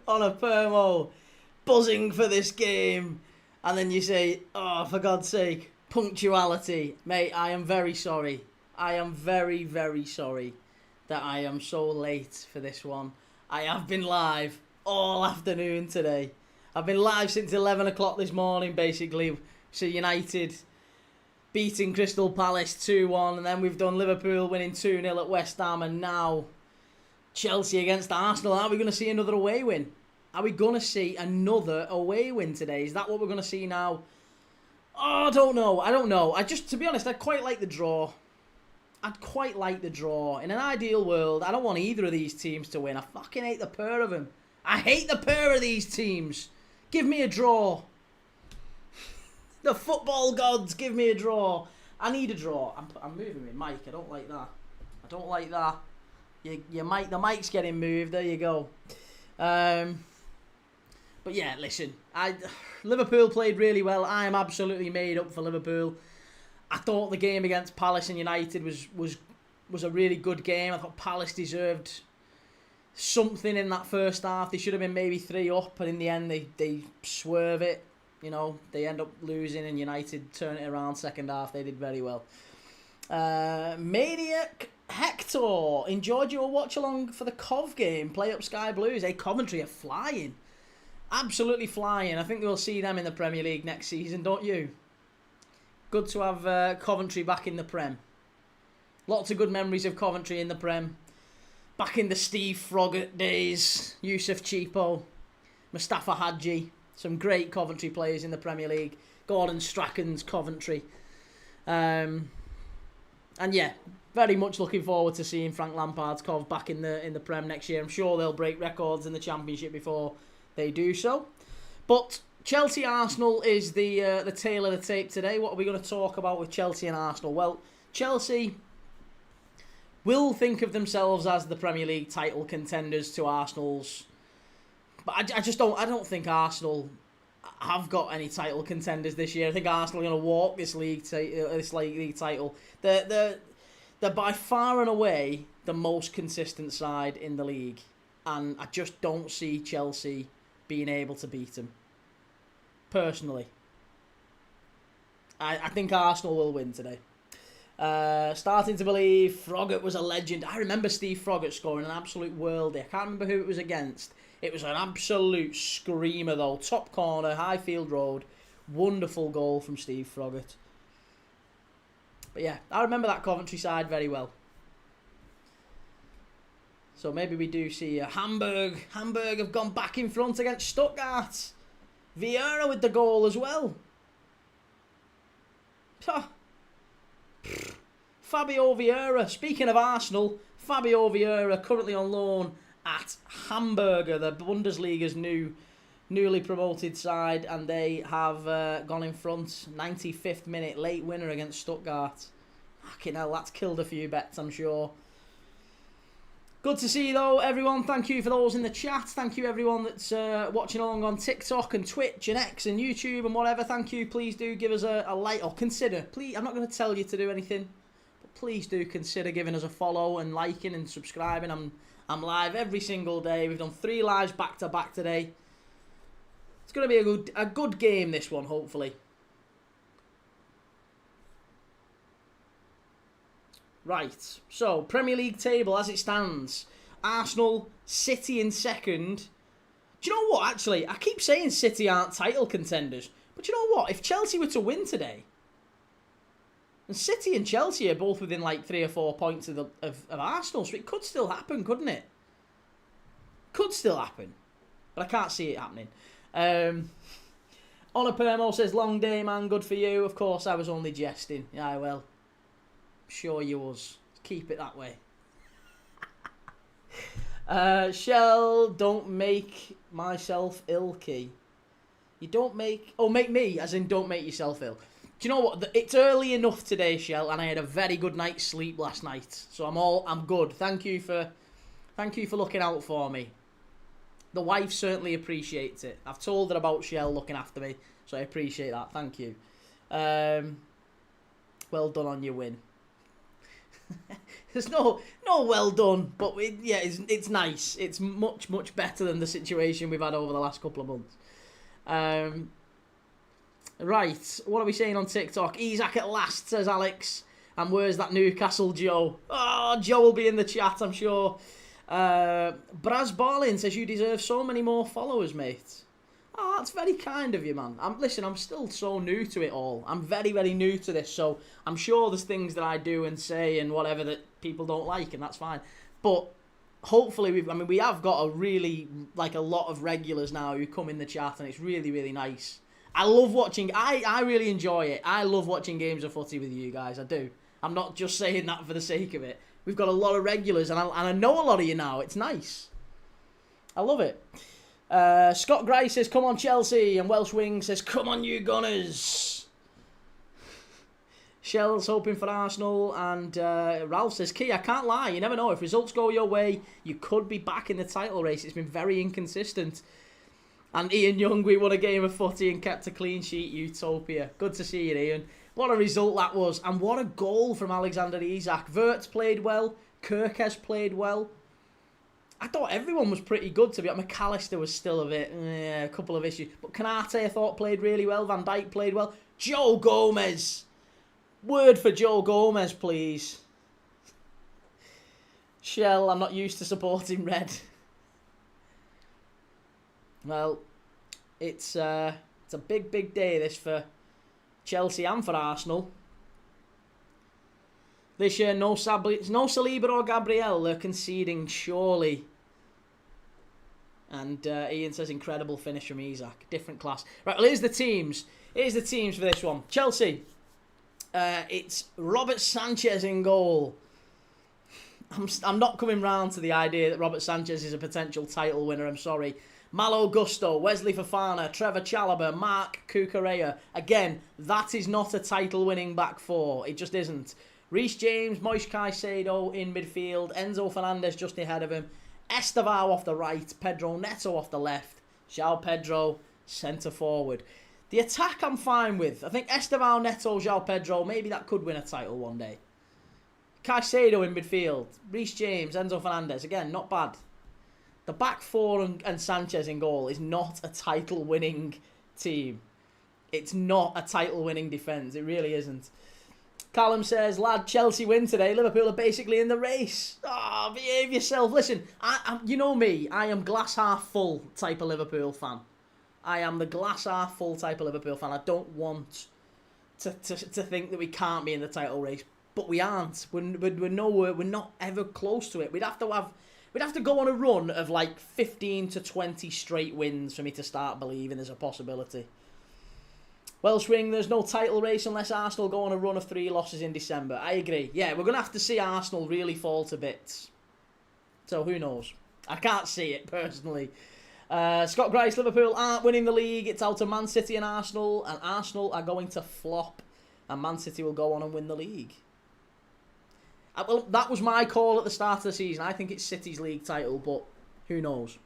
On a permo, buzzing for this game, and then you say, oh, for God's sake, punctuality. Mate, I am very sorry. I am very, very sorry that I am so late for this one. I have been live all afternoon today. I've been live since 11 o'clock this morning, basically. So United beating Crystal Palace 2-1, and then we've done Liverpool winning 2-0 at West Ham, and now Chelsea against Arsenal. Are we going to see another away win? Are we going to see another away win today? Is that what we're going to see now? Oh, I don't know. To be honest, I quite like the draw. I'd quite like the draw. In an ideal world, I don't want either of these teams to win. I fucking hate the pair of them. I hate the pair of these teams. Give me a draw. The football gods, give me a draw. I need a draw. I'm moving my mic. I don't like that. Your mic, the mic's getting moved. There you go. But yeah, listen. Liverpool played really well. I am absolutely made up for Liverpool. I thought the game against Palace and United was a really good game. I thought Palace deserved something in that first half. They should have been maybe 3 up, but in the end they swerve it. You know, they end up losing and United turn it around second half. They did very well. Maniac Hector enjoyed your watch along for the Cov game. Play up Sky Blues. Coventry are flying. Absolutely flying. I think we'll see them in the Premier League next season, don't you? Good to have Coventry back in the Prem. Lots of good memories of Coventry in the Prem. Back in the Steve Froggatt days. Yusuf Cheapo. Mustafa Hadji. Some great Coventry players in the Premier League. Gordon Strachan's Coventry. And yeah, very much looking forward to seeing Frank Lampard's Cov back in the Prem next year. I'm sure they'll break records in the Championship before they do so. But Chelsea-Arsenal is the tail of the tape today. What are we going to talk about with Chelsea and Arsenal? Well, Chelsea will think of themselves as the Premier League title contenders to Arsenal's. But I don't think Arsenal have got any title contenders this year. I think Arsenal are going to walk this league title. They're by far and away the most consistent side in the league, and I just don't see Chelsea being able to beat them. Personally, I think Arsenal will win today. Starting to believe Froggatt was a legend. I remember Steve Froggatt scoring an absolute worldie. I can't remember who it was against. It was an absolute screamer though. Top corner, Highfield Road. Wonderful goal from Steve Froggatt. But yeah, I remember that Coventry side very well. So maybe we do see Hamburg. Hamburg have gone back in front against Stuttgart. Vieira with the goal as well. Fabio Vieira. Speaking of Arsenal, Fabio Vieira currently on loan at Hamburger, the Bundesliga's newly promoted side, and they have gone in front. 95th minute late winner against Stuttgart. Fucking hell, that's killed a few bets, I'm sure. Good to see you though, everyone. Thank you for those in the chat. Thank you everyone that's watching along on TikTok and Twitch and X and YouTube and whatever. Thank you. Please do give us a like, or consider. Please, I'm not going to tell you to do anything, but please do consider giving us a follow and liking and subscribing. I'm live every single day. We've done 3 lives back to back today. It's going to be a good game, this one, hopefully. Right, so Premier League table as it stands. Arsenal, City in second. Do you know what, actually? I keep saying City aren't title contenders. But you know what? If Chelsea were to win today, and City and Chelsea are both within like 3 or 4 points of Arsenal, so it could still happen, couldn't it? Could still happen. But I can't see it happening. Honor Permo says, long day, man, good for you. Of course, I was only jesting. Yeah, well, sure you was. Keep it that way. Shell, don't make myself ill, Key. You don't make... Oh, make me, as in don't make yourself ill. Do you know what? It's early enough today, Shell, and I had a very good night's sleep last night. So I'm good. Thank you for looking out for me. The wife certainly appreciates it. I've told her about Shell looking after me, so I appreciate that. Thank you. Well done on your win. There's no well done, but it's nice. It's much, much better than the situation we've had over the last couple of months. Right, what are we saying on TikTok? Isaac at last, says Alex. And where's that Newcastle Joe? Oh, Joe will be in the chat, I'm sure. Braz Barlin says, you deserve so many more followers, mate. Oh, that's very kind of you, man. Listen, I'm still so new to it all. I'm very, very new to this, so I'm sure there's things that I do and say and whatever that people don't like, and that's fine. But hopefully, we have got a really, a lot of regulars now who come in the chat, and it's really, really nice. I love watching, I really enjoy it. I love watching games of footy with you guys, I do. I'm not just saying that for the sake of it. We've got a lot of regulars, and I know a lot of you now. It's nice. I love it. Scott Gray says, come on Chelsea, and Welsh Wing says, come on you Gunners. Shell's hoping for Arsenal, and Ralph says, Key, I can't lie, you never know, if results go your way, you could be back in the title race. It's been very inconsistent. And Ian Young, we won a game of footy and kept a clean sheet, utopia. Good to see you, Ian. What a result that was, and what a goal from Alexander Isak. Wirtz played well, Kirkes played well. I thought everyone was pretty good, to be honest. McAllister was still a couple of issues. But Canate, I thought, played really well. Van Dijk played well. Joe Gomez. Word for Joe Gomez, please. Shell, I'm not used to supporting red. Well, it's a big, big day, this, for Chelsea and for Arsenal. This year, no Saliba or Gabriel. They're conceding, surely. And Ian says, incredible finish from Isak. Different class. Right, well, here's the teams. Here's the teams for this one. Chelsea. It's Robert Sanchez in goal. I'm not coming round to the idea that Robert Sanchez is a potential title winner. I'm sorry. Malo Gusto, Wesley Fofana, Trevor Chalobah, Mark Cucurella. Again, that is not a title-winning back four. It just isn't. Reece James, Moise Caicedo in midfield, Enzo Fernandez just ahead of him, Estevao off the right, Pedro Neto off the left, João Pedro centre forward. The attack I'm fine with. I think Estevao, Neto, João Pedro, maybe that could win a title one day. Caicedo in midfield, Reece James, Enzo Fernandez, again, not bad. The back four and Sanchez in goal is not a title-winning team. It's not a title-winning defence. It really isn't. Callum says, lad, Chelsea win today. Liverpool are basically in the race. Oh, behave yourself. Listen, you know me. I am glass half full type of Liverpool fan. I am the glass half full type of Liverpool fan. I don't want to think that we can't be in the title race, but we aren't. We're nowhere. We're not ever close to it. We'd have to go on a run of 15 to 20 straight wins for me to start believing there's a possibility. Welsh Wing, there's no title race unless Arsenal go on a run of 3 losses in December. I agree. Yeah, we're going to have to see Arsenal really fall to bits. So who knows? I can't see it personally. Scott Grice, Liverpool aren't winning the league. It's out to Man City and Arsenal are going to flop, and Man City will go on and win the league. Well, that was my call at the start of the season. I think it's City's league title, but who knows?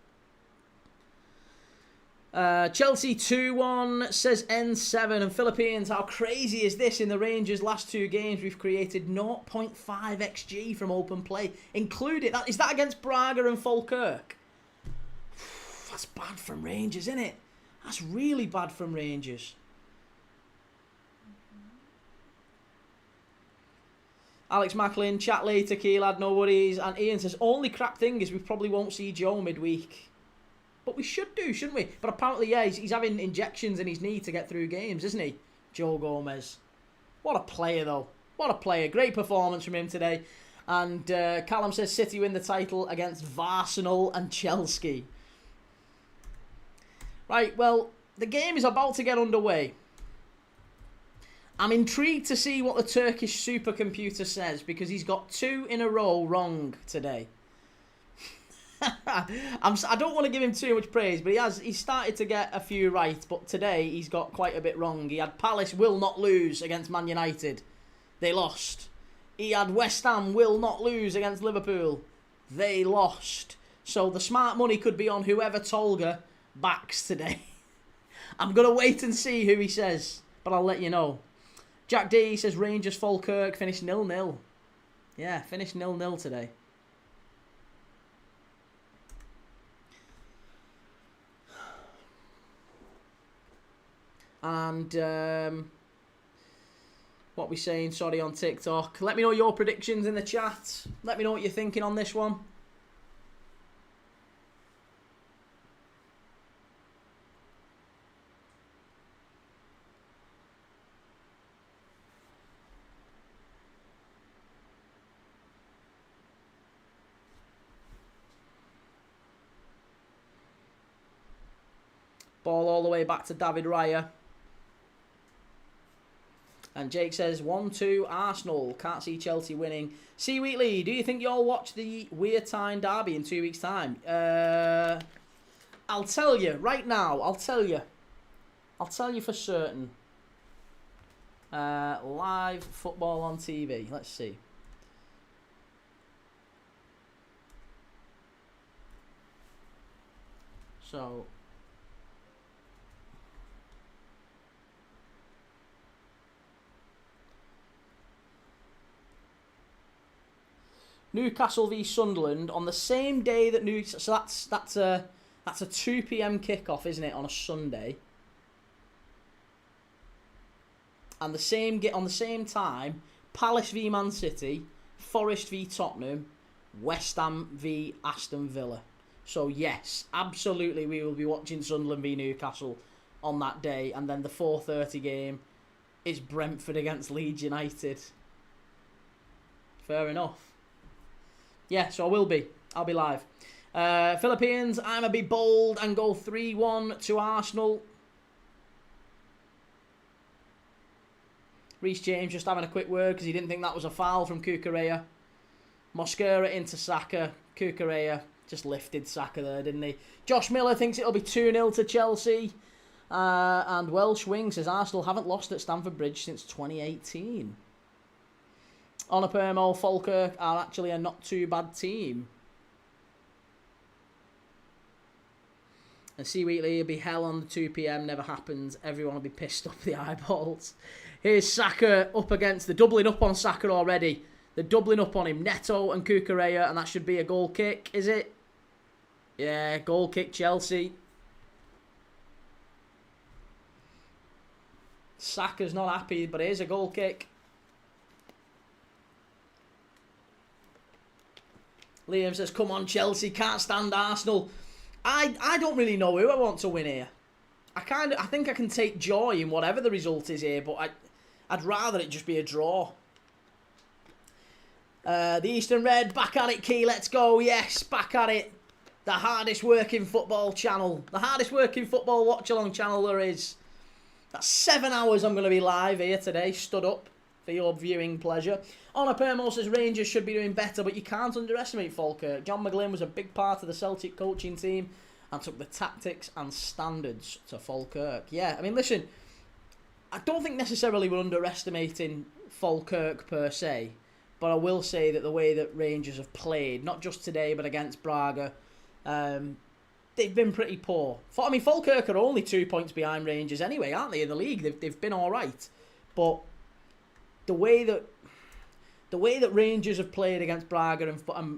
Chelsea 2-1, says N7, and Philippines, how crazy is this? In the Rangers' last 2 games, we've created 0.5 XG from open play. Included, is that against Braga and Falkirk? That's bad from Rangers, isn't it? That's really bad from Rangers. Alex Macklin, chat later, key lad, no worries. And Ian says, only crap thing is we probably won't see Joe midweek. But we should do, shouldn't we? But apparently, yeah, he's having injections in his knee to get through games, isn't he? Joe Gomez. What a player, though. What a player. Great performance from him today. And Callum says City win the title against Arsenal and Chelsea. Right, well, the game is about to get underway. I'm intrigued to see what the Turkish supercomputer says, because he's got 2 in a row wrong today. I don't want to give him too much praise, but he's started to get a few right, but today he's got quite a bit wrong. He had Palace will not lose against Man United. They lost. He had West Ham will not lose against Liverpool. They lost. So the smart money could be on whoever Tolga backs today. I'm going to wait and see who he says, but I'll let you know. Jack D says Rangers Falkirk finished 0-0. Yeah, finished 0-0 today. And what we saying, sorry, on TikTok. Let me know your predictions in the chat. Let me know what you're thinking on this one. Ball all the way back to David Raya. And Jake says, 1-2 Arsenal. Can't see Chelsea winning. C. Wheatley, do you think you'll watch the Weir Tyne derby in 2 weeks' time? I'll tell you right now. I'll tell you for certain. Live football on TV. Let's see. So... Newcastle v Sunderland on the same day that so that's a 2 p.m. kickoff, isn't it, on a Sunday? And on the same time, Palace v Man City, Forest v Tottenham, West Ham v Aston Villa. So yes, absolutely, we will be watching Sunderland v Newcastle on that day, and then the 4:30 game is Brentford against Leeds United. Fair enough. Yeah, so I will be. I'll be live. Philippines, I'm going to be bold and go 3-1 to Arsenal. Reece James just having a quick word because he didn't think that was a foul from Cucurella. Mosquera into Saka. Cucurella just lifted Saka there, didn't he? Josh Miller thinks it'll be 2-0 to Chelsea. And Welsh Wing says Arsenal haven't lost at Stamford Bridge since 2018. Onapermo, Falkirk are actually a not too bad team. And C. Wheatley, it'll be hell on the 2 p.m. Never happens. Everyone will be pissed up the eyeballs. Here's Saka up against... They're doubling up on Saka already. They're doubling up on him. Neto and Cucurella, and that should be a goal kick, is it? Yeah, goal kick Chelsea. Saka's not happy, but it is a goal kick. Liam says, come on Chelsea, can't stand Arsenal. I don't really know who I want to win here. I think I can take joy in whatever the result is here, but I'd rather it just be a draw. The Eastern Red, back at it, Key, let's go. Yes, back at it. The hardest working football channel. The hardest working football watch-along channel there is. That's 7 hours I'm going to be live here today, stood up for your viewing pleasure. Honor Permo says Rangers should be doing better, but you can't underestimate Falkirk. John McGlynn was a big part of the Celtic coaching team and took the tactics and standards to Falkirk. Yeah, I mean, listen, I don't think necessarily we're underestimating Falkirk per se, but I will say that the way that Rangers have played, not just today, but against Braga, they've been pretty poor. I mean, Falkirk are only 2 points behind Rangers anyway, aren't they, in the league? They've been all right. But the way that Rangers have played against Braga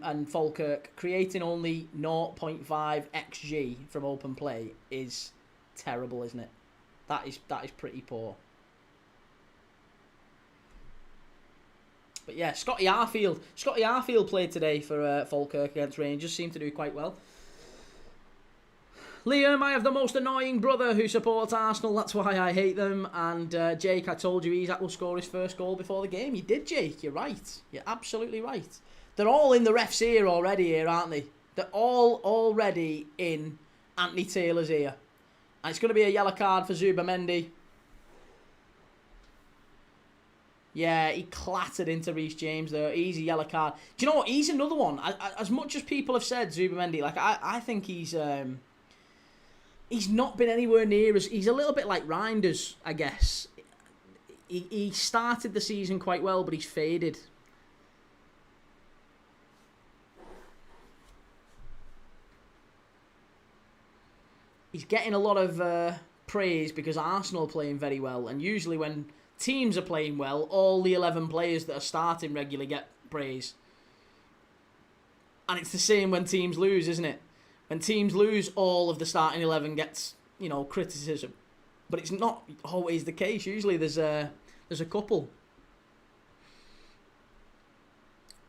and Falkirk, creating only 0.5 XG from open play is terrible, isn't it? That is pretty poor. But yeah, Scotty Arfield played today for Falkirk against Rangers. Seemed to do quite well. Liam, I have the most annoying brother who supports Arsenal. That's why I hate them. And Jake, I told you Isak will score his first goal before the game. You did, Jake. You're right. You're absolutely right. They're all in the ref's ear already aren't they? They're all already in Anthony Taylor's ear. And it's going to be a yellow card for Zubamendi. Yeah, he clattered into Reece James there. Easy yellow card. Do you know what? He's another one. As much as people have said Zubamendi, like I think he's not been anywhere near as... He's a little bit like Reinders, I guess. He started the season quite well, but he's faded. He's getting a lot of praise because Arsenal are playing very well. And usually when teams are playing well, all the 11 players that are starting regularly get praise. And it's the same when teams lose, isn't it? When teams lose, all of the starting 11 gets, criticism. But it's not always the case. Usually there's a couple.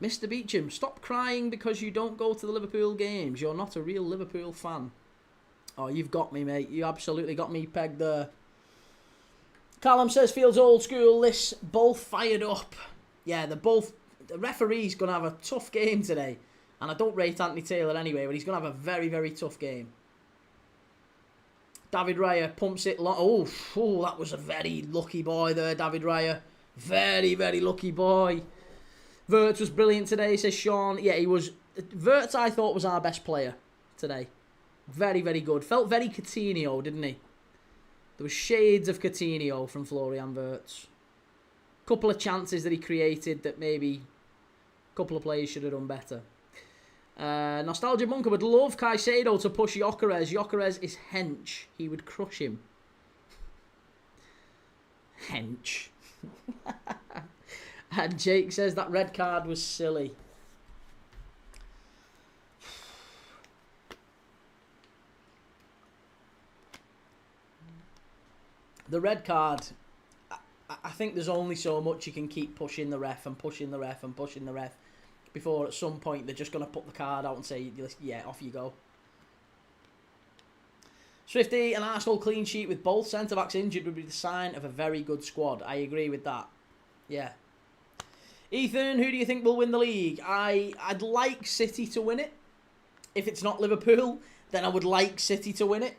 Mr. Beecham, stop crying because you don't go to the Liverpool games. You're not a real Liverpool fan. Oh, you've got me, mate. You absolutely got me pegged there. Callum says, feels old school. This both fired up. Yeah, the referee's going to have a tough game today. And I don't rate Anthony Taylor anyway, but he's going to have a very, very tough game. David Raya pumps it long. Oh, that was a very lucky boy there, David Raya. Very, very lucky boy. Wirtz was brilliant today, says Sean. Yeah, he was. Wirtz, I thought, was our best player today. Very, very good. Felt very Coutinho, didn't he? There was shades of Coutinho from Florian Wirtz. Couple of chances that he created that maybe a couple of players should have done better. Nostalgia Bunker would love Caicedo to push Gyökeres. Gyökeres is hench. He would crush him. Hench. And Jake says that red card was silly. The red card, I think there's only so much you can keep pushing the ref and pushing the ref and pushing the ref before at some point they're just going to put the card out and say, yeah, off you go. Swifty, an Arsenal clean sheet with both centre-backs injured would be the sign of a very good squad. I agree with that. Yeah. Ethan, who do you think will win the league? I'd like City to win it. If it's not Liverpool, then I would like City to win it.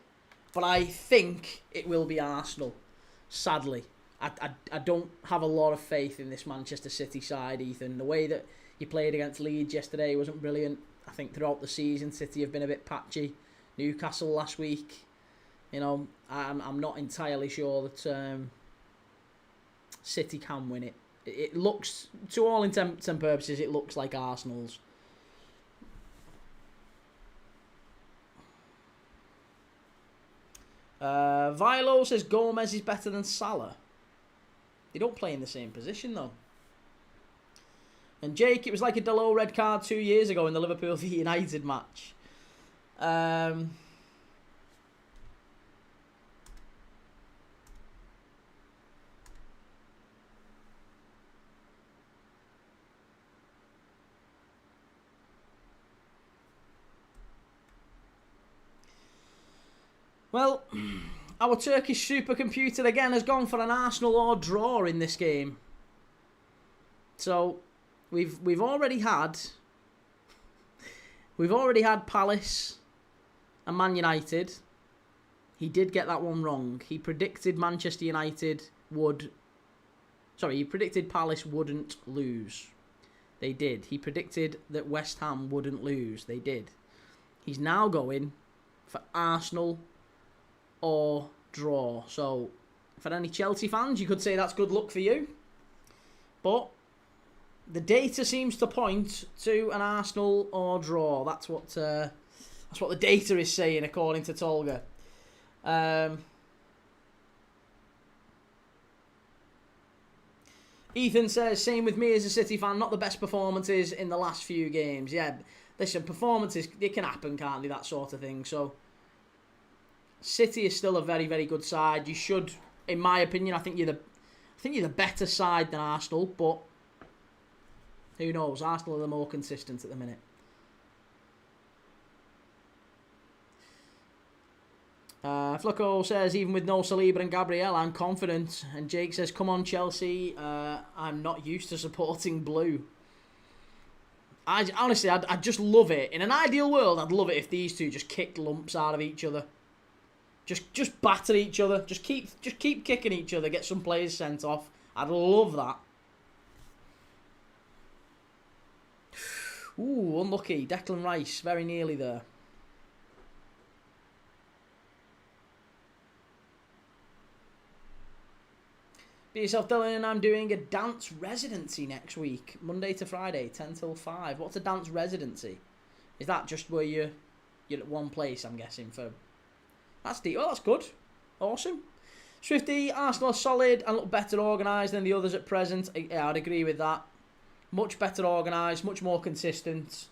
But I think it will be Arsenal, sadly. I don't have a lot of faith in this Manchester City side, Ethan. The way that he played against Leeds yesterday wasn't brilliant. I think throughout the season, City have been a bit patchy. Newcastle last week, I'm not entirely sure that City can win it. It looks, to all intents and purposes, it looks like Arsenal's. Vilo says Gomez is better than Salah. They don't play in the same position, though. And Jake, it was like a Dalot red card 2 years ago in the Liverpool v United match. Well, our Turkish supercomputer again has gone for an Arsenal or draw in this game. So we've already had Palace and Man United. He did get that one wrong. He predicted Manchester United would. Sorry, he predicted Palace wouldn't lose. They did. He predicted that West Ham wouldn't lose. They did. He's now going for Arsenal or draw. So, for any Chelsea fans, you could say that's good luck for you. But the data seems to point to an Arsenal or draw. That's what the data is saying, according to Tolga. Ethan says, same with me as a City fan, not the best performances in the last few games. Yeah, listen, performances, they can happen, can't they, that sort of thing. So, City is still a very, very good side. You should, in my opinion, I think you're the better side than Arsenal, but who knows? Arsenal are the more consistent at the minute. Flucko says, even with no Saliba and Gabriel, I'm confident. And Jake says, come on, Chelsea. I'm not used to supporting blue. Honestly, I'd just love it. In an ideal world, I'd love it if these two just kicked lumps out of each other. Just batter each other. Just keep kicking each other. Get some players sent off. I'd love that. Ooh, unlucky. Declan Rice, very nearly there. Be yourself, Dylan. I'm doing a dance residency next week, Monday to Friday, 10 till 5. What's a dance residency? Is that just where you're at one place, I'm guessing, for... That's deep. Well, that's good. Awesome. Swifty, Arsenal are solid and look better organised than the others at present. Yeah, I'd agree with that. Much better organised, much more consistent.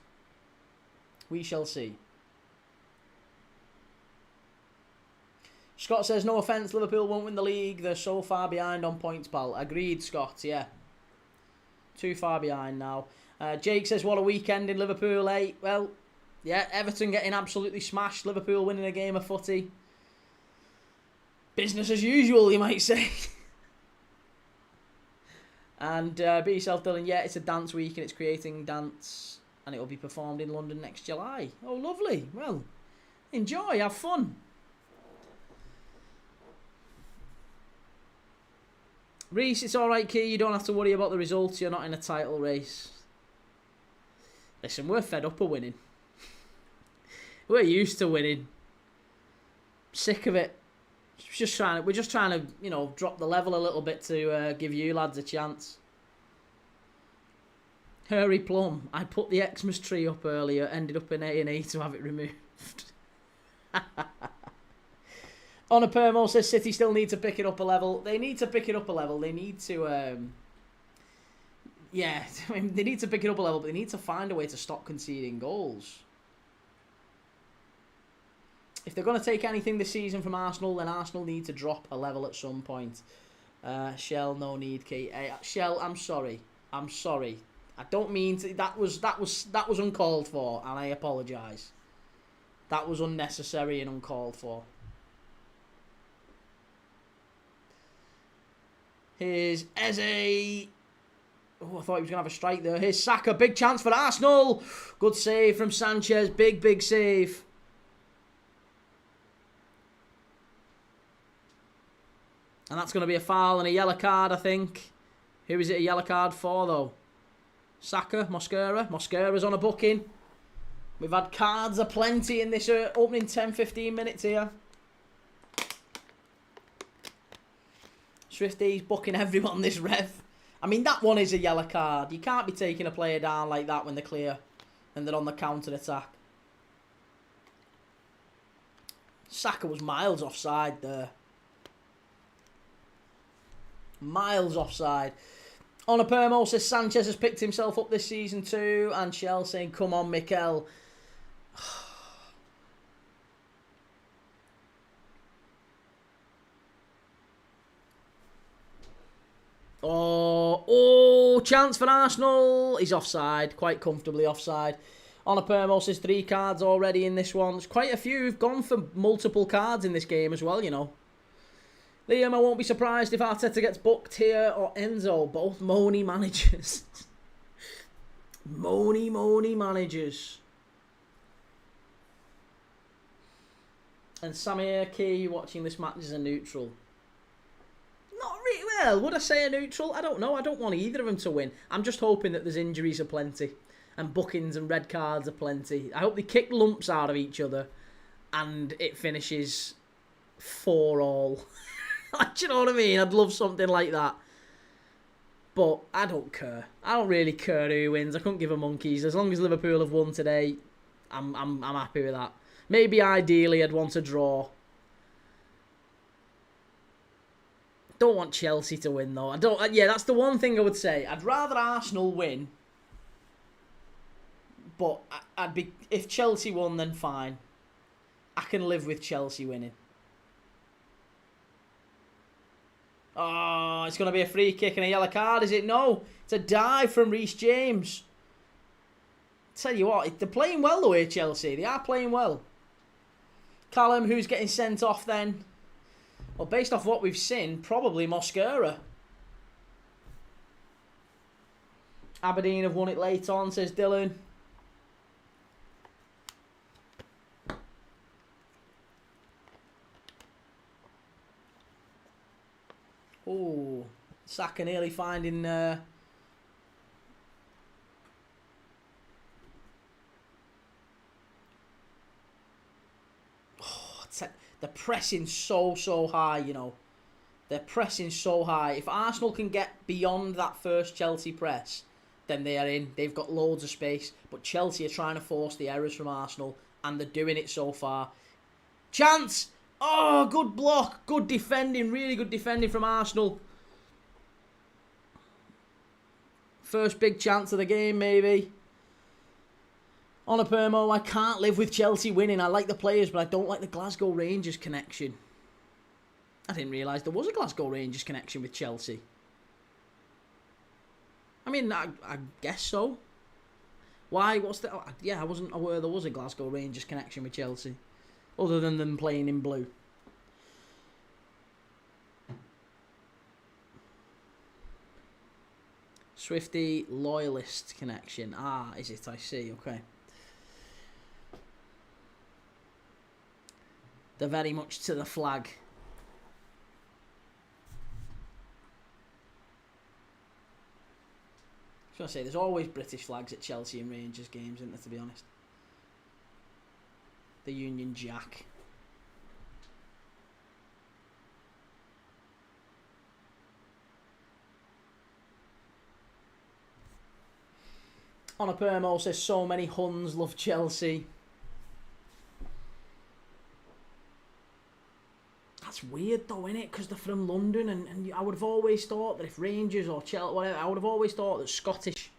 We shall see. Scott says, no offence, Liverpool won't win the league. They're so far behind on points, pal. Agreed, Scott, yeah. Too far behind now. Jake says, what a weekend in Liverpool, eh? Well, yeah, Everton getting absolutely smashed. Liverpool winning a game of footy. Business as usual, you might say. And be yourself, Dylan. Yeah, it's a dance week and it's creating dance. And it will be performed in London next July. Oh, lovely. Well, enjoy, have fun. Reese, it's alright, Key. You don't have to worry about the results. You're not in a title race. Listen, we're fed up of winning. We're used to winning. Sick of it. We're just trying to, you know, drop the level a little bit to give you lads a chance. Hurry Plum. I put the Xmas tree up earlier. Ended up in A&E to have it removed. On a Permo says City still need to pick it up a level. They need to pick it up a level. They need to, yeah, I mean, they need to pick it up a level, but they need to find a way to stop conceding goals. If they're going to take anything this season from Arsenal, then Arsenal need to drop a level at some point. Shell, no need, Key. Shell, I'm sorry. I'm sorry. I don't mean to. That was uncalled for, and I apologise. That was unnecessary and uncalled for. Here's Eze. Oh, I thought he was going to have a strike there. Here's Saka. Big chance for Arsenal. Good save from Sanchez. Big save. And that's going to be a foul and a yellow card, I think. Who is it a yellow card for, though? Saka? Mosquera? Mosquera's on a booking. We've had cards aplenty in this opening 10-15 minutes here. Swifty's booking everyone this rev. I mean, that one is a yellow card. You can't be taking a player down like that when they're clear and they're on the counter-attack. Saka was miles offside there. Miles offside. On a Permo says Sanchez has picked himself up this season too. And Shell saying, come on, Mikel. Oh, chance for Arsenal. He's offside, quite comfortably offside. On a Permo says 3 cards already in this one. There's quite a few who've gone for multiple cards in this game as well, you know. Liam, I won't be surprised if Arteta gets booked here or Enzo. Both moany managers. moany managers. And Samir Key watching this match as a neutral. Not really well. Would I say a neutral? I don't know. I don't want either of them to win. I'm just hoping that there's injuries aplenty. And bookings and red cards aplenty. I hope they kick lumps out of each other. And it finishes 4-all. Do you know what I mean? I'd love something like that. But I don't care. I don't really care who wins. I couldn't give a monkeys. As long as Liverpool have won today, I'm happy with that. Maybe ideally I'd want a draw. Don't want Chelsea to win though. Yeah, that's the one thing I would say. I'd rather Arsenal win. But I'd be, if Chelsea won, then fine. I can live with Chelsea winning. Oh, it's going to be a free kick and a yellow card, is it? No. It's a dive from Reece James. Tell you what, they're playing well though here, Chelsea. They are playing well. Callum, who's getting sent off then? Well, based off what we've seen, probably Mosquera. Aberdeen have won it late on, says Dylan. Oh, Saka nearly finding... They're pressing so high, you know. They're pressing so high. If Arsenal can get beyond that first Chelsea press, then they are in. They've got loads of space. But Chelsea are trying to force the errors from Arsenal, and they're doing it so far. Chance! Oh, good block. Good defending. Really good defending from Arsenal. First big chance of the game, maybe. On a Permo, I can't live with Chelsea winning. I like the players, but I don't like the Glasgow Rangers connection. I didn't realise there was a Glasgow Rangers connection with Chelsea. I mean, I guess so. Why? What's the... Yeah, I wasn't aware there was a Glasgow Rangers connection with Chelsea. Other than them playing in blue. Swifty loyalist connection. Ah, is it? I see. Okay. They're very much to the flag. I was going to say, there's always British flags at Chelsea and Rangers games, isn't there, to be honest? The Union Jack. On a Permo says, so many Huns love Chelsea. That's weird though, innit? Because they're from London, and I would have always thought that if Rangers or Chelsea, whatever, I would have always thought that Scottish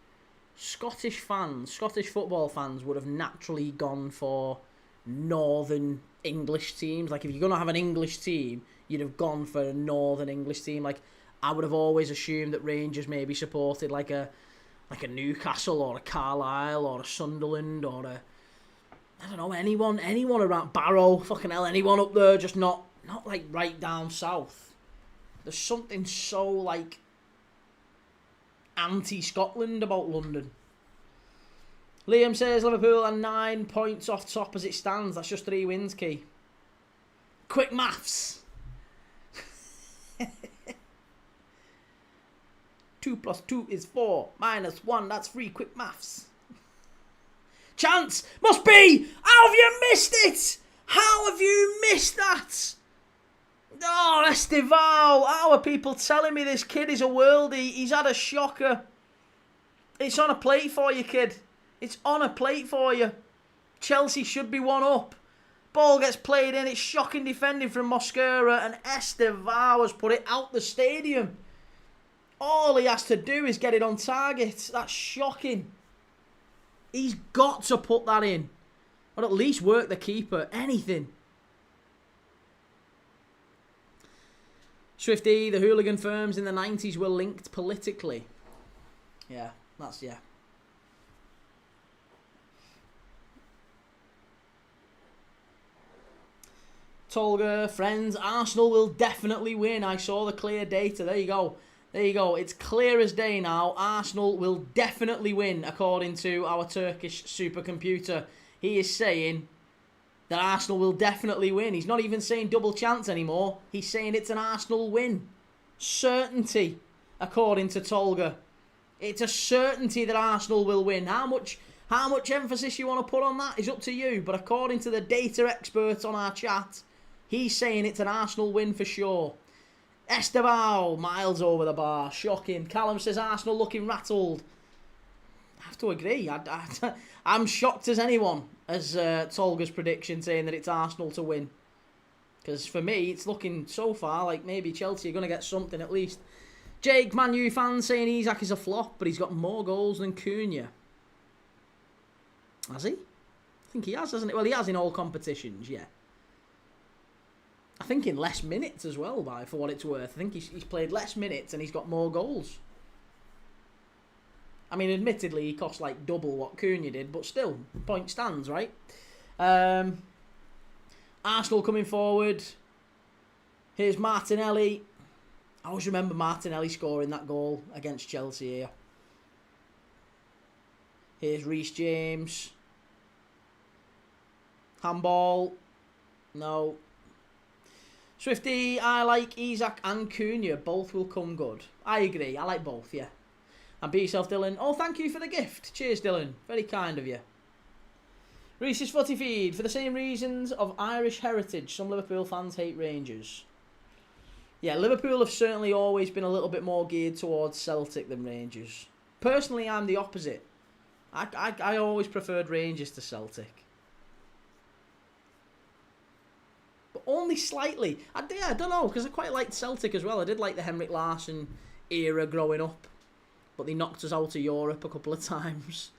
fans, Scottish football fans would have naturally gone for Northern English teams. Like, if you're going to have an English team, you'd have gone for a Northern English team. Like, I would have always assumed that Rangers maybe supported like a Newcastle or a Carlisle or a Sunderland or a, I don't know, anyone around Barrow, fucking hell, anyone up there, just not like right down south. There's something so like anti-Scotland about London. Liam says Liverpool are 9 points off top as it stands. That's just 3 wins, Key. Quick maths. 2 plus 2 is 4. Minus 1, that's 3. Quick maths. Chance! Must be! How have you missed it? How have you missed that? Oh, Estival. How are people telling me this kid is a worldie? He's had a shocker. It's on a plate for you, kid. It's on a plate for you. Chelsea should be 1 up. Ball gets played in. It's shocking defending from Mosquera, and Estival has put it out the stadium. All he has to do is get it on target. That's shocking. He's got to put that in. Or at least work the keeper. Anything. Swifty, the hooligan firms in the 90s were linked politically. Yeah, yeah. Tolga, friends, Arsenal will definitely win. I saw the clear data. There you go. There you go. It's clear as day now. Arsenal will definitely win, according to our Turkish supercomputer. He is saying that Arsenal will definitely win. He's not even saying double chance anymore. He's saying it's an Arsenal win. Certainty, according to Tolga. It's a certainty that Arsenal will win. How much emphasis you want to put on that is up to you. But according to the data experts on our chat, he's saying it's an Arsenal win for sure. Esteban, miles over the bar. Shocking. Callum says Arsenal looking rattled. I have to agree. I'm shocked as anyone as Tolga's prediction saying that it's Arsenal to win. Because for me, it's looking so far like maybe Chelsea are going to get something at least. Jake, Man U fan, saying Isak is a flop, but he's got more goals than Cunha. Has he? I think he has, hasn't he? Well, he has in all competitions, yeah. I think in less minutes as well, for what it's worth. I think he's played less minutes and he's got more goals. I mean, admittedly, he cost like double what Cunha did, but still, point stands, right? Arsenal coming forward. Here's Martinelli. I always remember Martinelli scoring that goal against Chelsea here. Here's Reece James. Handball. No. Swifty, I like Isak and Cunha. Both will come good. I agree. I like both, yeah. And be yourself, Dylan. Oh, thank you for the gift. Cheers, Dylan. Very kind of you. Reese's Footy Feed. For the same reasons of Irish heritage, some Liverpool fans hate Rangers. Yeah, Liverpool have certainly always been a little bit more geared towards Celtic than Rangers. Personally, I'm the opposite. I always preferred Rangers to Celtic. But only slightly. I don't know, because I quite liked Celtic as well. I did like the Henrik Larsson era growing up. but they knocked us out of Europe a couple of times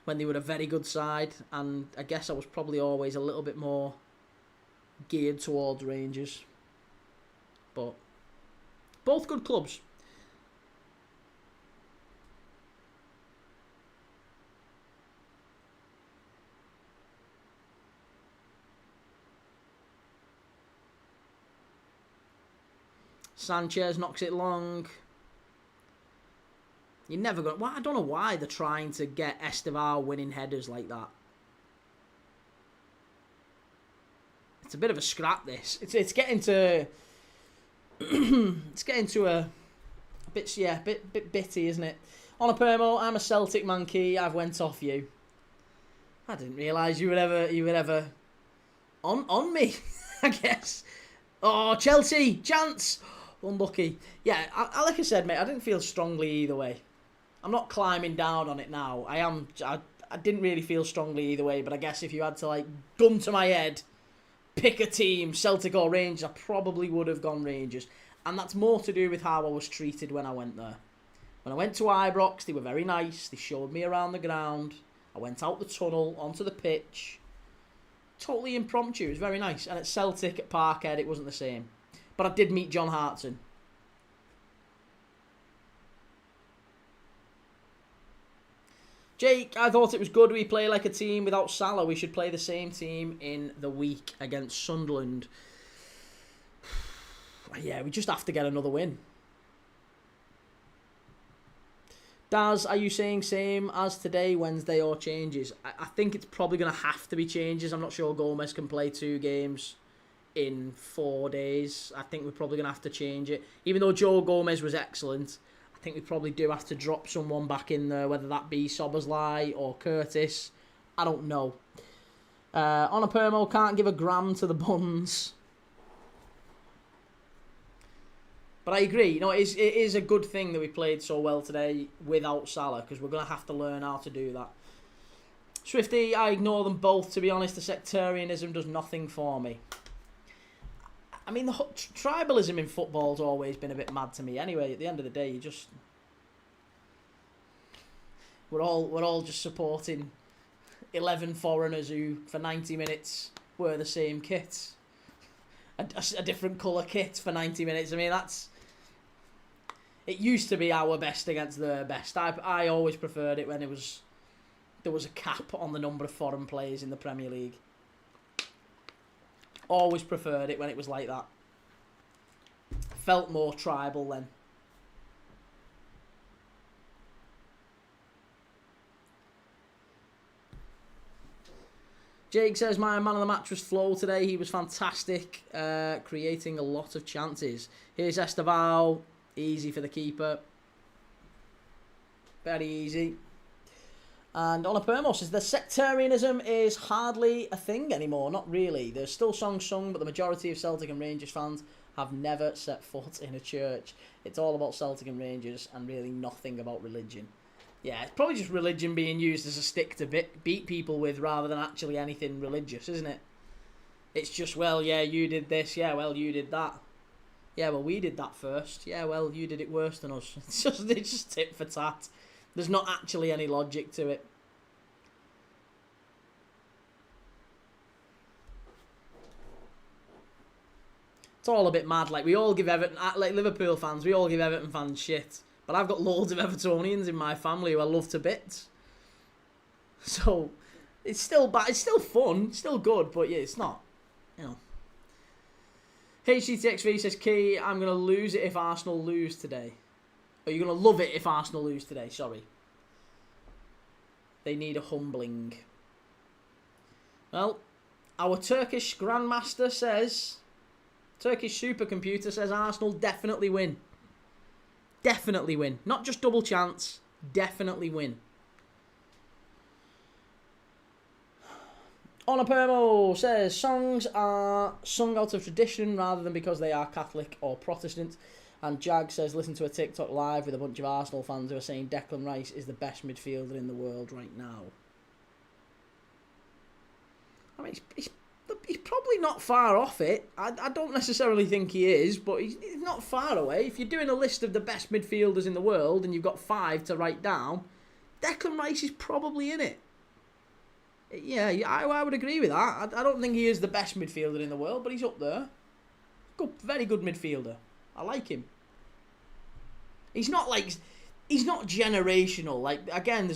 when they were a very good side, and I guess I was probably always a little bit more geared towards Rangers. But both good clubs. Sanchez knocks it long. You're never going. Well, I don't know why they're trying to get Estevao winning headers like that. It's a bit of a scrap. This. It's getting to. It's getting to a bit bitty, isn't it? On a permo, I'm a Celtic monkey. I've went off you. I didn't realise you were ever on me. I guess. Oh, Chelsea chance. Unlucky. Yeah, like I said, mate, I didn't feel strongly either way. I'm not climbing down on it now. I didn't really feel strongly either way, but I guess if you had to, like, gun to my head, pick a team, Celtic or Rangers, I probably would have gone Rangers. And that's more to do with how I was treated when I went there. When I went to Ibrox, they were very nice. They showed me around the ground. I went out the tunnel, onto the pitch. Totally impromptu. It was very nice. And at Celtic, at Parkhead, it wasn't the same. But I did meet John Hartson. Jake, I thought it was good we play like a team without Salah. We should play the same team in the week against Sunderland. Yeah, we just have to get another win. Daz, are you saying same as today, Wednesday, or changes? I think it's probably going to have to be changes. I'm not sure Gomez can play 2 games in 4 days. I think we're probably going to have to change it. Even though Joe Gomez was excellent, I think we probably do have to drop someone back in there, whether that be Soberslai or Curtis. I don't know. On a permo, can't give a gram to the buns. But I agree. You know, it is a good thing that we played so well today without Salah, because we're going to have to learn how to do that. Swifty, I ignore them both. To be honest, the sectarianism does nothing for me. I mean, the tribalism in football's always been a bit mad to me. Anyway, at the end of the day, we're all just supporting 11 foreigners who, for 90 minutes, wear the same kit, a different colour kit for 90 minutes. I mean, it used to be our best against their best. I always preferred it when there was a cap on the number of foreign players in the Premier League. Always preferred it when it was like that. Felt more tribal then. Jake says, my man of the match was Flo today. He was fantastic, creating a lot of chances. Here's Estevao. Easy for the keeper. Very easy. And on a permo says, the sectarianism is hardly a thing anymore. Not really. There's still songs sung, but the majority of Celtic and Rangers fans have never set foot in a church. It's all about Celtic and Rangers and really nothing about religion. Yeah, it's probably just religion being used as a stick to beat people with rather than actually anything religious, isn't it? It's just, well, yeah, you did this. Yeah, well, you did that. Yeah, well, we did that first. Yeah, well, you did it worse than us. It's just tit for tat. There's not actually any logic to it. It's all a bit mad. Like, we all give Everton, like Liverpool fans, we all give Everton fans shit. But I've got loads of Evertonians in my family who I love to bits. So, it's still bad. It's still fun. It's still good. But yeah, it's not, you know. HCTXV says, Key, I'm going to lose it if Arsenal lose today. Are you going to love it if Arsenal lose today? Sorry. They need a humbling. Well, our Turkish Grandmaster says, Turkish supercomputer says Arsenal definitely win. Definitely win. Not just double chance. Definitely win. Onapermo says songs are sung out of tradition rather than because they are Catholic or Protestant. And Jag says listen to a TikTok live with a bunch of Arsenal fans who are saying Declan Rice is the best midfielder in the world right now. I mean, He's probably not far off it. I don't necessarily think he is, but he's not far away. If you're doing a list of the best midfielders in the world and you've got 5 to write down, Declan Rice is probably in it. Yeah, I would agree with that. I don't think he is the best midfielder in the world, but he's up there. Good, very good midfielder. I like him. He's not generational. Like, again,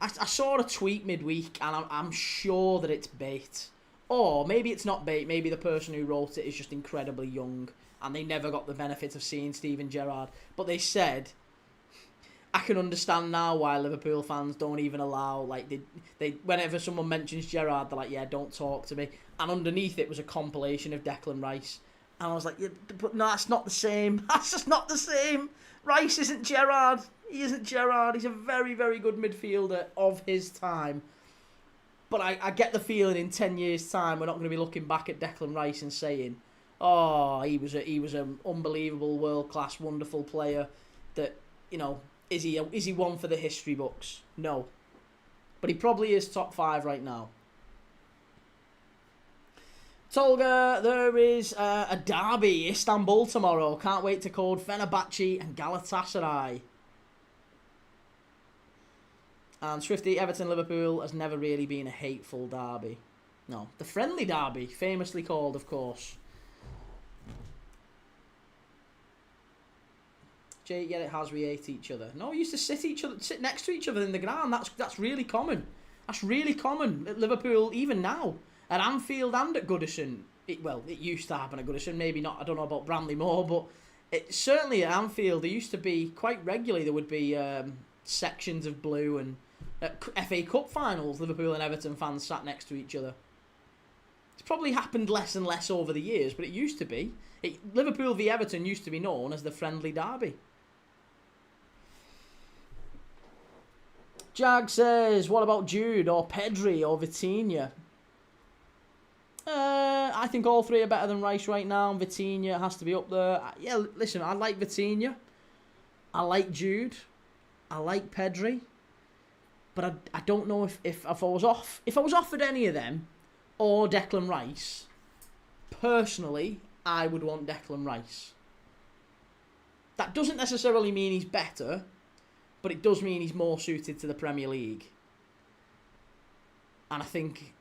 I saw a tweet midweek, and I'm sure that it's bait. Or maybe it's not bait. Maybe the person who wrote it is just incredibly young, and they never got the benefit of seeing Steven Gerrard. But they said, I can understand now why Liverpool fans don't even allow, like, they whenever someone mentions Gerrard, they're like, yeah, don't talk to me. And underneath it was a compilation of Declan Rice. And I was like, yeah, but no, that's not the same. That's just not the same. Rice isn't Gerrard. He isn't Gerrard. He's a very, very good midfielder of his time. But I get the feeling in 10 years' time we're not going to be looking back at Declan Rice and saying, oh, he was an unbelievable, world-class, wonderful player that, you know, is he one for the history books? No. But he probably is top 5 right now. Tolga, there is a derby, Istanbul tomorrow. Can't wait to code Fenerbahce and Galatasaray. And Swifty, Everton-Liverpool has never really been a hateful derby. No, the friendly derby, famously called, of course. Jay, yeah, it has. We hate each other. No, we used to sit next to each other in the ground. That's really common. That's really common at Liverpool, even now. At Anfield and at Goodison. It used to happen at Goodison. Maybe not. I don't know about Bramley Moore, but certainly at Anfield, there used to be quite regularly. There would be sections of blue, and at FA Cup finals, Liverpool and Everton fans sat next to each other. It's probably happened less and less over the years, but it used to be. Liverpool v Everton used to be known as the friendly derby. Jag says, what about Jude or Pedri or Vitinha? I think all 3 are better than Rice right now. Vitinha has to be up there. Yeah, listen, I like Vitinha. I like Jude. I like Pedri. But I don't know if I was offered any of them or Declan Rice, personally, I would want Declan Rice. That doesn't necessarily mean he's better, but it does mean he's more suited to the Premier League. And I think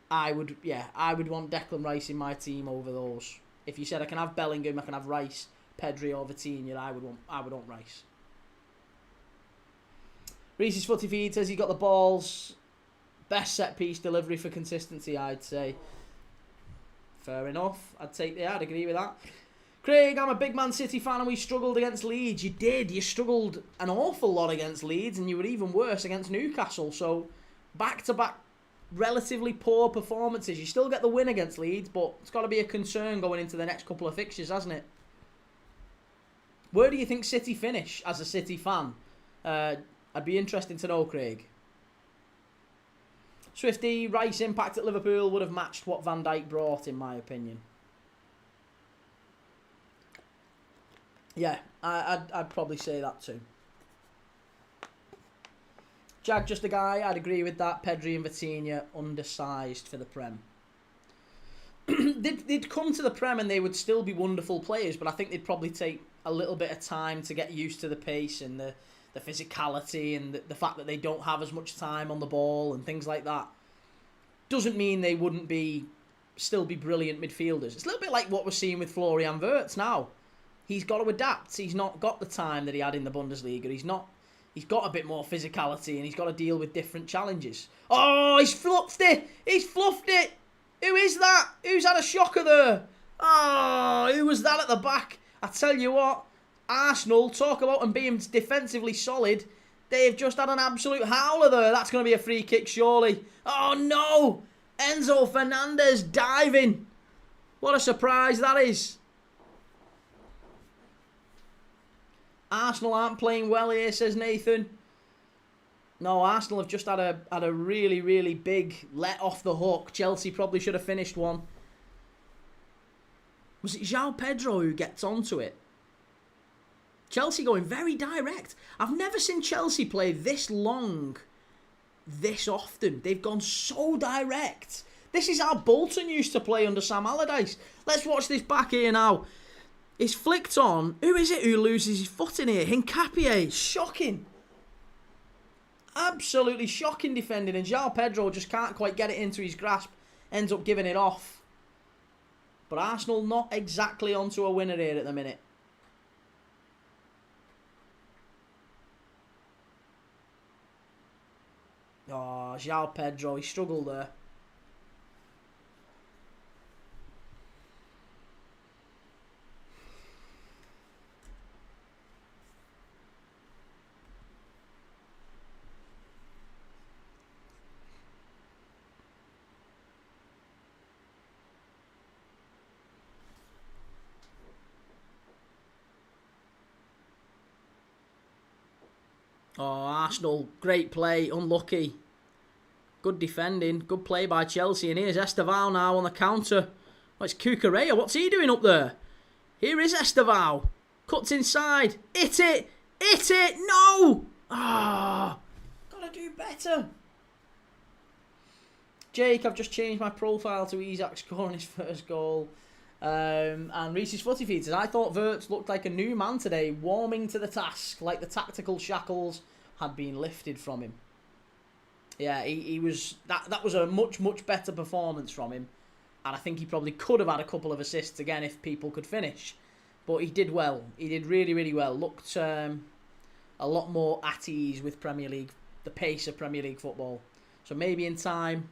I would want Declan Rice in my team over those. If you said I can have Bellingham, I can have Rice, Pedri or Vitinha, I would want Rice. Reese's Footy Feed says he got the balls. Best set piece delivery for consistency, I'd say. Fair enough. I'd agree with that. Craig, I'm a big Man City fan and we struggled against Leeds. You did. You struggled an awful lot against Leeds and you were even worse against Newcastle. So, back-to-back relatively poor performances. You still get the win against Leeds, but it's got to be a concern going into the next couple of fixtures, hasn't it? Where do you think City finish as a City fan? I'd be interested to know, Craig. Swifty, Rice impact at Liverpool would have matched what Van Dijk brought, in my opinion. Yeah, I'd probably say that too. Jag, just a guy, I'd agree with that. Pedri and Vitinha, undersized for the Prem. They'd come to the Prem and they would still be wonderful players, but I think they'd probably take a little bit of time to get used to the pace and the physicality and the fact that they don't have as much time on the ball and things like that. Doesn't mean they wouldn't still be brilliant midfielders. It's a little bit like what we're seeing with Florian Wirtz now. He's got to adapt. He's not got the time that he had in the Bundesliga. He's got a bit more physicality and he's got to deal with different challenges. Oh, he's fluffed it! He's fluffed it! Who is that? Who's had a shocker there? Oh, who was that at the back? I tell you what, Arsenal, talk about them being defensively solid. They've just had an absolute howler there. That's going to be a free kick, surely. Oh, no! Enzo Fernandez diving. What a surprise that is. Arsenal aren't playing well here, says Nathan. No, Arsenal have just had a really, really big let off the hook. Chelsea probably should have finished one. Was it João Pedro who gets onto it? Chelsea going very direct. I've never seen Chelsea play this long, this often. They've gone so direct. This is how Bolton used to play under Sam Allardyce. Let's watch this back here now. It's flicked on. Who is it who loses his foot in here? Hincapié. Shocking. Absolutely shocking defending. And João Pedro just can't quite get it into his grasp. Ends up giving it off. But Arsenal not exactly onto a winner here at the minute. Oh, João Pedro. He struggled there. Oh, Arsenal, great play, unlucky. Good defending, good play by Chelsea. And here's Estevao now on the counter. Oh, it's Cucurella. What's he doing up there? Here is Estevao. Cuts inside. Hit it. Hit it. No. Ah, gotta do better. Jake, I've just changed my profile to Isak scoring his first goal. And Reese's Footy Feed says, I thought Wirtz looked like a new man today, warming to the task, like the tactical shackles had been lifted from him. Yeah, he was that was a much better performance from him, and I think he probably could have had a couple of assists again if people could finish, but he did well. He did really well. Looked a lot more at ease with Premier League, the pace of Premier League football. So maybe in time.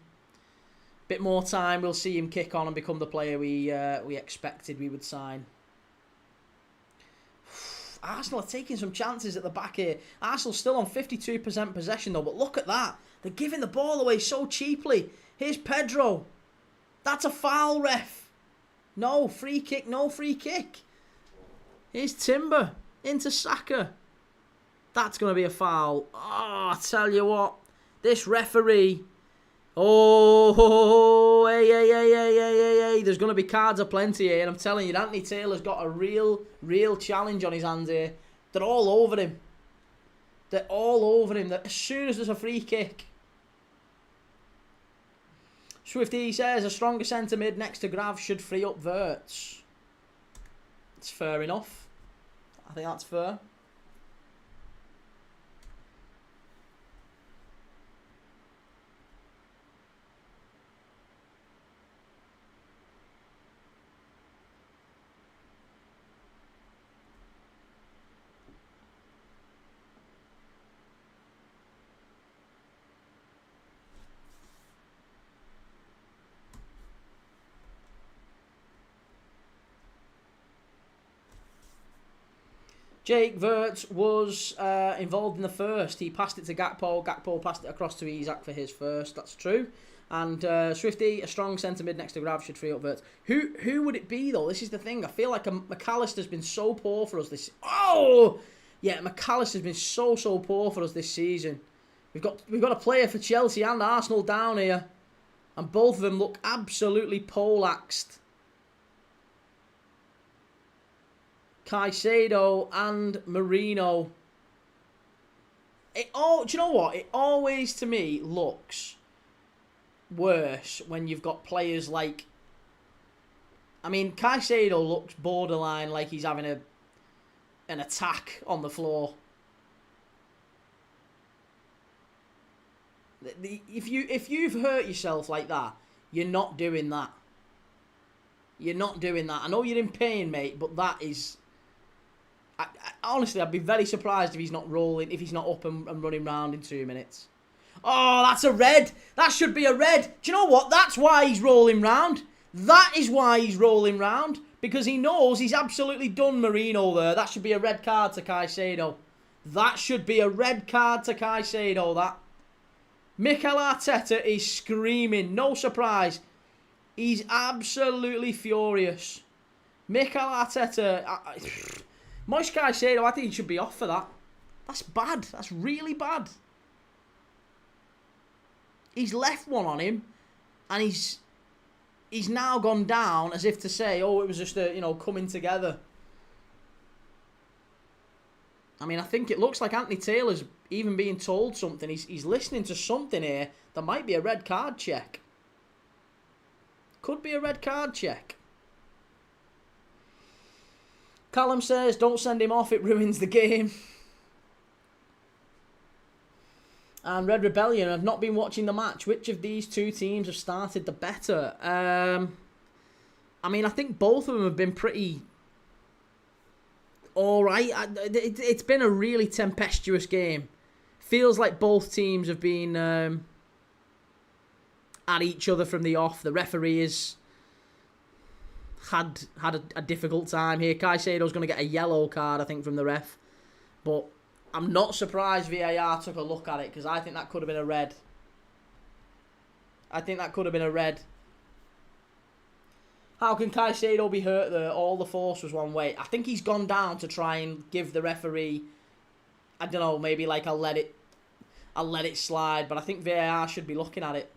Bit more time, we'll see him kick on and become the player we expected we would sign. Arsenal are taking some chances at the back here. Arsenal's still on 52% possession though, but look at that. They're giving the ball away so cheaply. Here's Pedro. That's a foul, ref. No, free kick, no free kick. Here's Timber into Saka. That's going to be a foul. Oh, I tell you what. This referee... Oh, hey. There's going to be cards aplenty here. And I'm telling you, Anthony Taylor's got a real challenge on his hands here. They're all over him. They're all over him. As soon as there's a free kick. Swifty says, a stronger centre mid next to Grav should free up Wirtz. It's fair enough. I think that's fair. Jake Wirtz was involved in the first. He passed it to Gakpo. Gakpo passed it across to Isak for his first. That's true. And Swifty, a strong centre mid next to Grav should free up Wirtz. Who would it be though? This is the thing. I feel like McAllister's been so poor for us this. Oh, yeah, McAllister's been so poor for us this season. We've got a player for Chelsea and Arsenal down here, and both of them look absolutely poleaxed. Caicedo and Mourinho. Do you know what? It always, to me, looks worse when you've got players like... I mean, Caicedo looks borderline like he's having an attack on the floor. If you've hurt yourself like that, you're not doing that. You're not doing that. I know you're in pain, mate, but that is... honestly, I'd be very surprised if he's not rolling, if he's not up and running round in 2 minutes. Oh, that's a red. That should be a red. Do you know what? That's why he's rolling round. That is why he's rolling round. Because he knows he's absolutely done Mourinho there. That should be a red card to Caicedo. That should be a red card to Caicedo, that. Mikel Arteta is screaming. No surprise. He's absolutely furious. Mikel Arteta... Moise Caicedo, I think he should be off for that. That's bad. That's really bad. He's left one on him, and he's now gone down as if to say, oh, it was just coming together. I mean, I think it looks like Anthony Taylor's even being told something. He's listening to something here. There might be a red card check. Could be a red card check. Callum says, don't send him off, it ruins the game. And Red Rebellion, I've not been watching the match. Which of these two teams have started the better? I mean, I think both of them have been pretty alright. It's been a really tempestuous game. Feels like both teams have been at each other from the off. The referee has had a difficult time here. Caicedo's going to get a yellow card, I think, from the ref. But I'm not surprised VAR took a look at it, because I think that could have been a red. I think that could have been a red. How can Caicedo be hurt there? All the force was one way. I think he's gone down to try and give the referee, I don't know, maybe like I'll let it slide, but I think VAR should be looking at it.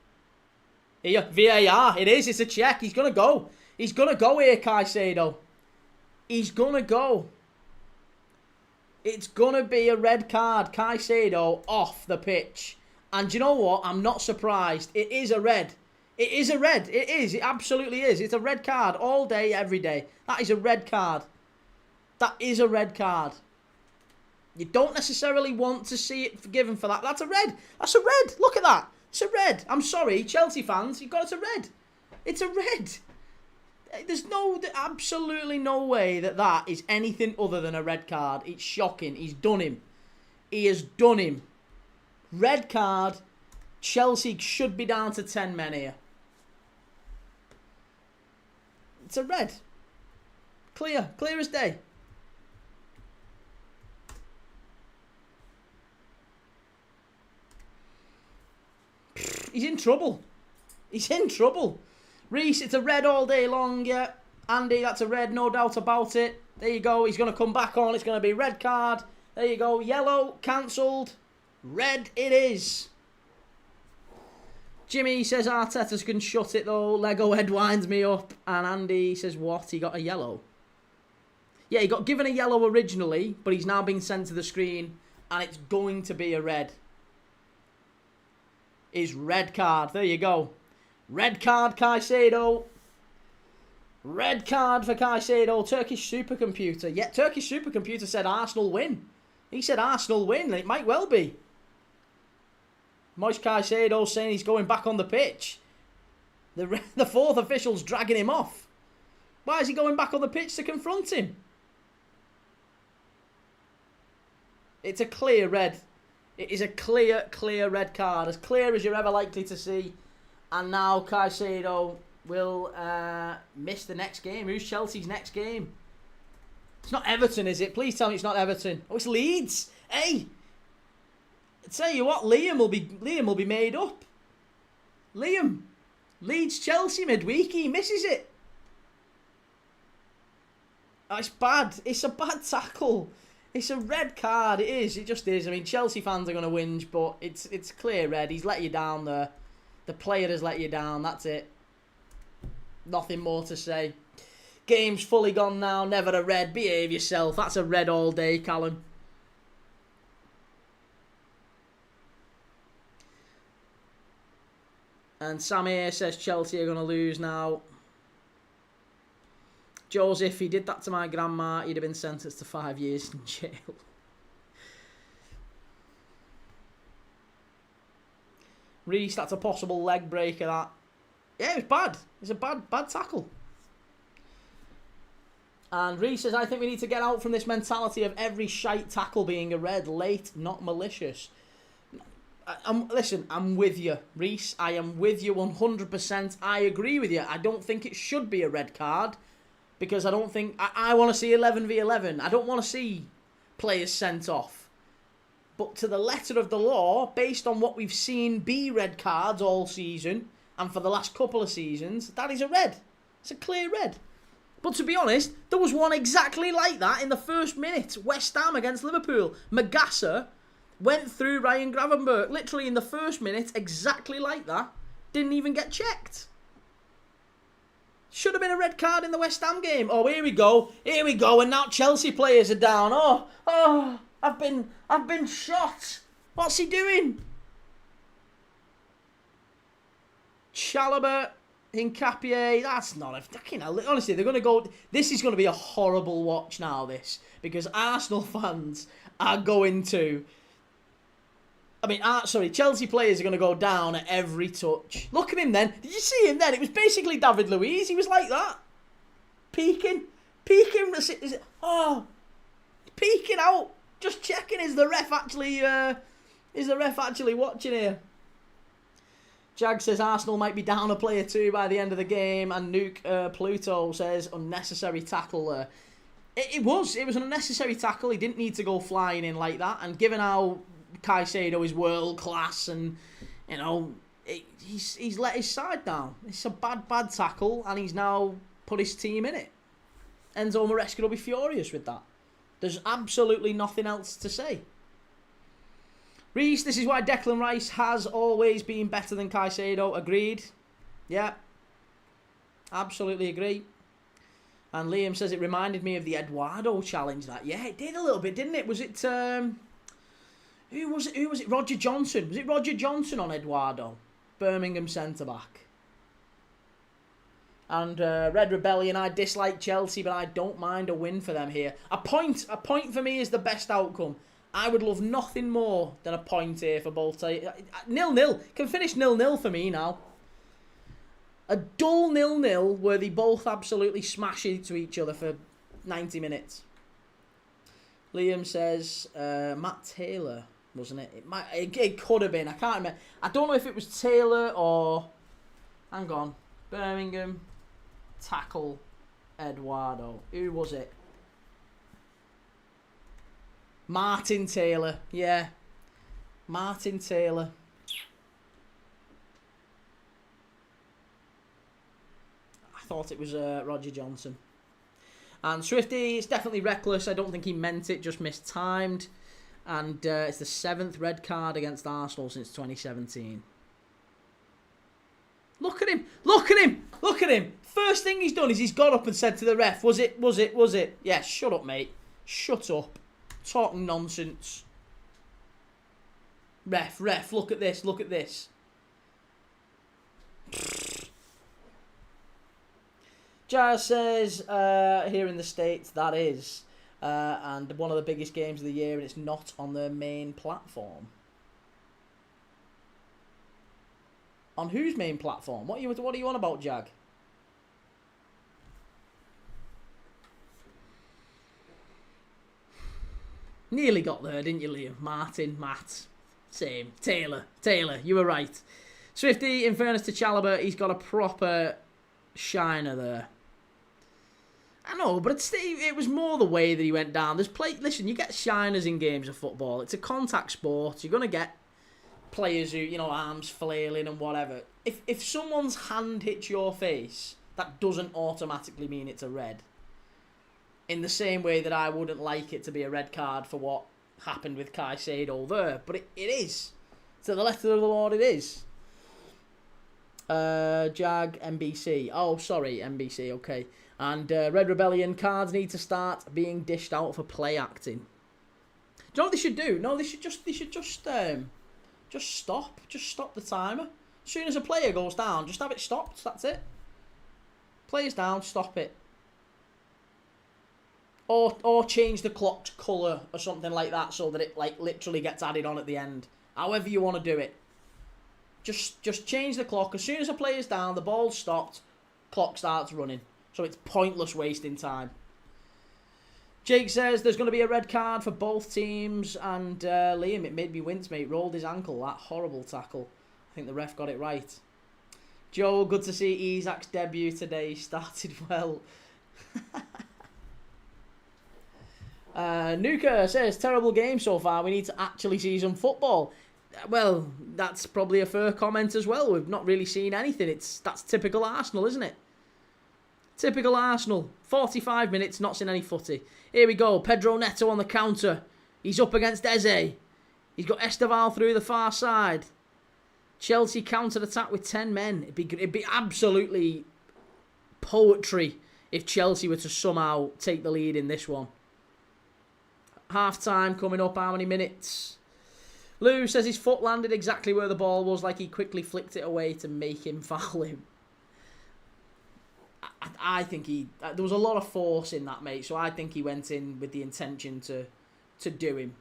Here, VAR, it is, it's a check. He's going to go. He's going to go here, Caicedo. He's going to go. It's going to be a red card. Caicedo off the pitch. And you know what? I'm not surprised. It is a red. It is a red. It is. It absolutely is. It's a red card all day, every day. That is a red card. That is a red card. You don't necessarily want to see it forgiven for that. That's a red. That's a red. Look at that. It's a red. I'm sorry, Chelsea fans. You've got it's a red. It's a red. There's absolutely no way that is anything other than a red card. It's shocking. He's done him. He has done him. Red card. Chelsea should be down to 10 men here. It's a red. Clear. Clear as day. He's in trouble. He's in trouble. Reese, it's a red all day long, yeah. Andy, that's a red, no doubt about it. There you go. He's going to come back on. It's going to be red card. There you go. Yellow, cancelled. Red it is. Jimmy says Arteta can shut it though. Lego head winds me up. And Andy says what? He got a yellow. Yeah, he got given a yellow originally, but he's now been sent to the screen. And it's going to be a red. Is red card. There you go. Red card, Caicedo. Red card for Caicedo. Turkish supercomputer. Yeah, Turkish supercomputer said Arsenal win. He said Arsenal win, and it might well be. Moise Caicedo saying he's going back on the pitch. The fourth official's dragging him off. Why is he going back on the pitch to confront him? It's a clear red. It is a clear red card. As clear as you're ever likely to see. And now Caicedo will miss the next game. Who's Chelsea's next game? It's not Everton, is it? Please tell me it's not Everton. Oh, it's Leeds. Hey, I tell you what, Liam will be made up. Liam, Leeds Chelsea midweek. He misses it. Oh, it's bad. It's a bad tackle. It's a red card. It is. It just is. I mean, Chelsea fans are going to whinge, but it's clear red. He's let you down there. The player has let you down. That's it. Nothing more to say. Game's fully gone now. Never a red. Behave yourself. That's a red all day, Callum. And Samir says Chelsea are going to lose now. Joseph, if he did that to my grandma, he'd have been sentenced to 5 years in jail. Reese, that's a possible leg breaker, that. Yeah, it's bad. It's a bad tackle. And Reese says, I think we need to get out from this mentality of every shite tackle being a red. Late, not malicious. Listen, I'm with you, Reese. I am with you 100%. I agree with you. I don't think it should be a red card. Because I don't think... I want to see 11v11. I don't want to see players sent off. But to the letter of the law, based on what we've seen be red cards all season, and for the last couple of seasons, that is a red. It's a clear red. But to be honest, there was one exactly like that in the first minute. West Ham against Liverpool. Magassa went through Ryan Gravenberch. Literally in the first minute, exactly like that. Didn't even get checked. Should have been a red card in the West Ham game. Oh, here we go. Here we go. And now Chelsea players are down. Oh, I've been shot. What's he doing? Chalobah Hincapié, that's not a fucking... Honestly, they're going to go... This is going to be a horrible watch now, this. Because Arsenal fans are going to... Chelsea players are going to go down at every touch. Look at him then. Did you see him then? It was basically David Luiz. He was like that. Peeking. Peeking out. Just checking, is the ref actually watching here? Jag says Arsenal might be down a player too by the end of the game, and Nuke Pluto says unnecessary tackle there. It was an unnecessary tackle. He didn't need to go flying in like that, and given how Caicedo is world class, and you know he's let his side down. It's a bad tackle, and he's now put his team in it. Enzo Maresca will be furious with that. There's absolutely nothing else to say. Reese, this is why Declan Rice has always been better than Caicedo. Agreed. Yeah. Absolutely agree. And Liam says it reminded me of the Eduardo challenge. That, yeah, it did a little bit, didn't it? Was it who was it? Roger Johnson. Was it Roger Johnson on Eduardo? Birmingham centre back. And Red Rebellion, I dislike Chelsea, but I don't mind a win for them here. A point for me is the best outcome. I would love nothing more than a point here for both teams. 0-0. Can finish 0-0 for me now. A dull 0-0 where they both absolutely smash into each other for 90 minutes. Liam says Matt Taylor, wasn't it? It could have been. I can't remember. I don't know if it was Taylor or... Hang on. Birmingham. Tackle. Eduardo. Who was it? Martin Taylor, yeah. Martin Taylor. I thought it was Roger Johnson. And Swifty, it's definitely reckless. I don't think he meant it, just mistimed. And it's the 7th red card against Arsenal since 2017. Look at him! Look at him! Look at him! First thing he's done is he's got up and said to the ref, was it? Yeah, shut up, mate. Shut up. Talking nonsense. Ref, look at this. Jazz says, here in the States, that is. And one of the biggest games of the year, and it's not on the main platform. On whose main platform? What are you on about, Jag? Nearly got there, didn't you, Liam? Martin, Matt, same. Taylor, you were right. Swifty, in fairness to Chalobah, he's got a proper shiner there. I know, but it was more the way that he went down. Listen, you get shiners in games of football. It's a contact sport. You're going to get players who, arms flailing and whatever. If someone's hand hits your face, that doesn't automatically mean it's a red. In the same way that I wouldn't like it to be a red card for what happened with Caicedo there. But it is. To the letter of the Lord, it is. Jag, NBC. Oh, sorry, NBC, okay. And Red Rebellion, cards need to start being dished out for play acting. Do you know what they should do? No, they should just stop. Just stop the timer. As soon as a player goes down, just have it stopped. That's it. Player's down, stop it. Or change the clock's colour or something like that so that it literally gets added on at the end. However you want to do it. Just change the clock. As soon as a player's down, the ball's stopped, clock starts running. So it's pointless wasting time. Jake says there's going to be a red card for both teams. And Liam, it made me wince, mate. Rolled his ankle. That horrible tackle. I think the ref got it right. Joe, good to see Isak's debut today. He started well. Nuka says, terrible game so far. We need to actually see some football. Well, that's probably a fair comment as well. We've not really seen anything. That's typical Arsenal, isn't it? Typical Arsenal. 45 minutes, not seen any footy. Here we go. Pedro Neto on the counter. He's up against Eze. He's got Esteval through the far side. Chelsea counter-attack with 10 men. It'd be absolutely poetry if Chelsea were to somehow take the lead in this one. Half-time coming up. How many minutes? Lou says his foot landed exactly where the ball was, like he quickly flicked it away to make him foul him. I think there was a lot of force in that, mate. So I think he went in with the intention to do him.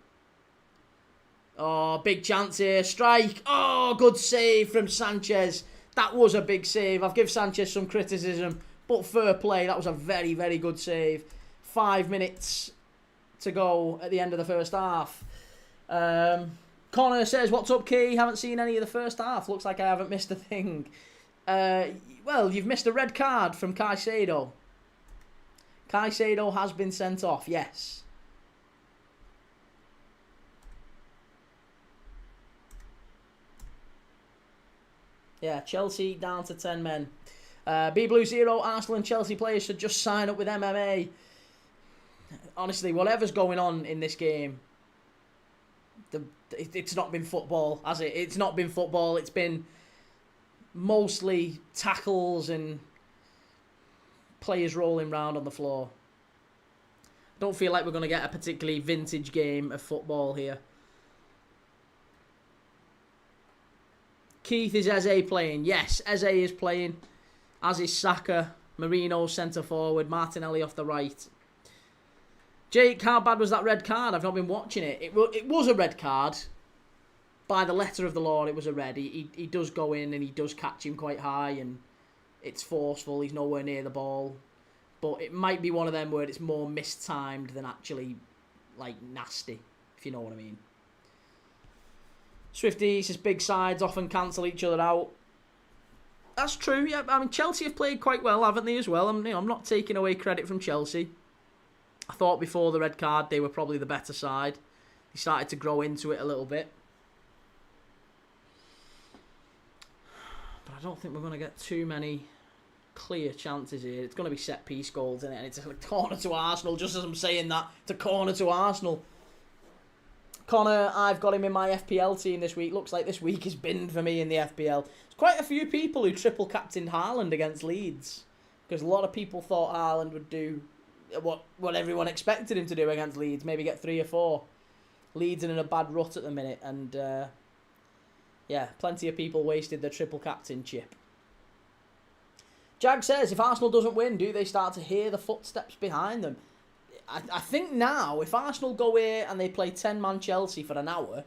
Oh, big chance here. Strike. Oh, good save from Sanchez. That was a big save. I've given Sanchez some criticism, but fair play. That was a very, very good save. 5 minutes to go at the end of the first half. Connor says, "What's up, Key? Haven't seen any of the first half. Looks like I haven't missed a thing." Well, you've missed a red card from Caicedo. Caicedo has been sent off, yes. Yeah, Chelsea down to 10 men. B Blue Zero, Arsenal and Chelsea players should just sign up with MMA. Honestly, whatever's going on in this game, it's not been football, has it? It's not been football. It's been mostly tackles and players rolling around on the floor. Don't feel like we're going to get a particularly vintage game of football here. Keith, is Eze playing? Yes, Eze is playing. As is Saka. Mourinho centre forward. Martinelli off the right. Jake, how bad was that red card? I've not been watching it. It was a red card. By the letter of the law, it was a red. He does go in and he does catch him quite high and it's forceful. He's nowhere near the ball. But it might be one of them where it's more mistimed than actually, like, nasty, if you know what I mean. Swifty says big sides often cancel each other out. That's true, yeah. I mean, Chelsea have played quite well, haven't they, as well? I'm not taking away credit from Chelsea. I thought before the red card they were probably the better side. They started to grow into it a little bit. But I don't think we're going to get too many clear chances here. It's going to be set-piece goals, isn't it? And it's a corner to Arsenal, just as I'm saying that. It's a corner to Arsenal. Connor, I've got him in my FPL team this week. Looks like this week has been for me in the FPL. There's quite a few people who triple captained Haaland against Leeds. Because a lot of people thought Haaland would do what everyone expected him to do against Leeds. Maybe get 3 or 4. Leeds are in a bad rut at the minute. And, yeah, plenty of people wasted their triple captain chip. Jag says, if Arsenal doesn't win, do they start to hear the footsteps behind them? I think now, if Arsenal go here and they play 10-man Chelsea for an hour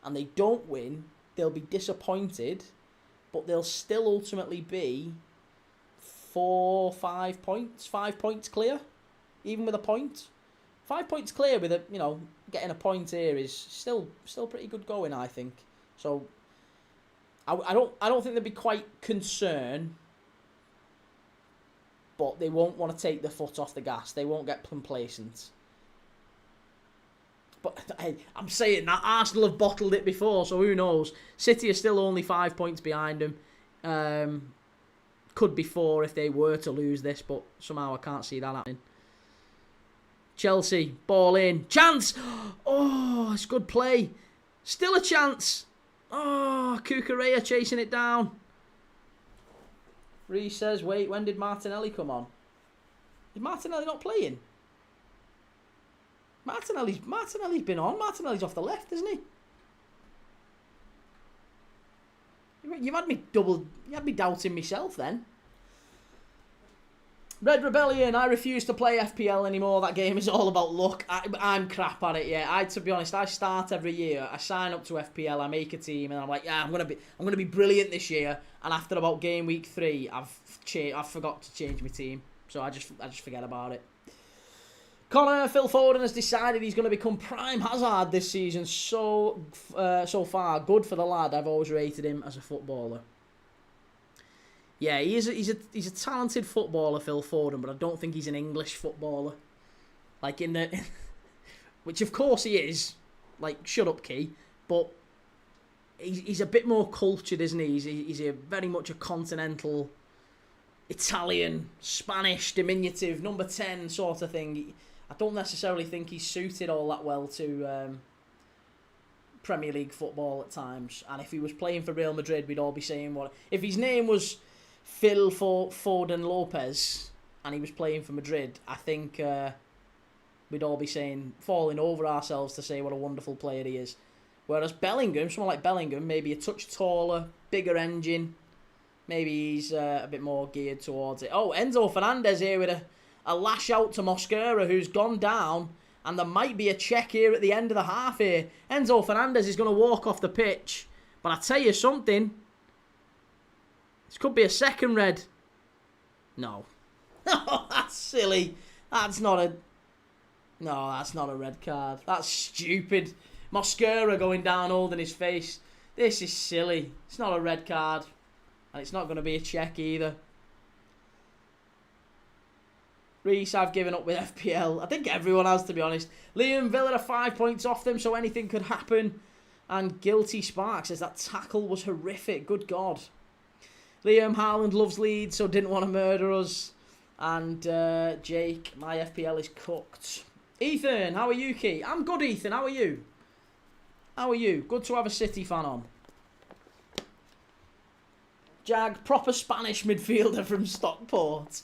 and they don't win, they'll be disappointed, but they'll still ultimately be 5 points clear, even with a point. 5 points clear with getting a point here is still pretty good going, I think. So I don't think there'd be quite concern. But they won't want to take their foot off the gas. They won't get complacent. But hey, I'm saying that Arsenal have bottled it before, so who knows? City are still only 5 points behind them. Could be 4 if they were to lose this, but somehow I can't see that happening. Chelsea, ball in. Chance! Oh, it's good play. Still a chance. Oh, Cucurella chasing it down. Reece says, wait, when did Martinelli come on? Is Martinelli not playing? Martinelli's been on. Martinelli's off the left, isn't he? You had me doubting myself then. Red Rebellion, I refuse to play FPL anymore. That game is all about luck. I'm crap at it, yeah. To be honest, I start every year. I sign up to FPL, I make a team, and I'm like, yeah, I'm gonna be brilliant this year. And after about game week 3, I've forgot to change my team, so I just forget about it. Connor, Phil Foden has decided he's going to become prime Hazard this season. So far, good for the lad. I've always rated him as a footballer. Yeah, he's a talented footballer, Phil Foden, but I don't think he's an English footballer. Like which of course he is. Like, shut up, Key. But he's a bit more cultured, isn't he? He's very much a continental, Italian, Spanish, diminutive, number 10 sort of thing. I don't necessarily think he's suited all that well to Premier League football at times. And if he was playing for Real Madrid, we'd all be saying what... If his name was Phil Foden Lopez and he was playing for Madrid, I think we'd all be falling over ourselves to say what a wonderful player he is. Whereas Bellingham, someone like Bellingham, maybe a touch taller, bigger engine, Maybe he's a bit more geared towards it. Oh, Enzo Fernandez here with a lash out to Mosquera, who's gone down. And there might be a check here at the end of the half here. Enzo Fernandez is going to walk off the pitch. But I tell you something. This could be a second red. No. No, that's silly. That's not a... No, that's not a red card. That's stupid. Mosquera going down holding his face. This is silly. It's not a red card. And it's not going to be a check either. Reese, I've given up with FPL. I think everyone has, to be honest. Liam Villa are 5 points off them, so anything could happen. And Guilty Spark says that tackle was horrific. Good God. Liam Haaland loves Leeds, so didn't want to murder us. And Jake, my FPL is cooked. Ethan, how are you, Key? I'm good, Ethan. How are you? How are you? Good to have a City fan on. Jag, proper Spanish midfielder from Stockport.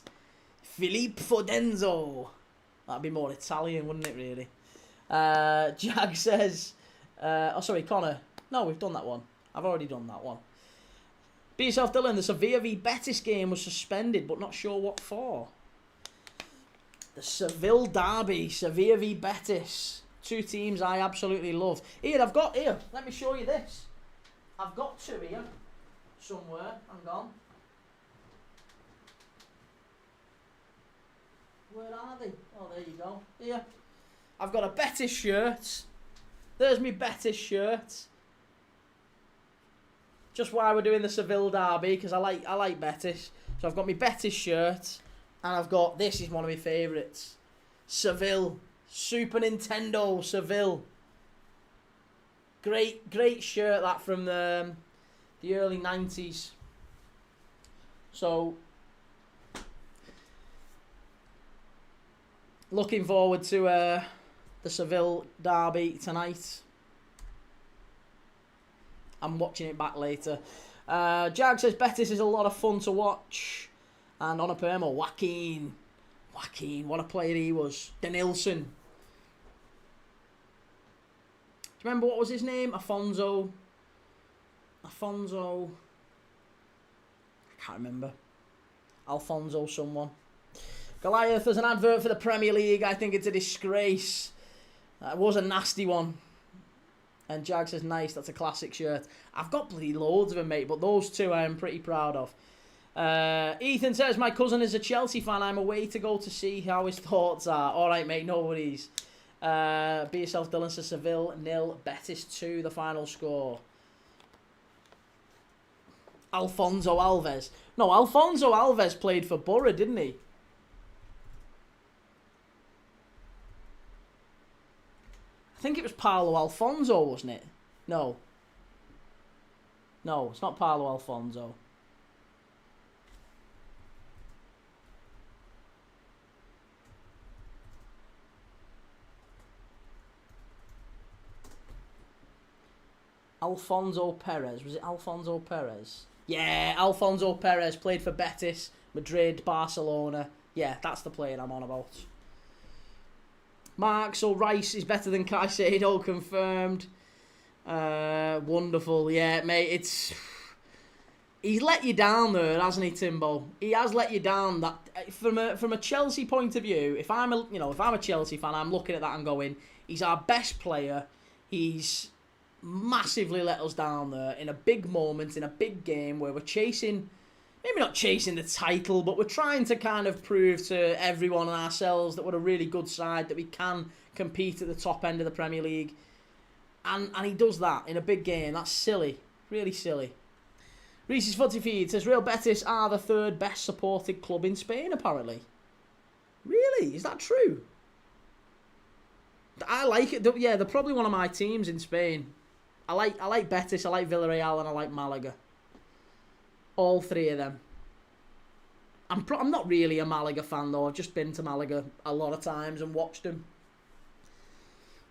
Philippe Fodenzo. That'd be more Italian, wouldn't it, really? Jag says... oh, sorry, Connor. No, we've done that one. I've already done that one. Be yourself, Dylan. The Sevilla v Betis game was suspended, but not sure what for. The Seville derby. Sevilla v Betis. Two teams I absolutely love. Here, I've got... Here, let me show you this. I've got two here. Somewhere. Hang on. Where are they? Oh, there you go. Here. I've got a Betis shirt. There's my Betis shirt. Just why we're doing the Seville derby, because I like Betis. So I've got my Betis shirt, and I've got, this is one of my favourites. Seville. Super Nintendo Seville. Great shirt, that, from the early 90s. So... looking forward to the Seville derby tonight. I'm watching it back later. Jag says Betis is a lot of fun to watch. And on a permo, Joaquin, what a player he was. Denilson. Do you remember what was his name? Afonso. I can't remember. Alfonso someone. Goliath, there's an advert for the Premier League. I think it's a disgrace. That was a nasty one. And Jag says, nice, that's a classic shirt. I've got bloody loads of them, mate, but those two I am pretty proud of. Ethan says, my cousin is a Chelsea fan. I'm away to go to see how his thoughts are. All right, mate, no worries. Be yourself, Dylan, says Seville 0, Betis 2, the final score. Alfonso Alves. No, Alfonso Alves played for Borough, didn't he? I think it was Paulo Alfonso, wasn't it? No. No, it's not Paulo Alfonso. Alfonso Perez. Was it Alfonso Perez? Yeah, Alfonso Perez played for Betis, Madrid, Barcelona. Yeah, that's the player I'm on about. Mark, so Rice is better than Caicedo, confirmed. Wonderful, yeah, mate. He's let you down there, hasn't he, Timbo? He has let you down. That from a Chelsea point of view, if I'm a Chelsea fan, I'm looking at that and going, he's our best player. He's massively let us down there in a big moment, in a big game where we're chasing. Maybe not chasing the title, but we're trying to kind of prove to everyone and ourselves that we're a really good side, that we can compete at the top end of the Premier League. And he does that in a big game. That's silly. Really silly. Reese's Footy Feed says, Real Betis are the third best supported club in Spain, apparently. Really? Is that true? I like it. Yeah, they're probably one of my teams in Spain. I like Betis, I like Villarreal, and I like Malaga. All three of them. I'm not really a Malaga fan, though. I've just been to Malaga a lot of times and watched them.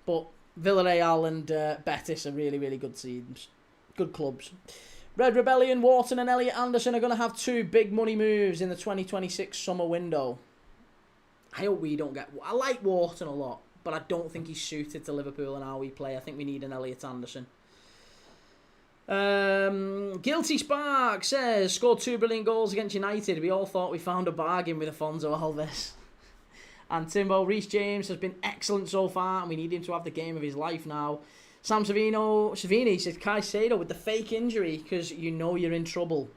But Villarreal and Betis are really, really good teams. Good clubs. Red Rebellion, Wharton and Elliot Anderson are going to have two big money moves in the 2026 summer window. I hope we don't get... I like Wharton a lot, but I don't think he's suited to Liverpool and how we play. I think we need an Elliot Anderson. Guilty Spark says, scored 2 brilliant goals against United. We all thought we found a bargain with Afonso Alves. And Timbo, Reece James has been excellent so far, and we need him to have the game of his life now. Sam Savini says, Caicedo with the fake injury, because you know you're in trouble.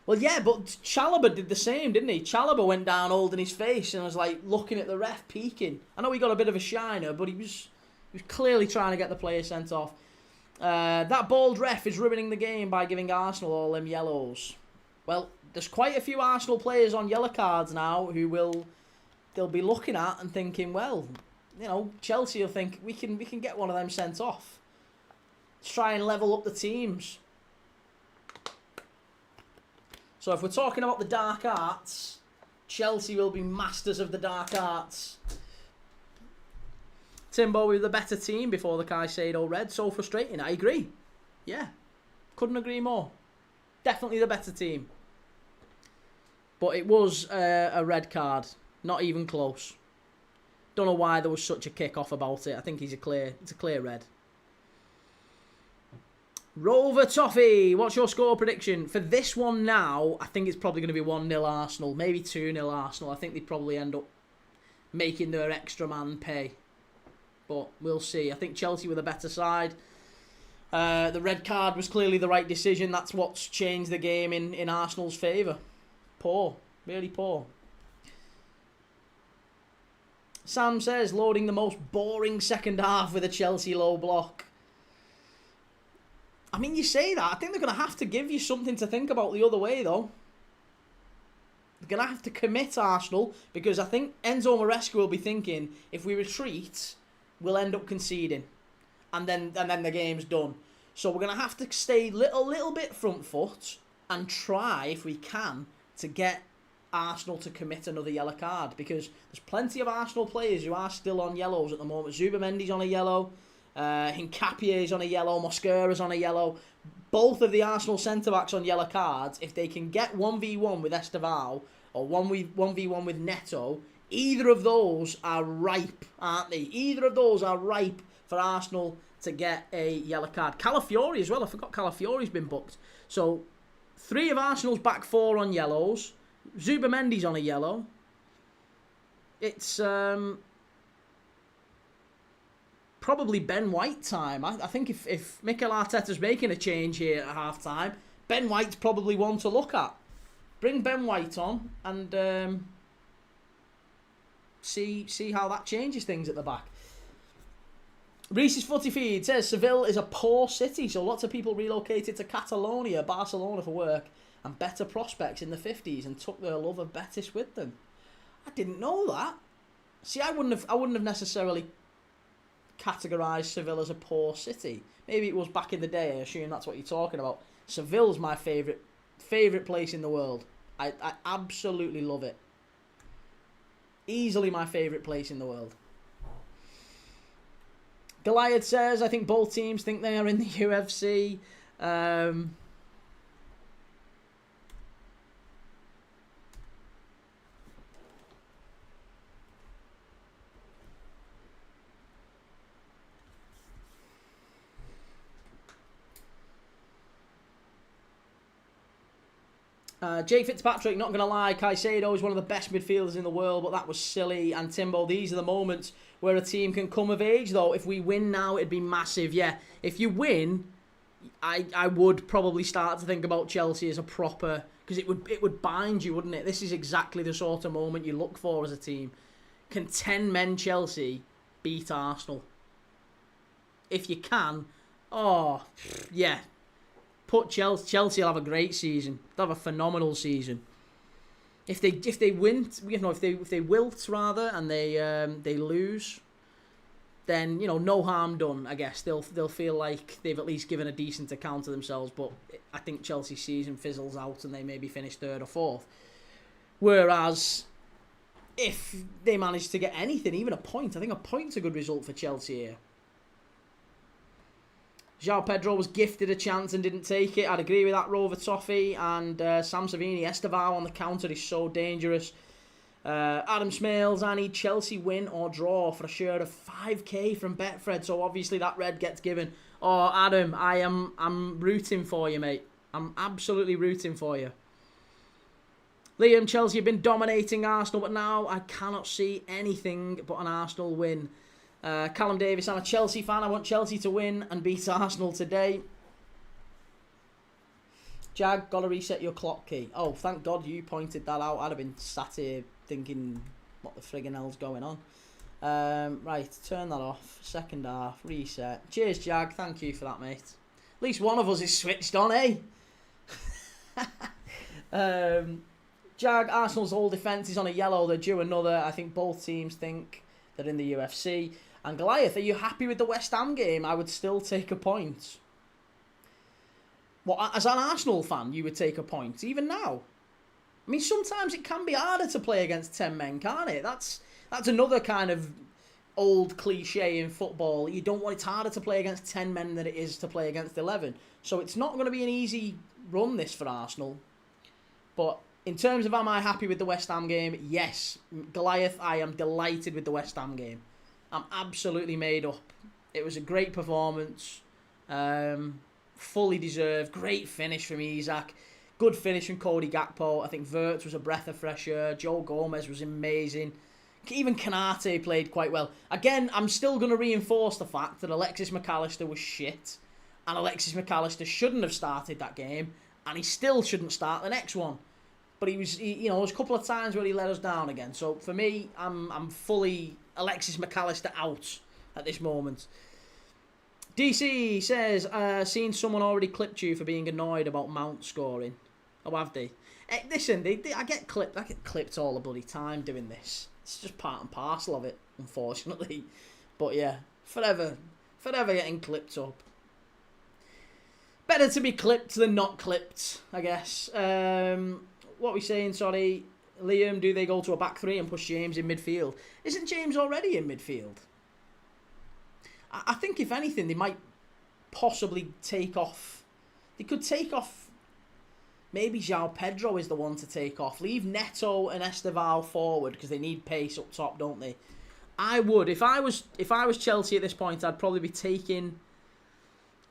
Well, yeah, but Chalobah did the same, didn't he? Chalobah went down holding his face and was like looking at the ref, peeking. I know he got a bit of a shiner, but he was clearly trying to get the player sent off. That bold ref is ruining the game by giving Arsenal all them yellows. Well, there's quite a few Arsenal players on yellow cards now who they'll be looking at and thinking, well, you know, Chelsea will think we can get one of them sent off. Let's try and level up the teams. So if we're talking about the dark arts, Chelsea will be masters of the dark arts. Timbo with the better team before the Caicedo red. So frustrating. I agree. Yeah. Couldn't agree more. Definitely the better team. But it was a red card. Not even close. Don't know why there was such a kick-off about it. I think it's a clear red. Rover Toffee, what's your score prediction? For this one now, I think it's probably going to be 1-0 Arsenal. Maybe 2-0 Arsenal. I think they'd probably end up making their extra man pay. But we'll see. I think Chelsea were the better side. The red card was clearly the right decision. That's what's changed the game in Arsenal's favour. Poor. Really poor. Sam says, loading the most boring second half with a Chelsea low block. I mean, you say that. I think they're going to have to give you something to think about the other way, though. They're going to have to commit Arsenal, because I think Enzo Maresca will be thinking, if we retreat, we'll end up conceding. And then the game's done. So we're going to have to stay little bit front foot and try, if we can, to get Arsenal to commit another yellow card, because there's plenty of Arsenal players who are still on yellows at the moment. Zubamendi's on a yellow. Hincapie's on a yellow, Mosquera's on a yellow. Both of the Arsenal centre-backs on yellow cards. If they can get 1v1 with Esteval or 1v1 with Neto, either of those are ripe, aren't they? Either of those are ripe for Arsenal to get a yellow card. Calafiori as well. I forgot Calafiori's been booked. So 3 of Arsenal's back 4 on yellows. Zubamendi's on a yellow. It's probably Ben White time. I think if Mikel Arteta's making a change here at half time, Ben White's probably one to look at. Bring Ben White on and see how that changes things at the back. Reese's Footy Feed says Seville is a poor city, so lots of people relocated to Catalonia, Barcelona for work and better prospects in the 50s and took their love of Betis with them. I didn't know that. See, I wouldn't have necessarily categorise Seville as a poor city. Maybe it was back in the day. I assume that's what you're talking about. Seville's my favourite place in the world. I absolutely love it. Easily my favourite place in the world. Goliath says, I think both teams think they are in the UFC. Jake Fitzpatrick, not going to lie, Caicedo is one of the best midfielders in the world, but that was silly. And Timbo, these are the moments where a team can come of age, though. If we win now, it'd be massive. Yeah, if you win, I would probably start to think about Chelsea as a proper, because it would bind you, wouldn't it? This is exactly the sort of moment you look for as a team. Can 10 men Chelsea beat Arsenal? If you can, oh, yeah. Put Chelsea will have a great season. They'll have a phenomenal season. If they win, if they wilt rather, and they lose, then no harm done. I guess they'll feel like they've at least given a decent account of themselves. But I think Chelsea's season fizzles out and they maybe finish 3rd or 4th. Whereas if they manage to get anything, even a point, I think a point's a good result for Chelsea here. João Pedro was gifted a chance and didn't take it. I'd agree with that, Rover Toffee. And Sam Savini, Esteval on the counter is so dangerous. Adam Smales, I need Chelsea win or draw for a share of 5k from Betfred. So obviously that red gets given. Oh, Adam, I'm rooting for you, mate. I'm absolutely rooting for you. Liam, Chelsea have been dominating Arsenal, but now I cannot see anything but an Arsenal win. Callum Davis, I'm a Chelsea fan. I want Chelsea to win and beat Arsenal today. Jag, gotta reset your clock key. Oh, thank God you pointed that out. I'd have been sat here thinking, what the friggin' hell's going on? Right, turn that off. Second half, reset. Cheers, Jag. Thank you for that, mate. At least one of us is switched on, eh? Jag, Arsenal's whole defence is on a yellow. They're due another. I think both teams think they're in the UFC. And Goliath, are you happy with the West Ham game? I would still take a point. What, as an Arsenal fan, you would take a point, even now? I mean, sometimes it can be harder to play against 10 men, can't it? That's another kind of old cliche in football. You don't want it's harder to play against 10 men than it is to play against 11. So it's not going to be an easy run, this, for Arsenal. But in terms of am I happy with the West Ham game? Yes. Goliath, I am delighted with the West Ham game. I'm absolutely made up. It was a great performance. Fully deserved. Great finish from Isak. Good finish from Cody Gakpo. I think Wirtz was a breath of fresh air. Joe Gomez was amazing. Even Kanate played quite well. Again, I'm still going to reinforce the fact that Alexis McAllister was shit. And Alexis McAllister shouldn't have started that game. And he still shouldn't start the next one. But there was a couple of times where he let us down again. So for me, I'm fully Alexis McAllister out at this moment. DC says, seen someone already clipped you for being annoyed about Mount scoring. Oh, have they? Listen, I get clipped all the bloody time doing this. It's just part and parcel of it, unfortunately. But yeah, forever getting clipped up. Better to be clipped than not clipped, I guess. What are we saying, sorry? Liam, do they go to a back three and push James in midfield? Isn't James already in midfield? I think, if anything, they might possibly take off. They could take off. Maybe João Pedro is the one to take off. Leave Neto and Esteval forward because they need pace up top, don't they? I would. If I was Chelsea at this point, I'd probably be take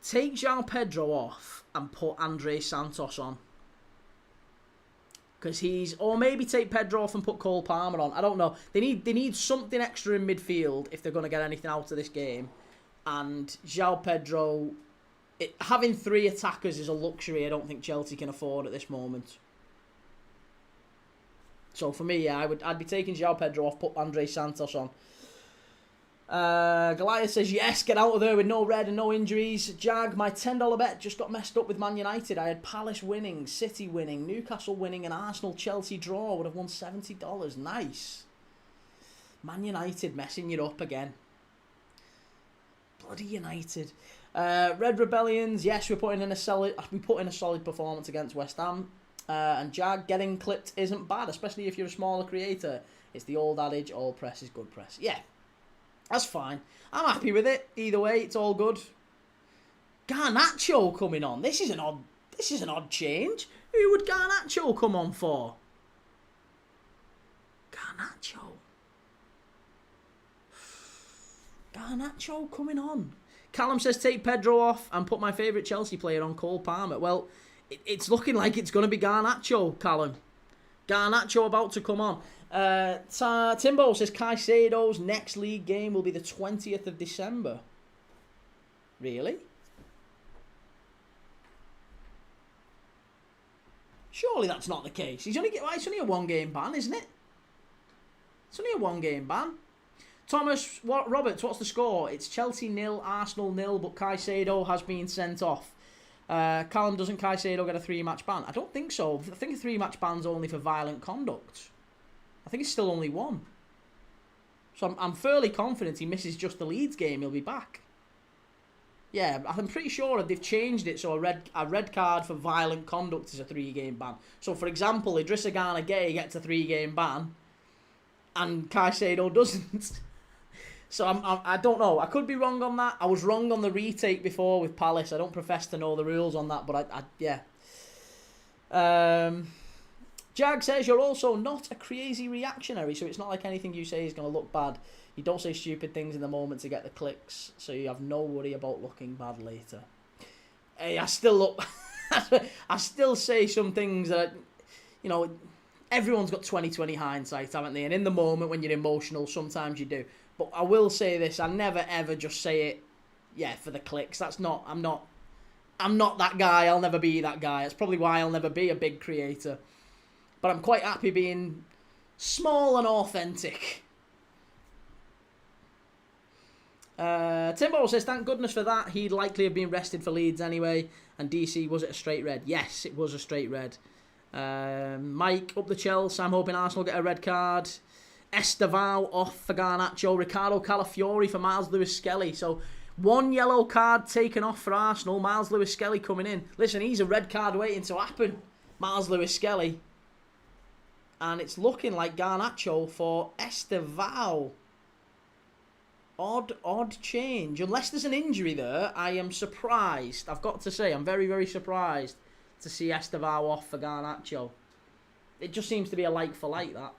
João Pedro off and put Andre Santos on. Because or maybe take Pedro off and put Cole Palmer on. I don't know. They need something extra in midfield if they're going to get anything out of this game. And João Pedro, having three attackers is a luxury I don't think Chelsea can afford at this moment. So for me, yeah, I'd be taking João Pedro off, put Andre Santos on. Goliath says, yes, get out of there with no red and no injuries. Jag, my $10 bet just got messed up with Man United. I had Palace winning, City winning, Newcastle winning, and Arsenal-Chelsea draw. Would have won $70. Nice. Man United messing you up again. Bloody United. Red Rebellions, yes, we put in a solid performance against West Ham. And Jag, getting clipped isn't bad, especially if you're a smaller creator. It's the old adage, all press is good press. Yeah. That's fine. I'm happy with it. Either way, it's all good. Garnacho coming on. This is an odd change. Who would Garnacho come on for? Garnacho coming on. Callum says take Pedro off and put my favourite Chelsea player on, Cole Palmer. Well, it's looking like it's going to be Garnacho, Callum. Garnacho about to come on. Timbo says Caicedo's next league game will be the 20th of December. Really? Surely that's not the case. It's only a one-game ban, isn't it? It's only a one-game ban. Thomas Roberts, what's the score? It's Chelsea 0, Arsenal 0, but Caicedo has been sent off. Callum, doesn't Caicedo get a 3-match ban? I don't think so. I think a 3-match ban's only for violent conduct. I think it's still only one. So I'm fairly confident he misses just the Leeds game, he'll be back. Yeah, I'm pretty sure they've changed it so a red card for violent conduct is a 3-game ban. So, for example, Idrissa Gana Gueye gets a 3-game ban and Caicedo doesn't. So I don't know. I could be wrong on that. I was wrong on the retake before with Palace. I don't profess to know the rules on that, but yeah. Jag says, you're also not a crazy reactionary, so it's not like anything you say is going to look bad. You don't say stupid things in the moment to get the clicks, so you have no worry about looking bad later. Hey, I still look... I still say some things that, you know, everyone's got 20/20 hindsight, haven't they? And in the moment when you're emotional, sometimes you do. But I will say this, I never ever just say it, yeah, for the clicks. I'm not that guy, I'll never be that guy. That's probably why I'll never be a big creator. But I'm quite happy being small and authentic. Timbo says, thank goodness for that. He'd likely have been rested for Leeds anyway. And DC, was it a straight red? Yes, it was a straight red. Mike, up the Chelsea. I'm hoping Arsenal get a red card. Estevao off for Garnacho. Ricardo Calafiori for Miles Lewis-Skelly. So, one yellow card taken off for Arsenal. Miles Lewis-Skelly coming in. Listen, he's a red card waiting to happen. Miles Lewis-Skelly. And it's looking like Garnacho for Estevao. Odd change. Unless there's an injury there, I am surprised. I've got to say, I'm very, very surprised to see Estevao off for Garnacho. It just seems to be a like for like, that.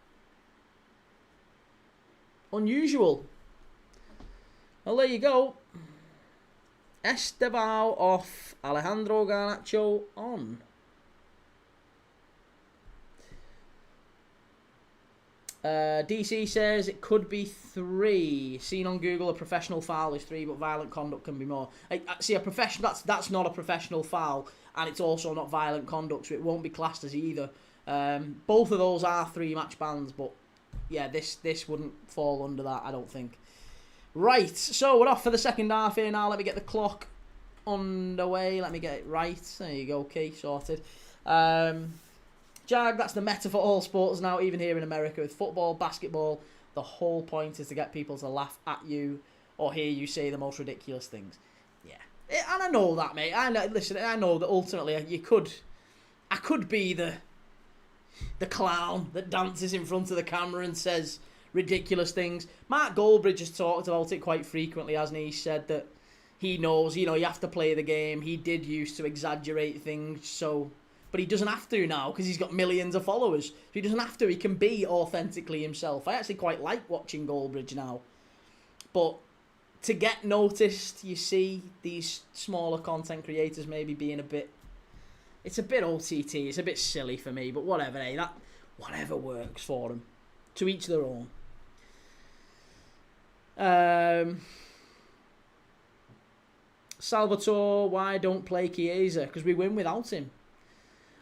Unusual. Well, there you go. Estevao off, Alejandro Garnacho on. DC says it could be 3. Seen on Google, a professional foul is 3, but violent conduct can be more. See, a professional that's not a professional foul, and it's also not violent conduct, so it won't be classed as either. Both of those are 3-match bans, but yeah, this wouldn't fall under that, I don't think. Right, so we're off for the second half here now. Let me get the clock underway. Let me get it right. There you go, okay, sorted. Jag, that's the meta for all sports now, even here in America. With football, basketball, the whole point is to get people to laugh at you or hear you say the most ridiculous things. Yeah. And I know that, mate. I know that ultimately I could be the clown that dances in front of the camera and says ridiculous things. Mark Goldbridge has talked about it quite frequently, hasn't he? He said that he knows, you have to play the game. He did used to exaggerate things, but he doesn't have to now because he's got millions of followers. So he doesn't have to. He can be authentically himself. I actually quite like watching Goldbridge now. But to get noticed, you see these smaller content creators maybe being it's a bit OTT. It's a bit silly for me, but whatever, whatever works for them. To each their own. Salvatore, why don't play Chiesa? Because we win without him.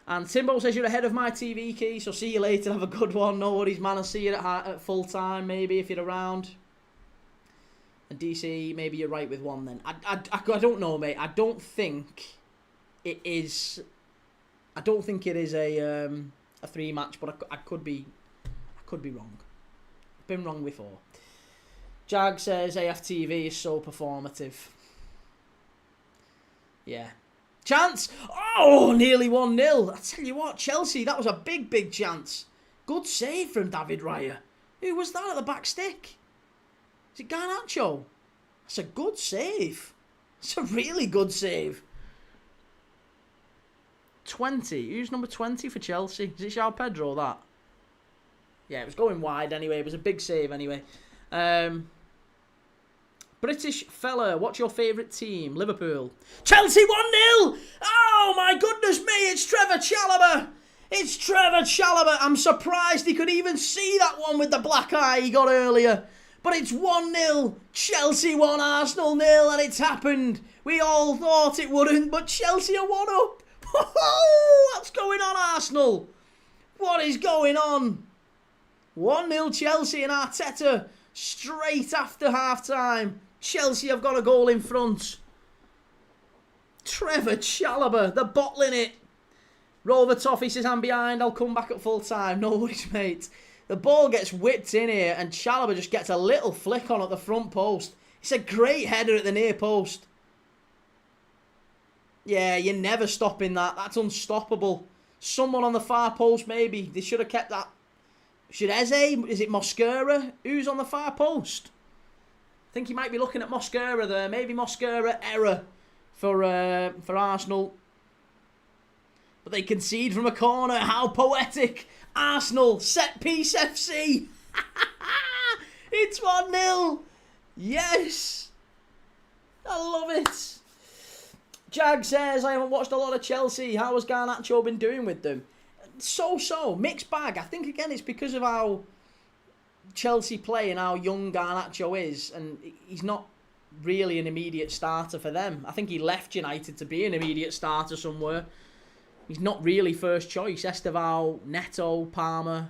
And Timbo says you're ahead of my TV key, so see you later. Have a good one. No worries, man. I'll see you at full time, maybe, if you're around. And DC, maybe you're right with one then. I don't know, mate. I don't think it is a 3-match, but I could be wrong. I've been wrong before. Jag says AFTV is so performative. Yeah. Chance! Oh, nearly 1-0. I tell you what, Chelsea, that was a big, big chance. Good save from David Raya. Who was that at the back stick? Is it Garnacho? That's a good save. That's a really good save. 20. Who's number 20 for Chelsea? Is it João Pedro, that? Yeah, it was going wide anyway. It was a big save anyway. British fella, what's your favourite team? Liverpool. Chelsea 1-0! Oh my goodness me, it's Trevor Chalobah! It's Trevor Chalobah! I'm surprised he could even see that one with the black eye he got earlier. But it's 1-0. Chelsea 1, Arsenal 0, and it's happened. We all thought it wouldn't, but Chelsea are 1 up. What's going on, Arsenal? What is going on? 1-0 Chelsea and Arteta straight after half-time. Chelsea have got a goal in front. Trevor Chalobah, they're bottling it. Rover Toffee says, I'm behind, I'll come back at full time. No worries, mate. The ball gets whipped in here and Chalobah just gets a little flick on at the front post. It's a great header at the near post. Yeah, you're never stopping that. That's unstoppable. Someone on the far post, maybe. They should have kept that. Should Eze? Is it Mosquera? Who's on the far post? I think he might be looking at Mosquera there. Maybe Mosquera error for Arsenal. But they concede from a corner. How poetic. Arsenal, set piece FC. It's 1-0. Yes. I love it. Jag says, I haven't watched a lot of Chelsea. How has Garnacho been doing with them? So. Mixed bag. I think, again, it's because of how Chelsea play and how young Garnacho is. And he's not really an immediate starter for them. I think he left United to be an immediate starter somewhere. He's not really first choice. Esteval, Neto, Palmer,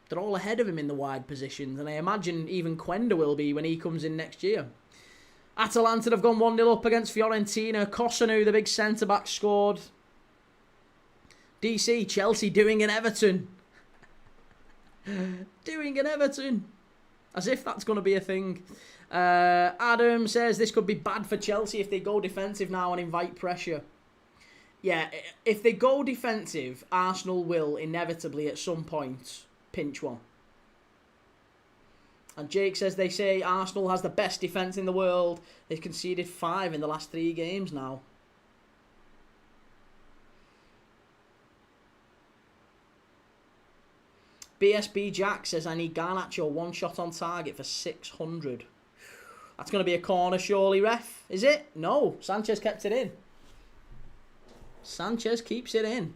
they're all ahead of him in the wide positions. And I imagine even Quenda will be when he comes in next year. Atalanta have gone 1-0 up against Fiorentina. Cosanu, the big centre-back, scored. DC, Chelsea doing an Everton. Doing an Everton. As if that's going to be a thing. Adam says this could be bad for Chelsea if they go defensive now and invite pressure. Yeah, if they go defensive, Arsenal will inevitably at some point pinch one. And Jake says they say Arsenal has the best defence in the world. They've conceded 5 in the last 3 games now. BSB Jack says I need Garnacho 1 shot on target for 600. That's going to be a corner surely, ref. Is it? No. Sanchez kept it in. Sanchez keeps it in.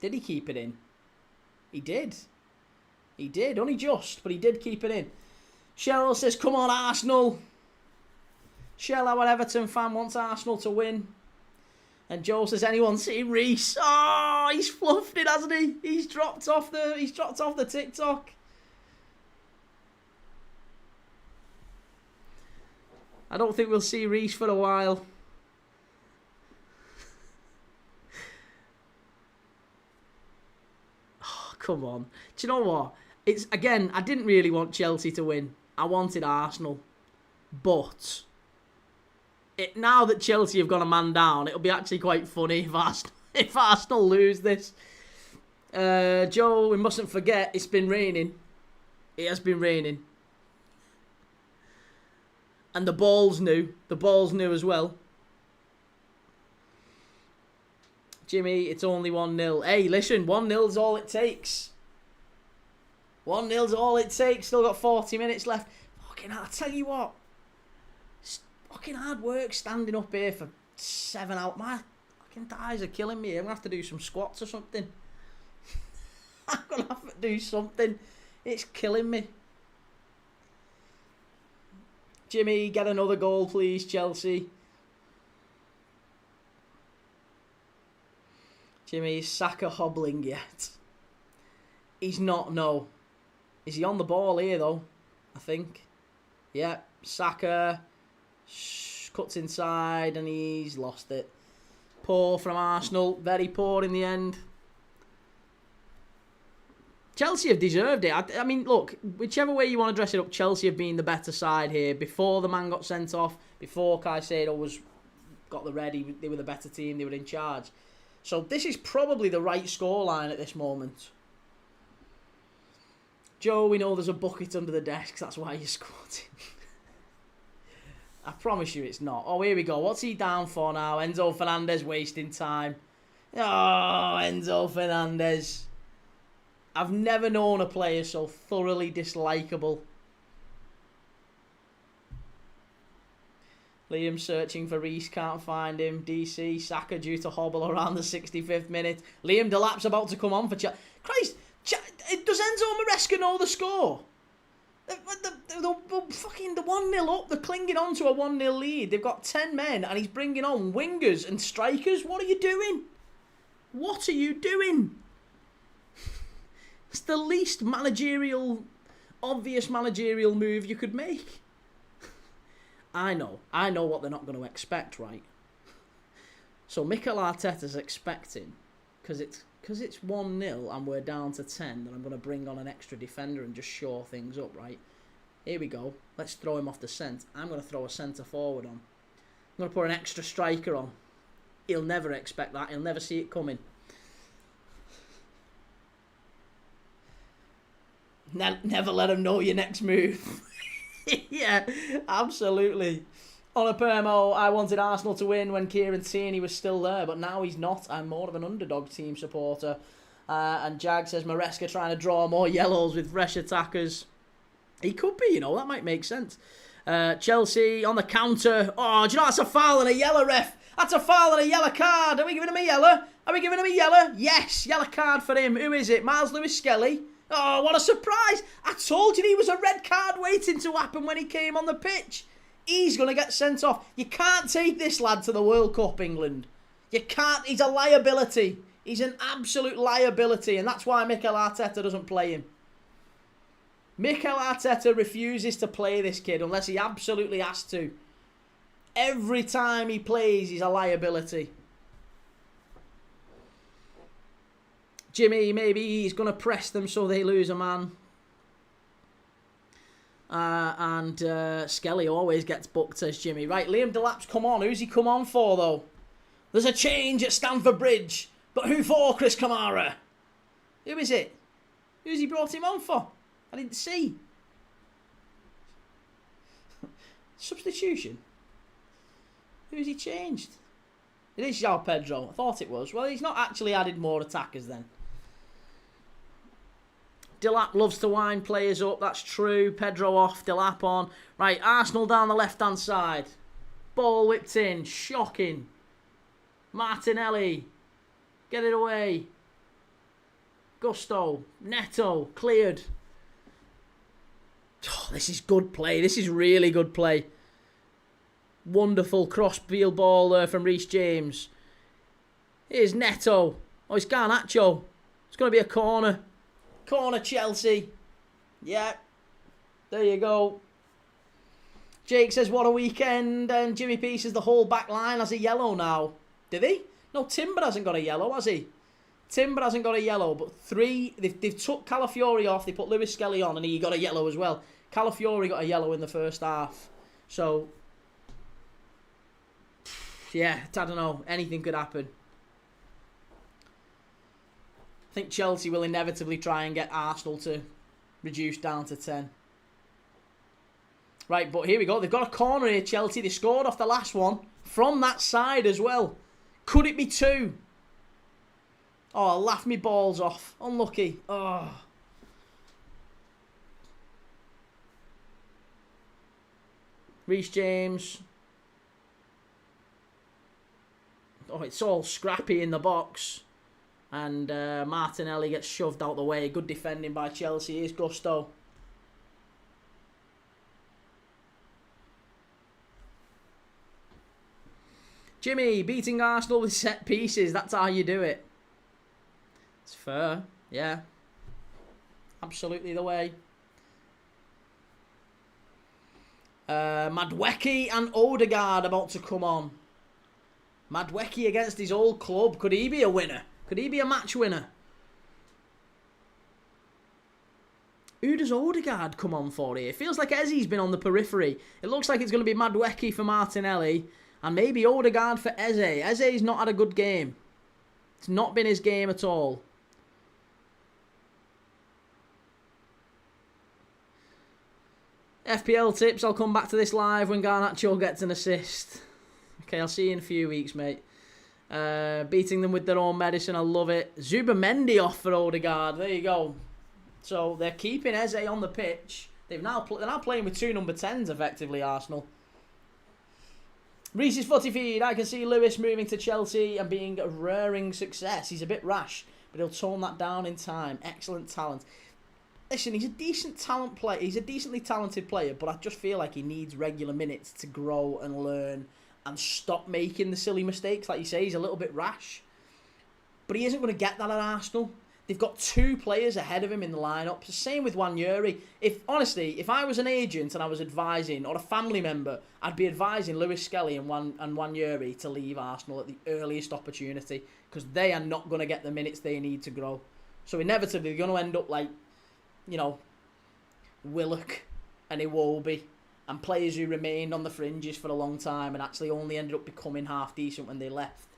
Did he keep it in? He did. He did. Only just, but he did keep it in. Cheryl says, come on, Arsenal. Cheryl, our Everton fan, wants Arsenal to win. And Joe says, anyone see Reece? Oh, he's fluffed it, hasn't he? He's dropped off the TikTok. I don't think we'll see Reece for a while. Oh, come on. Do you know what? It's again, I didn't really want Chelsea to win. I wanted Arsenal. But now that Chelsea have gone a man down, it'll be actually quite funny if Arsenal lose this. Joe, we mustn't forget it's been raining. It has been raining. And the ball's new. The ball's new as well. Jimmy, it's only 1-0. Hey, listen, 1-0's all it takes. 1-0's all it takes. Still got 40 minutes left. Fucking hell, I tell you what. It's fucking hard work standing up here for 7 hours. My fucking thighs are killing me. I'm going to have to do some squats or something. I'm going to have to do something. It's killing me. Jimmy, get another goal, please, Chelsea. Jimmy, is Saka hobbling yet? He's not, no. Is he on the ball here, though? I think. Yeah, Saka cuts inside and he's lost it. Poor from Arsenal. Very poor in the end. Chelsea have deserved it. I mean, look, whichever way you want to dress it up, Chelsea have been the better side here. Before the man got sent off, before Caicedo got the red, they were the better team, they were in charge. So this is probably the right scoreline at this moment. Joe, we know there's a bucket under the desk, that's why you're squatting. I promise you it's not. Oh, here we go. What's he down for now? Enzo Fernandez wasting time. Oh, Enzo Fernandez. I've never known a player so thoroughly dislikable. Liam searching for Reece, can't find him. DC, Saka due to hobble around the 65th minute. Liam Delap's about to come on for Chelsea. Christ, does Enzo Maresca know the score? Fucking the 1-0 up, they're clinging on to a 1-0 lead. They've got 10 men and he's bringing on wingers and strikers. What are you doing? What are you doing? It's the least obvious managerial move you could make. I know what they're not going to expect, right? So Mikel Arteta's expecting, because it's 1-0 and we're down to 10, that I'm going to bring on an extra defender and just shore things up, right? Here we go. Let's throw him off the scent. I'm going to throw a centre forward on. I'm going to put an extra striker on. He'll never expect that. He'll never see it coming. Never let them know your next move. Yeah, absolutely. On a permo, I wanted Arsenal to win when Kieran Tierney was still there, but now he's not. I'm more of an underdog team supporter. And Jag says Maresca trying to draw more yellows with fresh attackers. He could be, that might make sense. Chelsea on the counter. Oh, do you know that's a foul and a yellow, ref? That's a foul and a yellow card. Are we giving him a yellow? Yes, yellow card for him. Who is it? Miles Lewis-Skelly. Oh, what a surprise. I told you he was a red card waiting to happen when he came on the pitch. He's going to get sent off. You can't take this lad to the World Cup, England. You can't. He's a liability. He's an absolute liability, and that's why Mikel Arteta doesn't play him. Mikel Arteta refuses to play this kid unless he absolutely has to. Every time he plays, he's a liability. Jimmy, maybe he's going to press them so they lose a man. And Skelly always gets booked, says Jimmy. Right, Liam Delap's come on. Who's he come on for, though? There's a change at Stamford Bridge. But who for, Chris Kamara? Who is it? Who's he brought him on for? I didn't see. Substitution? Who's he changed? It is João Pedro. I thought it was. Well, he's not actually added more attackers then. Delap loves to wind players up. That's true. Pedro off. Delap on. Right, Arsenal down the left-hand side. Ball whipped in. Shocking. Martinelli. Get it away. Gusto. Neto. Cleared. Oh, this is good play. This is really good play. Wonderful cross-field ball there from Reece James. Here's Neto. Oh, it's Garnacho. It's going to be a corner. Corner Chelsea. Yeah. There you go. Jake says, what a weekend. And Jimmy P says the whole back line has a yellow now. Did he? No, Timber hasn't got a yellow, has he? Timber hasn't got a yellow, but they've took Calafiori off, they put Lewis-Skelly on, and he got a yellow as well. Calafiori got a yellow in the first half. So, yeah, I don't know. Anything could happen. I think Chelsea will inevitably try and get Arsenal to reduce down to 10. Right, but here we go. They've got a corner here, Chelsea. They scored off the last one from that side as well. Could it be 2? Oh, laugh me balls off. Unlucky. Oh. Reece James. Oh, it's all scrappy in the box. And Martinelli gets shoved out the way. Good defending by Chelsea. Here's Gusto. Jimmy, beating Arsenal with set pieces. That's how you do it. It's fair. Yeah. Absolutely the way. Madueke and Odegaard about to come on. Madueke against his old club. Could he be a winner? Could he be a match winner? Who does Odegaard come on for here? It feels like Eze's been on the periphery. It looks like it's going to be Madueke for Martinelli. And maybe Odegaard for Eze. Eze's not had a good game. It's not been his game at all. FPL tips. I'll come back to this live when Garnacho gets an assist. Okay, I'll see you in a few weeks, mate. Beating them with their own medicine. I love it. Zubamendi off for Odegaard. There you go. So they're keeping Eze on the pitch. They're now playing with 2 number 10s effectively, Arsenal. Reese's Footy Feed. I can see Lewis moving to Chelsea and being a roaring success. He's a bit rash, but he'll tone that down in time. Excellent talent. Listen, he's a decent talent player. He's a decently talented player, but I just feel like he needs regular minutes to grow and learn and stop making the silly mistakes. Like you say, he's a little bit rash. But he isn't going to get that at Arsenal. They've got 2 players ahead of him in the lineup. Same with Wanyuri. If I was an agent and I was advising, or a family member, I'd be advising Lewis-Skelly and Wanyuri to leave Arsenal at the earliest opportunity, because they are not going to get the minutes they need to grow. So inevitably, they're going to end up like, Willock and Iwobi, and players who remained on the fringes for a long time and actually only ended up becoming half decent when they left.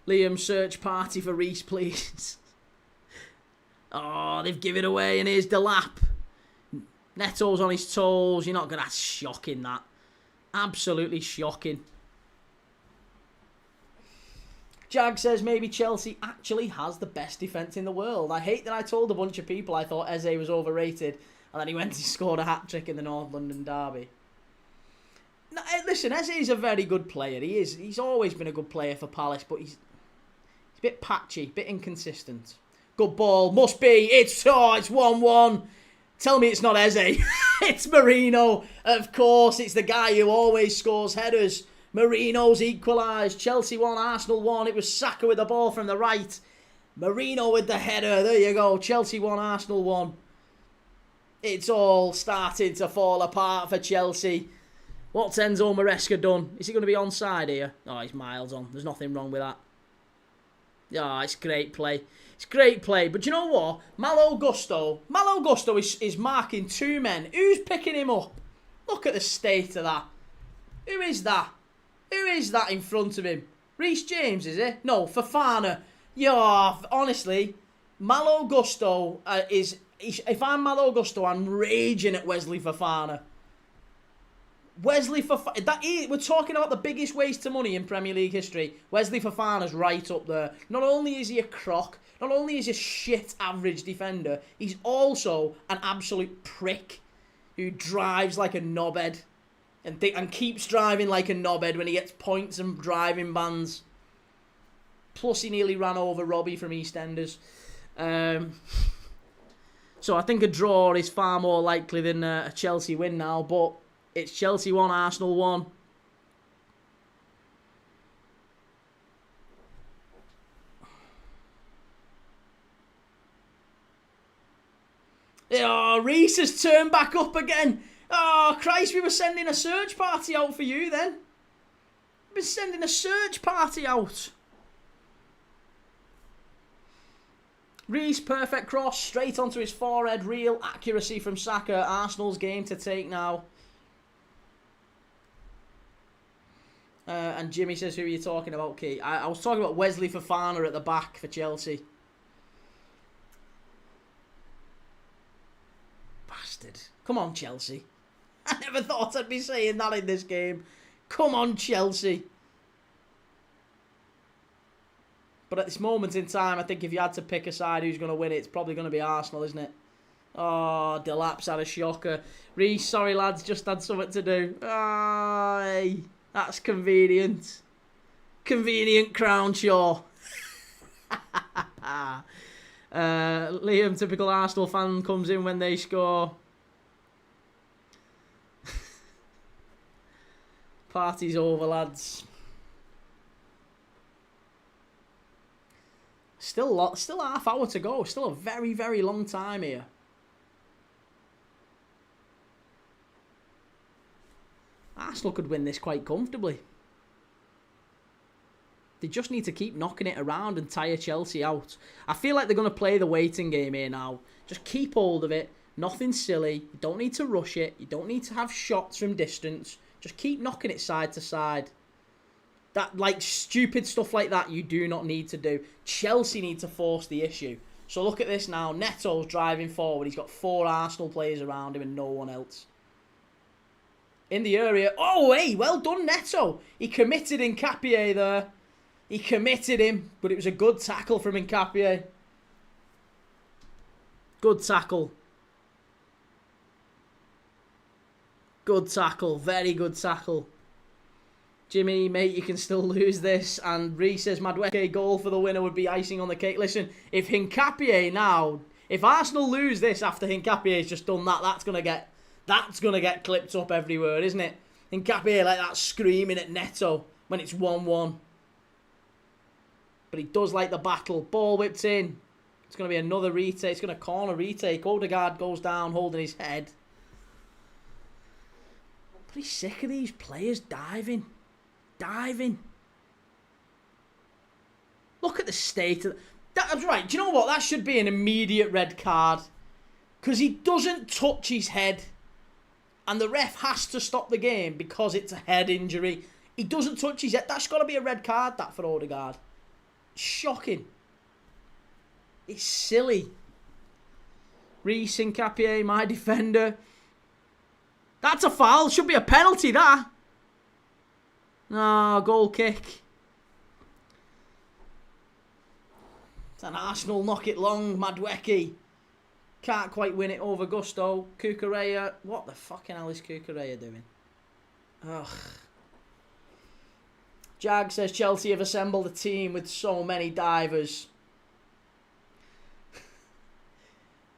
Liam, search party for Reece, please. Oh, they've given it away, and here's Delap. Neto's on his toes. You're not going to... That's shocking, that. Absolutely shocking. Jag says maybe Chelsea actually has the best defence in the world. I hate that I told a bunch of people I thought Eze was overrated, and then he went and scored a hat-trick in the North London derby. No, listen, Eze is a very good player. He is. He's always been a good player for Palace, but he's a bit patchy, a bit inconsistent. Good ball. Must be. It's 1-1. Tell me it's not Eze. It's Mourinho. Of course, it's the guy who always scores headers. Mourinho's equalised. Chelsea 1, Arsenal 1. It was Saka with the ball from the right. Mourinho with the header. There you go. Chelsea 1, Arsenal 1. It's all starting to fall apart for Chelsea. What's Enzo Maresca done? Is he going to be onside here? Oh, he's miles on. There's nothing wrong with that. Oh, it's great play. It's great play. But you know what? Malo Gusto is marking 2 men. Who's picking him up? Look at the state of that. Who is that? Who is that in front of him? Reece James, is it? No, Fofana. Yeah, honestly, Malo Gusto is... If I'm Malo Gusto, I'm raging at Wesley Fofana. Wesley Fofana... We're talking about the biggest waste of money in Premier League history. Wesley Fofana's right up there. Not only is he a crock, not only is he a shit average defender, he's also an absolute prick who drives like a knobhead. And keeps driving like a knobhead when he gets points and driving bans. Plus, he nearly ran over Robbie from EastEnders. So I think a draw is far more likely than a Chelsea win now. But it's Chelsea 1, Arsenal 1. Oh, Reece has turned back up again. Oh, Christ, we were sending a search party out for you then. We've been sending a search party out. Reece, perfect cross, straight onto his forehead. Real accuracy from Saka. Arsenal's game to take now. And Jimmy says, who are you talking about, Key? I was talking about Wesley Fofana at the back for Chelsea. Bastard. Come on, Chelsea. I never thought I'd be saying that in this game. Come on, Chelsea. But at this moment in time, I think if you had to pick a side who's going to win it, it's probably going to be Arsenal, isn't it? Oh, Delap's had a shocker. Reece, sorry lads, just had something to do. Aye, that's convenient. Convenient Crownshaw. Liam, typical Arsenal fan, comes in when they score. Party's over, lads. Still half hour to go. Still a very, very long time here. Arsenal could win this quite comfortably. They just need to keep knocking it around and tire Chelsea out. I feel like they're going to play the waiting game here now. Just keep hold of it. Nothing silly. You don't need to rush it. You don't need to have shots from distance. Just keep knocking it side to side. That, like, stupid stuff like that, you do not need to do. Chelsea need to force the issue. So look at this now. Neto's driving forward. He's got 4 Arsenal players around him and no one else. In the area. Oh, hey, well done, Neto. He committed Nkapie there. He committed him, but it was a good tackle from Nkapie. Good tackle. Good tackle. Very good tackle. Jimmy, mate, you can still lose this. And Reece says Madueke goal for the winner would be icing on the cake. Listen, if Nkapie now... If Arsenal lose this after Nkapie's just done that, that's gonna get clipped up everywhere, isn't it? Nkapie like that screaming at Neto when it's 1-1. But he does like the battle. Ball whipped in. It's going to be another retake. It's going to corner retake. Odegaard goes down holding his head. I'm pretty sick of these players diving. Diving. Look at the state of... That's right. Do you know what? That should be an immediate red card. Because he doesn't touch his head. And the ref has to stop the game because it's a head injury. He doesn't touch his head. That's got to be a red card, that, for Odegaard. Shocking. It's silly. Reece Hincapié, my defender. That's a foul. Should be a penalty, that. No, goal kick. It's an Arsenal knock it long. Madueke. Can't quite win it over Gusto. Cucurella. What the fucking hell is Cucurella doing? Ugh. Jag says Chelsea have assembled a team with so many divers.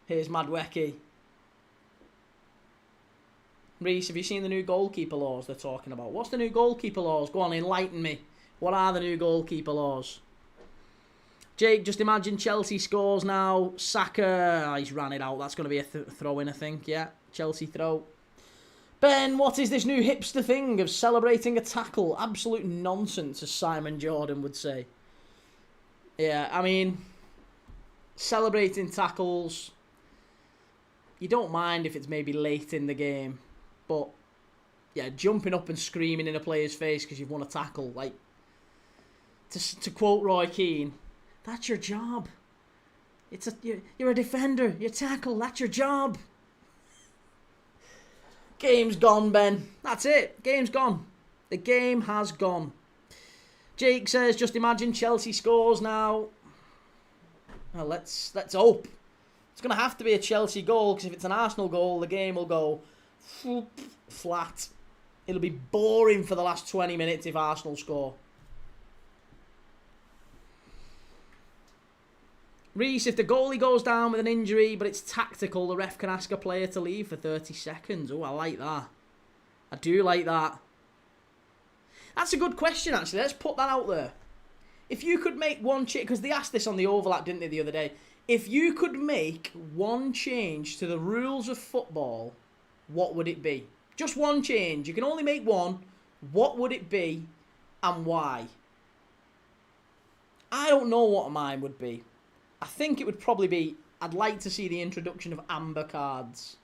Here's Madueke. Reece, have you seen the new goalkeeper laws they're talking about? What's the new goalkeeper laws? Go on, enlighten me. What are the new goalkeeper laws? Jake, just imagine Chelsea scores now. Saka, he's ran it out. That's going to be a throw-in, I think. Yeah, Chelsea throw. Ben, what is this new hipster thing of celebrating a tackle? Absolute nonsense, as Simon Jordan would say. Yeah, I mean, celebrating tackles, you don't mind if it's maybe late in the game. But, yeah, jumping up and screaming in a player's face because you've won a tackle. Like, to quote Roy Keane, that's your job. You're a defender. You tackle. That's your job. Game's gone, Ben. That's it. Game's gone. The game has gone. Jake says, just imagine Chelsea scores now. Well, let's hope. It's going to have to be a Chelsea goal, because if it's an Arsenal goal, the game will go flat. It'll be boring for the last 20 minutes if Arsenal score. Reece, if the goalie goes down with an injury, but it's tactical, the ref can ask a player to leave for 30 seconds. Oh, I like that. I do like that. That's a good question, actually. Let's put that out there. If you could make one change, because they asked this on the overlap, didn't they, the other day? If you could make one change to the rules of football, what would it be? Just one change. You can only make one. What would it be and why? I don't know what mine would be. I think it would probably be, I'd like to see the introduction of amber cards.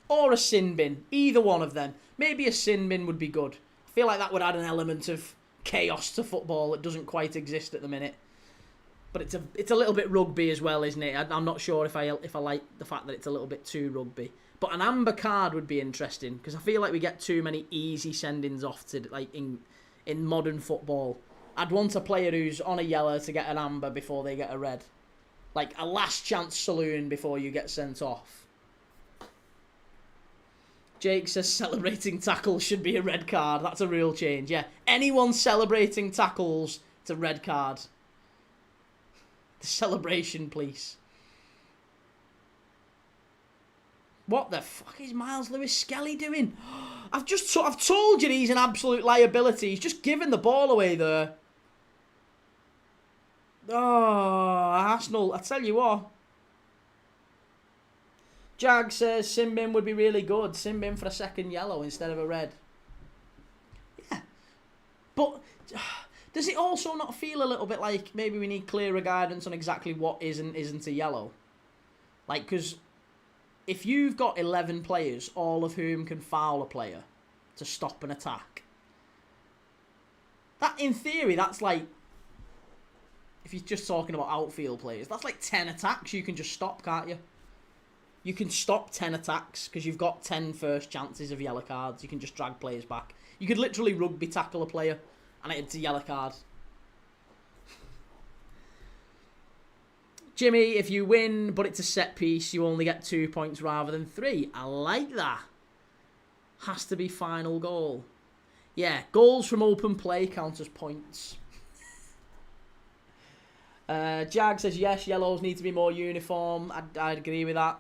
Or a sin bin. Either one of them. Maybe a sin bin would be good. I feel like that would add an element of chaos to football that doesn't quite exist at the minute. But it's a little bit rugby as well, isn't it? I'm not sure if I like the fact that it's a little bit too rugby. But an amber card would be interesting, because I feel like we get too many easy sendings off to, like, in modern football. I'd want a player who's on a yellow to get an amber before they get a red. Like a last chance saloon before you get sent off. Jake says celebrating tackles should be a red card. That's a real change, yeah. Anyone celebrating tackles, it's a red card. The celebration, please. What the fuck is Miles Lewis-Skelly doing? I've told you he's an absolute liability. He's just given the ball away there. Oh, Arsenal, I tell you what. Jag says Simbin would be really good. Simbin for a second yellow instead of a red. Yeah. But does it also not feel a little bit like maybe we need clearer guidance on exactly what is and isn't a yellow? Like, because if you've got 11 players, all of whom can foul a player to stop an attack, that, in theory, that's like, if you're just talking about outfield players, that's like 10 attacks you can just stop, can't you? You can stop 10 attacks because you've got 10 first chances of yellow cards. You can just drag players back. You could literally rugby tackle a player and it's a yellow card. Jimmy, if you win but it's a set piece, you only get 2 points rather than 3. I like that. Has to be final goal. Yeah, goals from open play count as points. Jag says, yes, yellows need to be more uniform. I'd agree with that.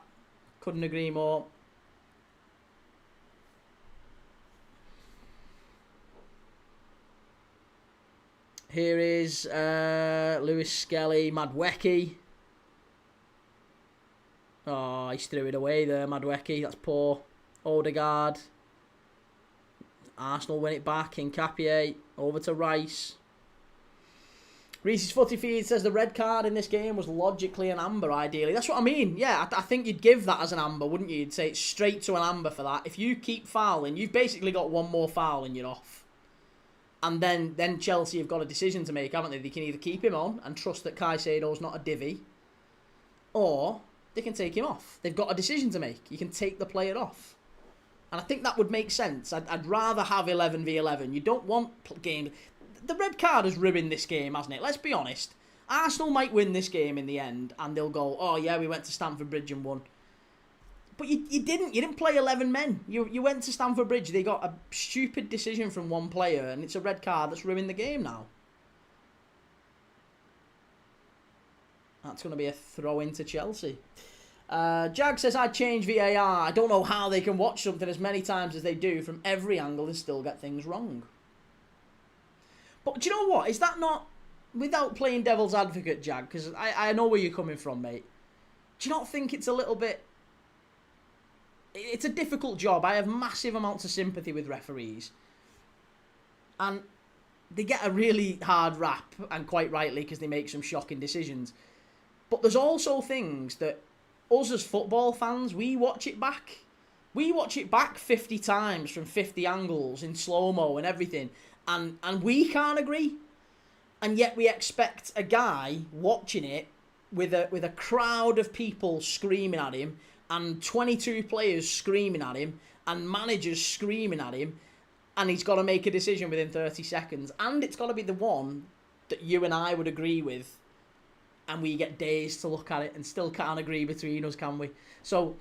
Couldn't agree more. Here is Lewis-Skelly, Madueke. Oh, he threw it away there, Madueke. That's poor. Odegaard. Arsenal win it back. Hincapié. Over to Rice. Reese's Footy Feed says the red card in this game was logically an amber, ideally. That's what I mean. Yeah, I think you'd give that as an amber, wouldn't you? You'd say it's straight to an amber for that. If you keep fouling, you've basically got one more foul and you're off. And then Chelsea have got a decision to make, haven't they? They can either keep him on and trust that Caicedo's not a divvy, or they can take him off. They've got a decision to make. You can take the player off. And I think that would make sense. I'd rather have 11 v 11. You don't want games. The red card has ruined this game, hasn't it? Let's be honest. Arsenal might win this game in the end, and they'll go, oh yeah, we went to Stamford Bridge and won. But you didn't. You didn't play 11 men. You went to Stamford Bridge. They got a stupid decision from one player, and it's a red card that's ruined the game now. That's going to be a throw into Chelsea. Jag says, I'd change VAR. I don't know how they can watch something as many times as they do from every angle and still get things wrong. But do you know what? Is that not, without playing devil's advocate, Jag, because I know where you're coming from, mate. Do you not think it's a little bit... It's a difficult job. I have massive amounts of sympathy with referees. And they get a really hard rap, and quite rightly, because they make some shocking decisions. But there's also things that us as football fans, we watch it back. We watch it back 50 times from 50 angles in slow-mo and everything. And we can't agree. And yet we expect a guy watching it with a crowd of people screaming at him and 22 players screaming at him and managers screaming at him, and he's got to make a decision within 30 seconds. And it's got to be the one that you and I would agree with, and we get days to look at it and still can't agree between us, can we? So,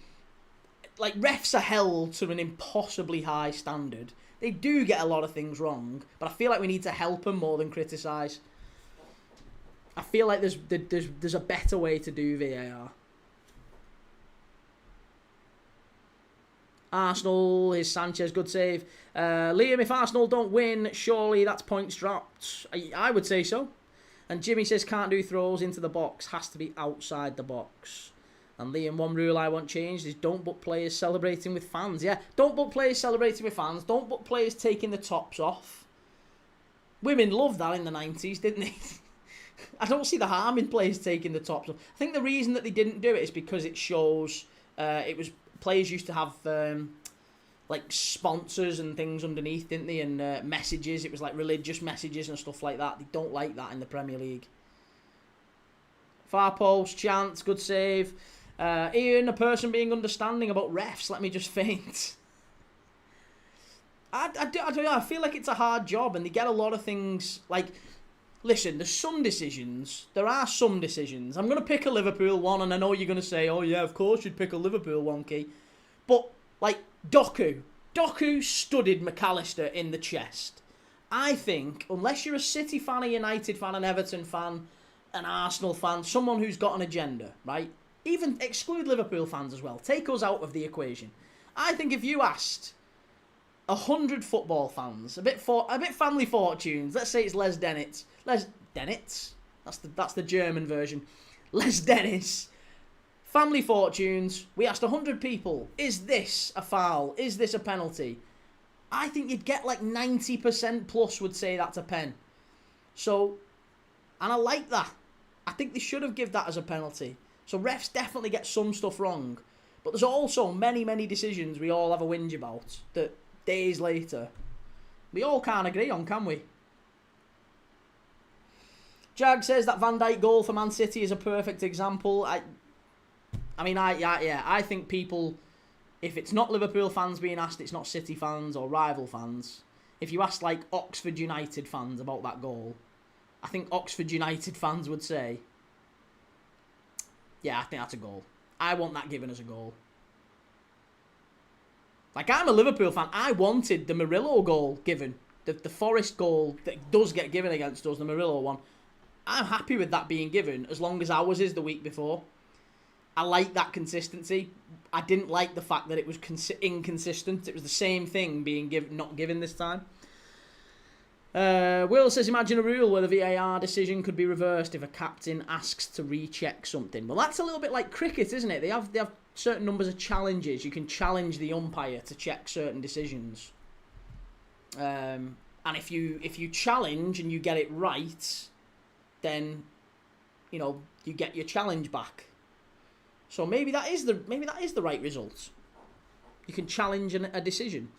like, refs are held to an impossibly high standard. They do get a lot of things wrong, but I feel like we need to help them more than criticise. I feel like there's a better way to do VAR. Arsenal, is Sanchez, good save. Liam, if Arsenal don't win, surely that's points dropped. I would say so. And Jimmy says, can't do throws into the box, has to be outside the box. And Liam, one rule I want changed is don't book players celebrating with fans. Yeah, don't book players celebrating with fans. Don't book players taking the tops off. Women loved that in the 90s, didn't they? I don't see the harm in players taking the tops off. I think the reason that they didn't do it is because it shows... Players used to have like sponsors and things underneath, didn't they? And messages. It was like religious messages and stuff like that. They don't like that in the Premier League. Far post, chance, good save. Ian, a person being understanding about refs. Let me just faint. I don't know. I feel like it's a hard job, and they get a lot of things like. Listen, there are some decisions. I'm going to pick a Liverpool one, and I know you're going to say, oh yeah, of course you'd pick a Liverpool one, Key. But, like, Doku studied McAllister in the chest. I think, unless you're a City fan, a United fan, an Everton fan, an Arsenal fan, someone who's got an agenda, right? Even exclude Liverpool fans as well. Take us out of the equation. I think if you asked 100 football fans, a bit family fortunes, let's say it's Les Dennis. That's the German version. Les Dennis. Family fortunes. We asked 100 people, is this a foul? Is this a penalty? I think you'd get like 90% plus would say that's a pen. So, and I like that. I think they should have given that as a penalty. So refs definitely get some stuff wrong. But there's also many, many decisions we all have a whinge about that days later we all can't agree on, can we? Jag says that Van Dijk goal for Man City is a perfect example. I think people, if it's not Liverpool fans being asked, it's not City fans or rival fans. If you ask like Oxford United fans about that goal, I think Oxford United fans would say, yeah, I think that's a goal. I want that given as a goal. Like, I'm a Liverpool fan. I wanted the Murillo goal given. The Forest goal that does get given against us, the Murillo one. I'm happy with that being given as long as ours is the week before. I like that consistency. I didn't like the fact that it was inconsistent. It was the same thing being not given this time. Will says, imagine a rule where the VAR decision could be reversed if a captain asks to recheck something. Well, that's a little bit like cricket, isn't it? They have certain numbers of challenges. You can challenge the umpire to check certain decisions. And if you challenge and you get it right, then you get your challenge back. So maybe that is the right result. You can challenge a decision.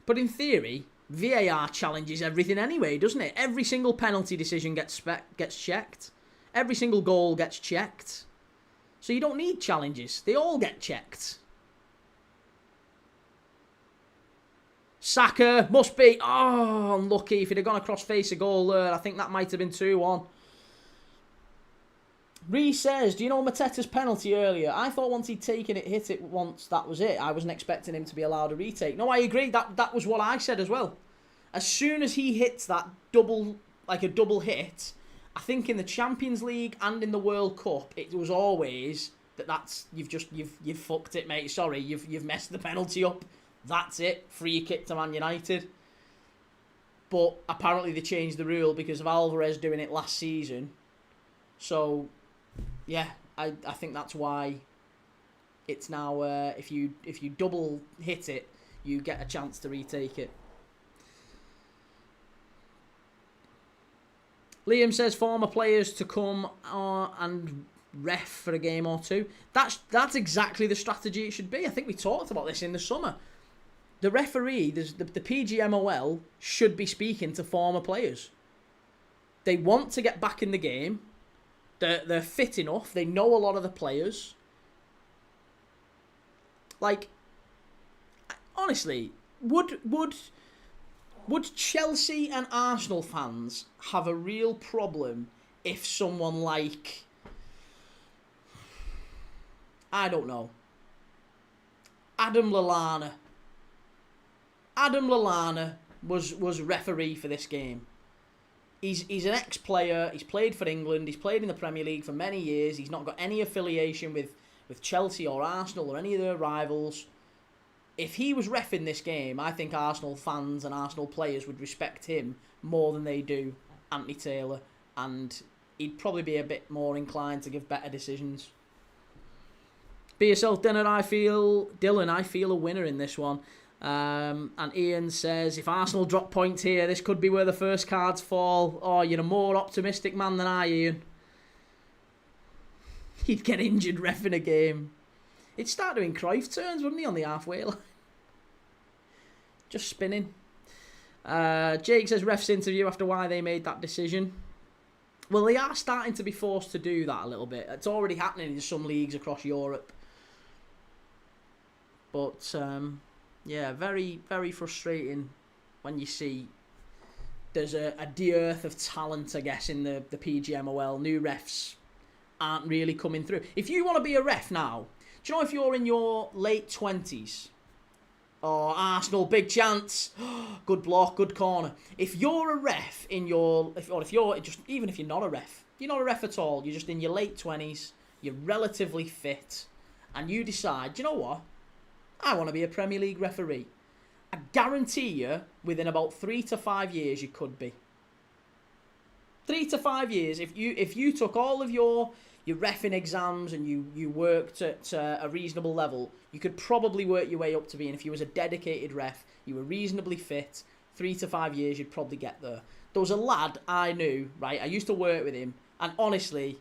But in theory, VAR challenges everything anyway, doesn't it? Every single penalty decision gets checked. Every single goal gets checked. So you don't need challenges. They all get checked. Saka must be... Oh, unlucky. If he'd have gone across face a goal there, I think that might have been 2-1. Reece says, do you know Mateta's penalty earlier? I thought once he'd taken it, hit it once, that was it. I wasn't expecting him to be allowed a retake. No, I agree. That was what I said as well. As soon as he hits that double, like a double hit, I think in the Champions League and in the World Cup, it was always that's you've fucked it, mate. Sorry, you've messed the penalty up. That's it. Free kick to Man United. But apparently they changed the rule because of Alvarez doing it last season. So, yeah, I think that's why it's now if you double hit it, you get a chance to retake it. Liam says former players to come and ref for a game or two. That's exactly the strategy it should be. I think we talked about this in the summer. The referee, the PGMOL, should be speaking to former players. They want to get back in the game. They're fit enough. They know a lot of the players. Like, honestly, would Chelsea and Arsenal fans have a real problem if someone like, I don't know, Adam Lallana was referee for this game? He's an ex-player. He's played for England. He's played in the Premier League for many years. He's not got any affiliation with Chelsea or Arsenal or any of their rivals. If he was reffing this game, I think Arsenal fans and Arsenal players would respect him more than they do Anthony Taylor, and he'd probably be a bit more inclined to give better decisions. Be yourself, Dylan. I feel a winner in this one. And Ian says, if Arsenal drop points here, this could be where the first cards fall. Oh, you're a more optimistic man than I, Ian. He'd get injured reffing a game. It'd start doing Cruyff turns, wouldn't he, on the halfway line? Just spinning. Jake says, refs interview after why they made that decision. Well, they are starting to be forced to do that a little bit. It's already happening in some leagues across Europe. But, yeah, very, very frustrating when you see there's a dearth of talent, I guess, in the PGMOL. New refs aren't really coming through. If you want to be a ref now, do you know if you're in your late 20s, or Arsenal, big chance, good block, good corner. If you're a ref in your, if you're just, even if you're not a ref, you're not a ref at all, you're just in your late 20s, you're relatively fit, and you decide, do you know what? I want to be a Premier League referee. I guarantee you, within about 3 to 5 years, you could be. 3 to 5 years, if you took all of your reffing exams and you worked at a reasonable level, you could probably work your way up to being, if you was a dedicated ref, you were reasonably fit, 3 to 5 years, you'd probably get there. There was a lad I knew, right? I used to work with him, and honestly,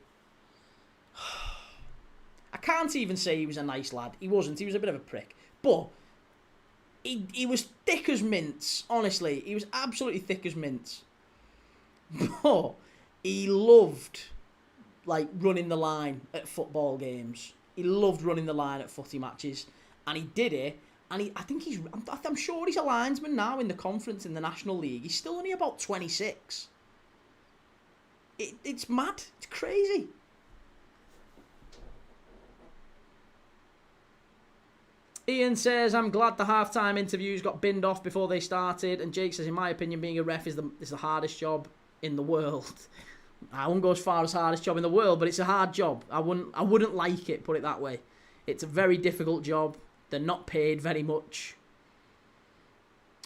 I can't even say he was a nice lad. He wasn't. He was a bit of a prick. But he was thick as mince, honestly. He was absolutely thick as mince. But he loved, like, running the line at football games. He loved running the line at footy matches. And he did it. And I'm sure he's a linesman now in the conference in the National League. He's still only about 26. It's mad. It's crazy. Ian says, I'm glad the halftime interviews got binned off before they started. And Jake says, in my opinion, being a ref is the hardest job in the world. I won't go as far as hardest job in the world, but it's a hard job. I wouldn't like it, put it that way. It's a very difficult job. They're not paid very much.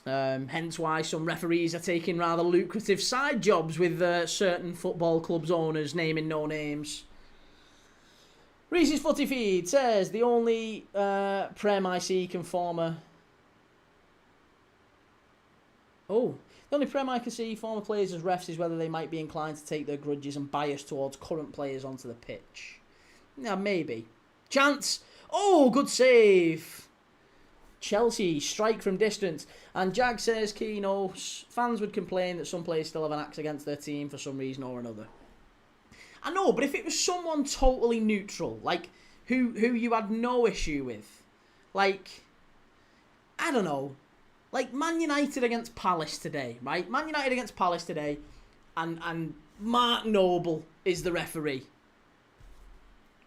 Hence why some referees are taking rather lucrative side jobs with certain football clubs' owners, naming no names. Reese's Footy Feed says the only Prem I see can former... Oh, the only Prem I can see former players as refs is whether they might be inclined to take their grudges and bias towards current players onto the pitch. Yeah, maybe. Chance! Oh, good save! Chelsea strike from distance. And Jag says, Keno, fans would complain that some players still have an axe against their team for some reason or another. I know, but if it was someone totally neutral, like who you had no issue with, like, I don't know, like Man United against Palace today, right? Man United against Palace today, and Mark Noble is the referee.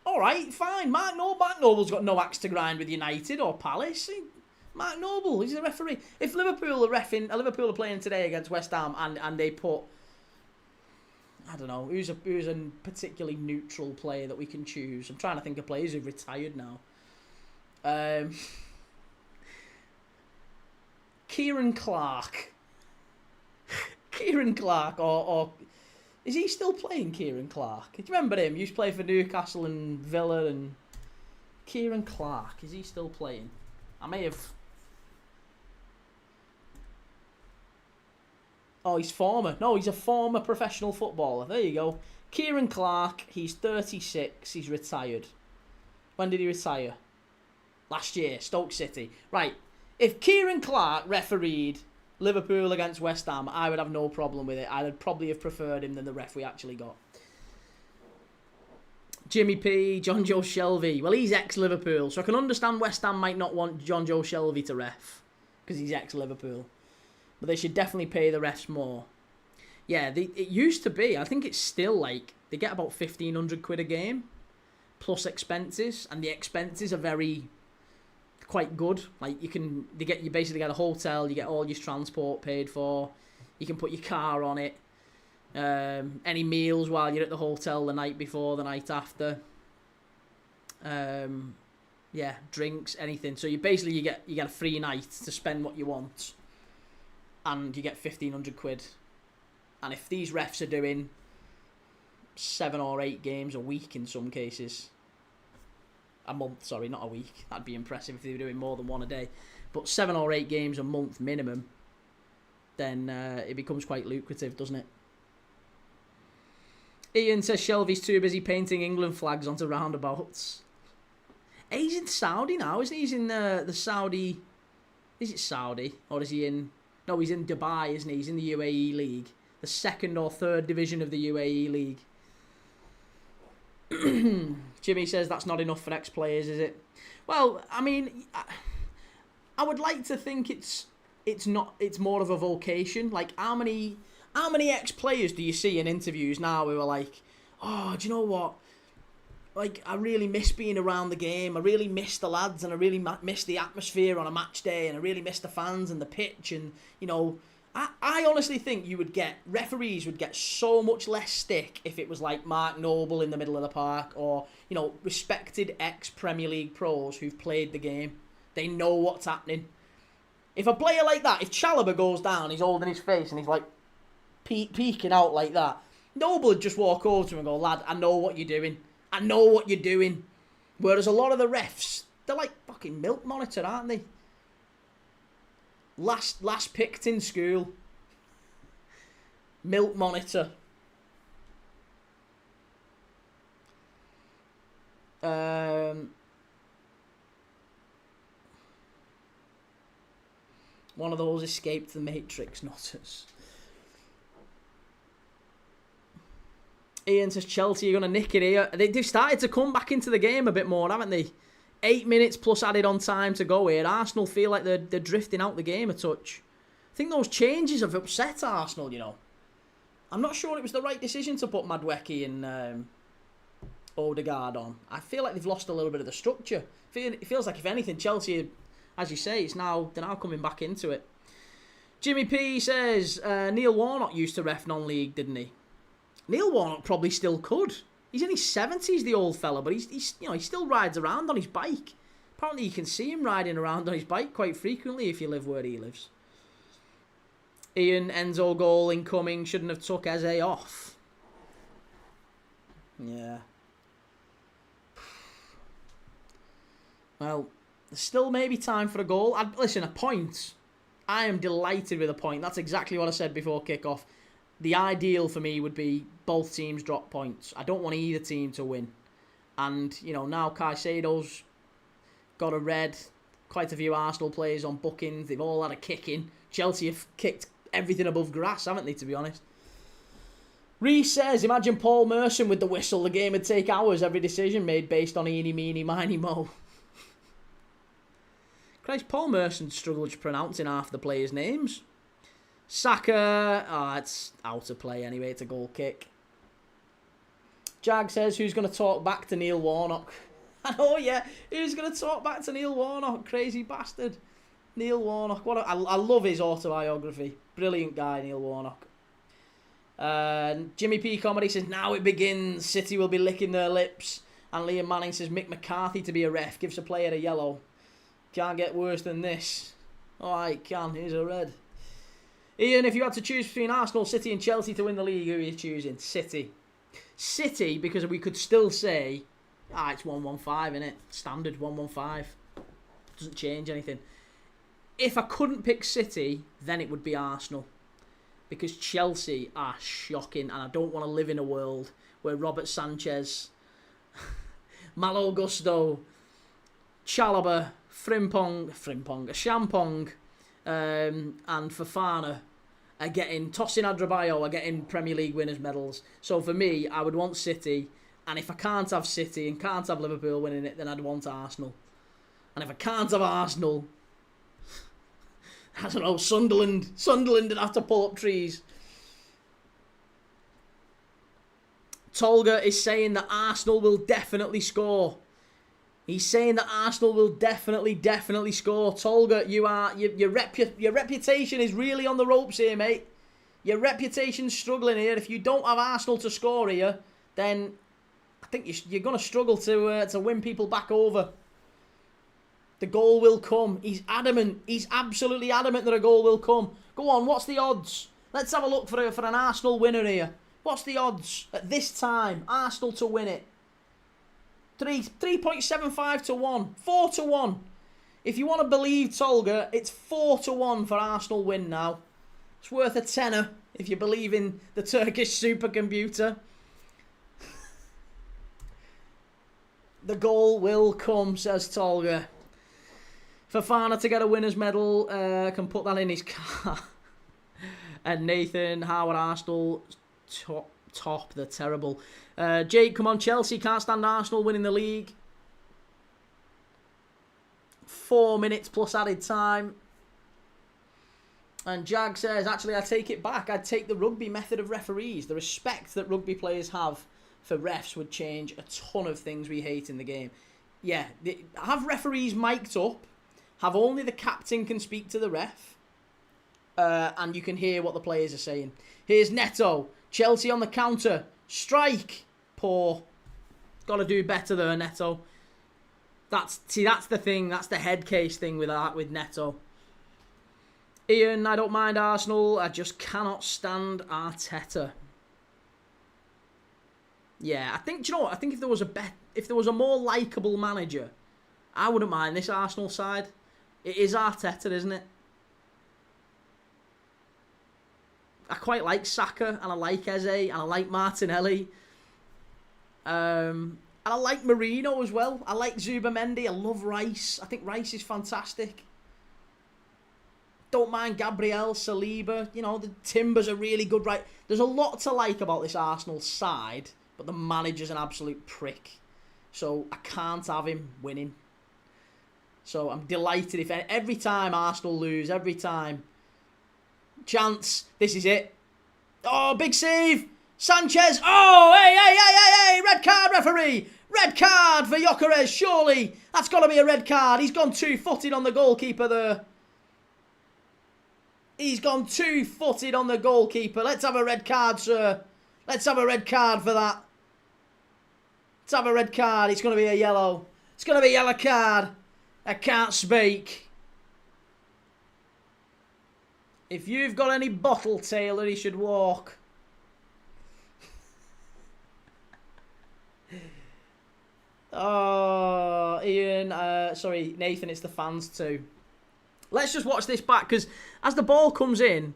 All right, fine. Mark Noble's got no axe to grind with United or Palace. Mark Noble, he's the referee. If Liverpool are playing today against West Ham and they put, I don't know, who's a particularly neutral player that we can choose. I'm trying to think of players who've retired now. Kieran Clark. Or is he still playing, Kieran Clark? Do you remember him? He used to play for Newcastle and Villa. And Kieran Clark, is he still playing? I may have... Oh, he's former. No, he's a former professional footballer. There you go. Kieran Clark, he's 36. He's retired. When did he retire? Last year, Stoke City. Right. If Kieran Clark refereed Liverpool against West Ham, I would have no problem with it. I'd probably have preferred him than the ref we actually got. Jimmy P, John Joe Shelvey. Well, he's ex-Liverpool, so I can understand West Ham might not want John Joe Shelvey to ref because he's ex-Liverpool. But they should definitely pay the refs more. Yeah, it used to be. I think it's still like they get about 1,500 quid a game plus expenses, and the expenses are quite good. Like you basically get a hotel, you get all your transport paid for, you can put your car on it, any meals while you're at the hotel the night before, the night after, drinks, anything. So you get a free night to spend what you want, and you get 1,500 quid. And if these refs are doing 7 or 8 games a week in some cases, a month, sorry, not a week. That'd be impressive if they were doing more than one a day. But 7 or 8 games a month minimum, then it becomes quite lucrative, doesn't it? Ian says Shelvey's too busy painting England flags onto roundabouts. He's in Saudi now, isn't he? He's in the Saudi... Is it Saudi? Or is he in... No, he's in Dubai, isn't he? He's in the UAE League. The 2nd or 3rd division of the UAE League. Jimmy says that's not enough for ex-players, is it? Well, I mean, I would like to think it's more of a vocation. Like, how many ex-players do you see in interviews now who are like, oh, do you know what? Like, I really miss being around the game. I really miss the lads, and I really miss the atmosphere on a match day, and I really miss the fans and the pitch, and, you know... I honestly think referees would get so much less stick if it was like Mark Noble in the middle of the park, or, you know, respected ex-Premier League pros who've played the game. They know what's happening. If a player like that, if Chalobah goes down, he's holding his face and he's like peeking out like that, Noble would just walk over to him and go, lad, I know what you're doing. I know what you're doing. Whereas a lot of the refs, they're like fucking milk monitor, aren't they? Last picked in school. Milk monitor. One of those escaped the Matrix nutters. Ian says Chelsea are going to nick it here. They've started to come back into the game a bit more, haven't they? 8 minutes plus added on time to go here. Arsenal feel like they're drifting out the game a touch. I think those changes have upset Arsenal, you know. I'm not sure it was the right decision to put Madueke and Odegaard on. I feel like they've lost a little bit of the structure. It feels like, if anything, Chelsea, as you say, they're now coming back into it. Jimmy P says, Neil Warnock used to ref non-league, didn't he? Neil Warnock probably still could. He's in his 70s, the old fella, but he still rides around on his bike. Apparently you can see him riding around on his bike quite frequently if you live where he lives. Ian, Enzo goal incoming, shouldn't have took Eze off. Yeah. Well, there's still maybe time for a goal. Listen, a point. I am delighted with a point. That's exactly what I said before kickoff. The ideal for me would be both teams drop points. I don't want either team to win. And, you know, now Caicedo's got a red. quite a few Arsenal players on bookings. They've all had a kicking. Chelsea have kicked everything above grass, haven't they, to be honest? Reece says, imagine Paul Merson with the whistle. The game would take hours. Every decision made based on eeny, meeny, miny, mo. Christ, Paul Merson struggled to pronouncing half the players' names. Saka, it's out of play anyway. It's a goal kick. Jag says, who's going to talk back to Neil Warnock? Oh yeah, who's going to talk back to Neil Warnock? Crazy bastard. Neil Warnock. I love his autobiography. Brilliant guy, Neil Warnock. Jimmy P Comedy says, now it begins. City will be licking their lips. And Liam Manning says, Mick McCarthy to be a ref gives a player a yellow. Can't get worse than this. Alright, can. Here's a red. Ian, if you had to choose between Arsenal, City and Chelsea to win the league, who are you choosing? City. City, because we could still say, it's 1-1-5, innit? Standard 1-1-5. Doesn't change anything. If I couldn't pick City, then it would be Arsenal. Because Chelsea are shocking, and I don't want to live in a world where Robert Sanchez, Malo Gusto, Chalobah, Champong, and Fofana are getting, Tosin Adrabayo are getting Premier League winners' medals. So for me, I would want City, and if I can't have City and can't have Liverpool winning it, then I'd want Arsenal. And if I can't have Arsenal, I don't know, Sunderland would have to pull up trees. Tolga is saying that Arsenal will definitely score. He's saying that Arsenal will definitely score. Tolga, your reputation is really on the ropes here, mate. Your reputation's struggling here. If you don't have Arsenal to score here, then I think you're going to struggle to win people back over. The goal will come. He's adamant. He's absolutely adamant that a goal will come. Go on, what's the odds? Let's have a look for an Arsenal winner here. What's the odds at this time? Arsenal to win it. 3.75 to 1. 4 to 1. If you want to believe Tolga, it's 4 to 1 for Arsenal win now. It's worth a tenner if you believe in the Turkish supercomputer. The goal will come, says Tolga. Fofana to get a winner's medal, can put that in his car. And Nathan, Howard, Arsenal, top, they're terrible. Jake, come on, Chelsea can't stand Arsenal winning the league. 4 minutes plus added time. And Jag says, actually, I take it back. I'd take the rugby method of referees. The respect that rugby players have for refs would change a ton of things we hate in the game. Yeah, have referees mic'd up. Have only the captain can speak to the ref. And you can hear what the players are saying. Here's Neto. Chelsea on the counter. Strike. Poor. Got to do better there, Neto. That's the thing. That's the head case thing with Neto. Ian, I don't mind Arsenal. I just cannot stand Arteta. Yeah, I think. Do you know what? I think if there was a more likeable manager, I wouldn't mind this Arsenal side. It is Arteta, isn't it? I quite like Saka, and I like Eze, and I like Martinelli. And I like Mourinho as well. I like Zubamendi. I love Rice. I think Rice is fantastic. Don't mind Gabriel, Saliba. You know, the Timbers are really good. Right, there's a lot to like about this Arsenal side, but the manager's an absolute prick. So I can't have him winning. So I'm delighted if every time Arsenal lose, every time. Chance, this is it. Oh, big save. Sanchez. Oh, hey, red card, referee. Red card for Gyökeres, surely. That's got to be a red card. He's gone two-footed on the goalkeeper there. He's gone two-footed on the goalkeeper. Let's have a red card, sir. Let's have a red card for that. Let's have a red card. It's going to be a yellow. It's going to be a yellow card. I can't speak. If you've got any bottle, Taylor, he should walk. Oh, Ian. Sorry, Nathan, it's the fans too. Let's just watch this back, because as the ball comes in,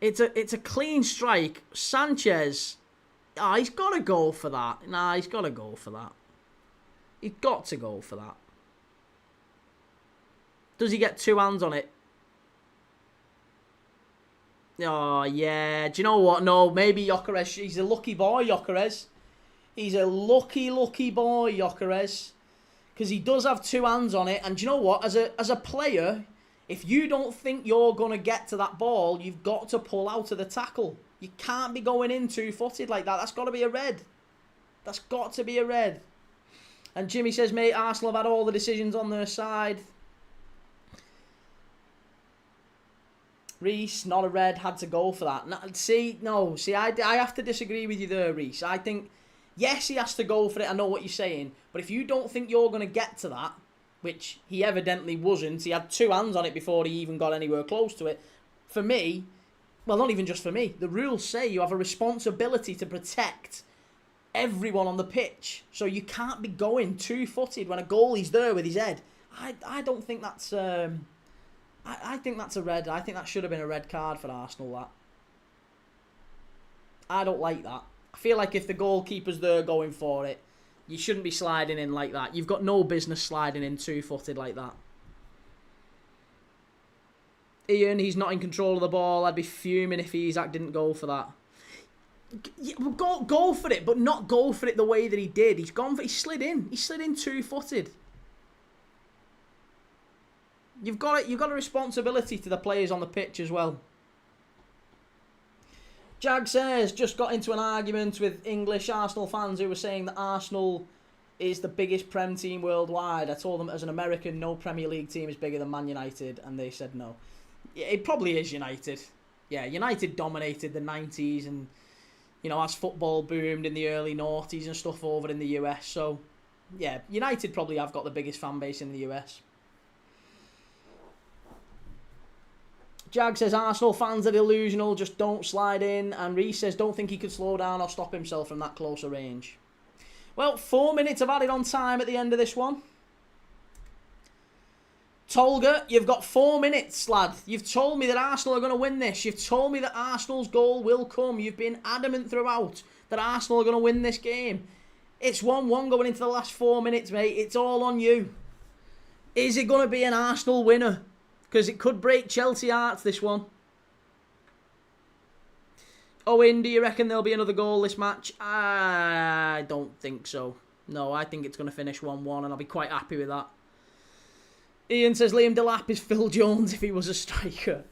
it's a clean strike. Sanchez, he's got to go for that. Nah, he's got to go for that. He's got to go for that. Does he get 2 hands on it? Oh, yeah. Do you know what? No, maybe Gyökeres. He's a lucky boy, Gyökeres. He's a lucky boy, Gyökeres. Because he does have 2 hands on it. And do you know what? As a player, if you don't think you're going to get to that ball, you've got to pull out of the tackle. You can't be going in 2-footed like that. That's got to be a red. That's got to be a red. And Jimmy says, mate, Arsenal have had all the decisions on their side. Reese, not a red, had to go for that. I have to disagree with you there, Reese. I think, yes, he has to go for it. I know what you're saying. But if you don't think you're going to get to that, which he evidently wasn't, he had 2 hands on it before he even got anywhere close to it. For me, well, not even just for me, the rules say you have a responsibility to protect everyone on the pitch. So you can't be going 2-footed when a goalie's there with his head. I don't think that's... I think that's a red. I think that should have been a red card for Arsenal, that. I don't like that. I feel like if the goalkeeper's there going for it, you shouldn't be sliding in like that. You've got no business sliding in 2-footed like that. Ian, he's not in control of the ball. I'd be fuming if Isak didn't go for that. Yeah, well, go for it, but not go for it the way that he did. He slid in. He slid in 2-footed. You've got a responsibility to the players on the pitch as well. Jag says, just got into an argument with English Arsenal fans who were saying that Arsenal is the biggest Prem team worldwide. I told them as an American, no Premier League team is bigger than Man United, and they said no. Yeah, it probably is United. Yeah, United dominated the 90s and, you know, as football boomed in the early noughties and stuff over in the US. So, yeah, United probably have got the biggest fan base in the US. Jag says, Arsenal fans are delusional, just don't slide in. And Reece says, don't think he could slow down or stop himself from that closer range. Well, 4 minutes of added on time at the end of this one. Tolga, you've got 4 minutes, lad. You've told me that Arsenal are going to win this. You've told me that Arsenal's goal will come. You've been adamant throughout that Arsenal are going to win this game. It's 1-1 going into the last 4 minutes, mate. It's all on you. Is it going to be an Arsenal winner? Because it could break Chelsea hearts, this one. Owen, do you reckon there'll be another goal this match? I don't think so. No, I think it's going to finish 1-1 and I'll be quite happy with that. Ian says Liam Delap is Phil Jones if he was a striker.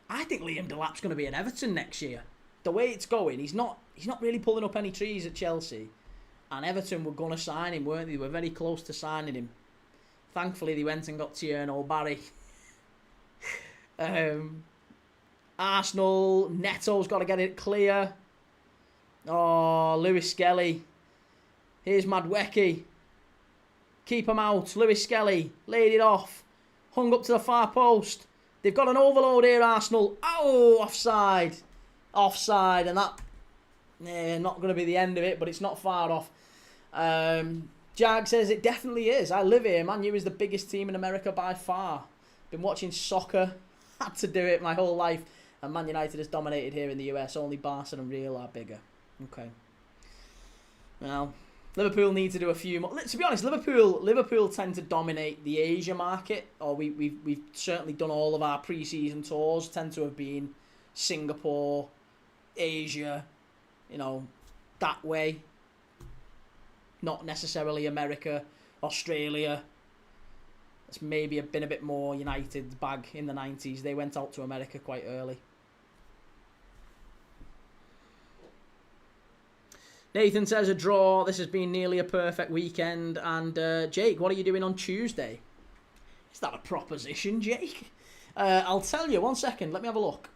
I think Liam Delap's going to be at Everton next year. The way it's going, he's not really pulling up any trees at Chelsea. And Everton were going to sign him, weren't they? They were very close to signing him. Thankfully, they went and got Tierno Barry. Arsenal, Neto's got to get it clear. Oh, Lewis Skelly. Here's Madwecki. Keep him out. Lewis Skelly laid it off. Hung up to the far post. They've got an overload here, Arsenal. Oh, offside. Offside. And that, not going to be the end of it, but it's not far off. Jag says it definitely is. I live here. Man U is the biggest team in America by far. Been watching soccer. Had to do it my whole life. And Man United has dominated here in the US. Only Barca and Real are bigger. Okay. Well, Liverpool need to do a few more. To be honest, Liverpool tend to dominate the Asia market. Or we've certainly done all of our pre-season tours. Tend to have been Singapore, Asia, you know, that way. Not necessarily America, Australia. It's maybe been a bit more United's bag in the 90s. They went out to America quite early. Nathan says a draw. This has been nearly a perfect weekend. And Jake, what are you doing on Tuesday? Is that a proposition, Jake? I'll tell you. 1 second. Let me have a look.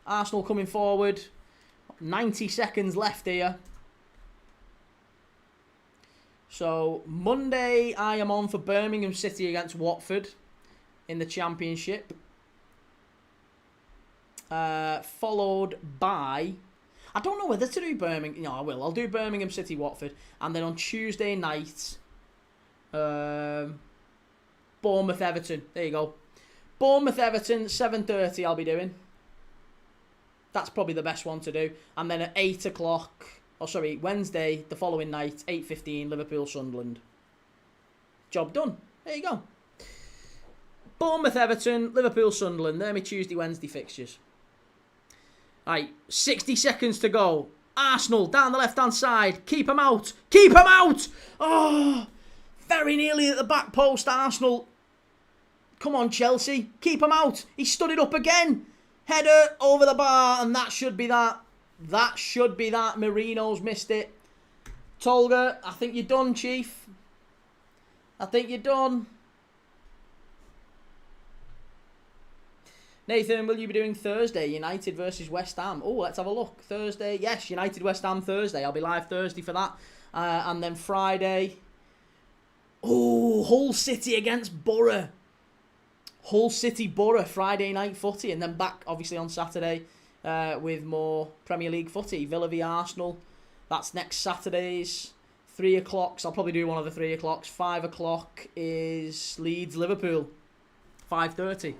Arsenal coming forward. 90 seconds left here. So, Monday I am on for Birmingham City against Watford in the Championship. Followed by... I don't know whether to do Birmingham... No, I will. I'll do Birmingham City, Watford. And then on Tuesday night... Bournemouth Everton. There you go. Bournemouth Everton, 7:30 I'll be doing. That's probably the best one to do. And then at 8 o'clock, Wednesday, the following night, 8:15, Liverpool, Sunderland. Job done. There you go. Bournemouth, Everton, Liverpool, Sunderland. They're my Tuesday, Wednesday fixtures. Right, 60 seconds to go. Arsenal down the left-hand side. Keep them out. Keep them out! Oh, very nearly at the back post, Arsenal. Come on, Chelsea. Keep them out. He stood it up again. Header over the bar, and that should be that. That should be that. Mourinho's missed it. Tolga, I think you're done, Chief. I think you're done. Nathan, will you be doing Thursday? United versus West Ham. Oh, let's have a look. Thursday. Yes, United West Ham Thursday. I'll be live Thursday for that. And then Friday. Oh, Hull City against Borough. Hull City Borough Friday night footy. And then back, obviously, on Saturday with more Premier League footy. Villa v Arsenal. That's next Saturday's 3 o'clock. So I'll probably do one of the 3 o'clocks. 5 o'clock is Leeds Liverpool. 5:30.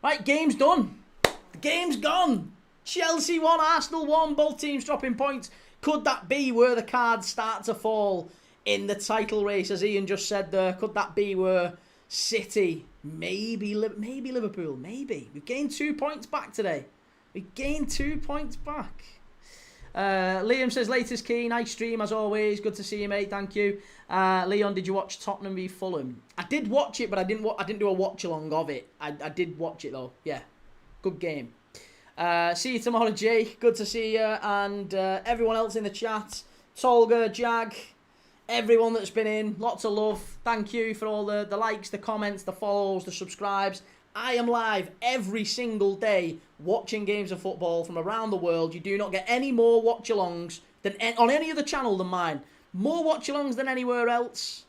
Right, game's done. The game's gone. Chelsea won, Arsenal won. Both teams dropping points. Could that be where the cards start to fall in the title race, as Ian just said there? Could that be where City, maybe Liverpool, maybe? We've gained 2 points back today. We've gained 2 points back. Liam says, latest key, nice stream as always. Good to see you, mate. Thank you. Leon, did you watch Tottenham v Fulham? I did watch it, but I didn't do a watch along of it. I did watch it though. Yeah, good game. See you tomorrow, Jake. Good to see you, and everyone else in the chat. Tolga, Jag, everyone that's been in. Lots of love. Thank you for all the likes, the comments, the follows, the subscribes. I am live every single day watching games of football from around the world. You do not get any more watch-alongs than on any other channel than mine. More watch-alongs than anywhere else.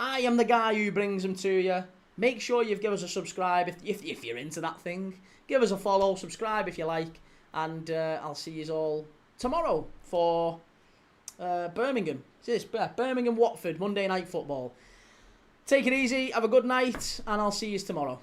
I am the guy who brings them to you. Make sure you give us a subscribe if you're into that thing. Give us a follow, subscribe if you like. And I'll see you all tomorrow for Birmingham. Birmingham-Watford, Monday Night Football. Take it easy, have a good night, and I'll see you tomorrow.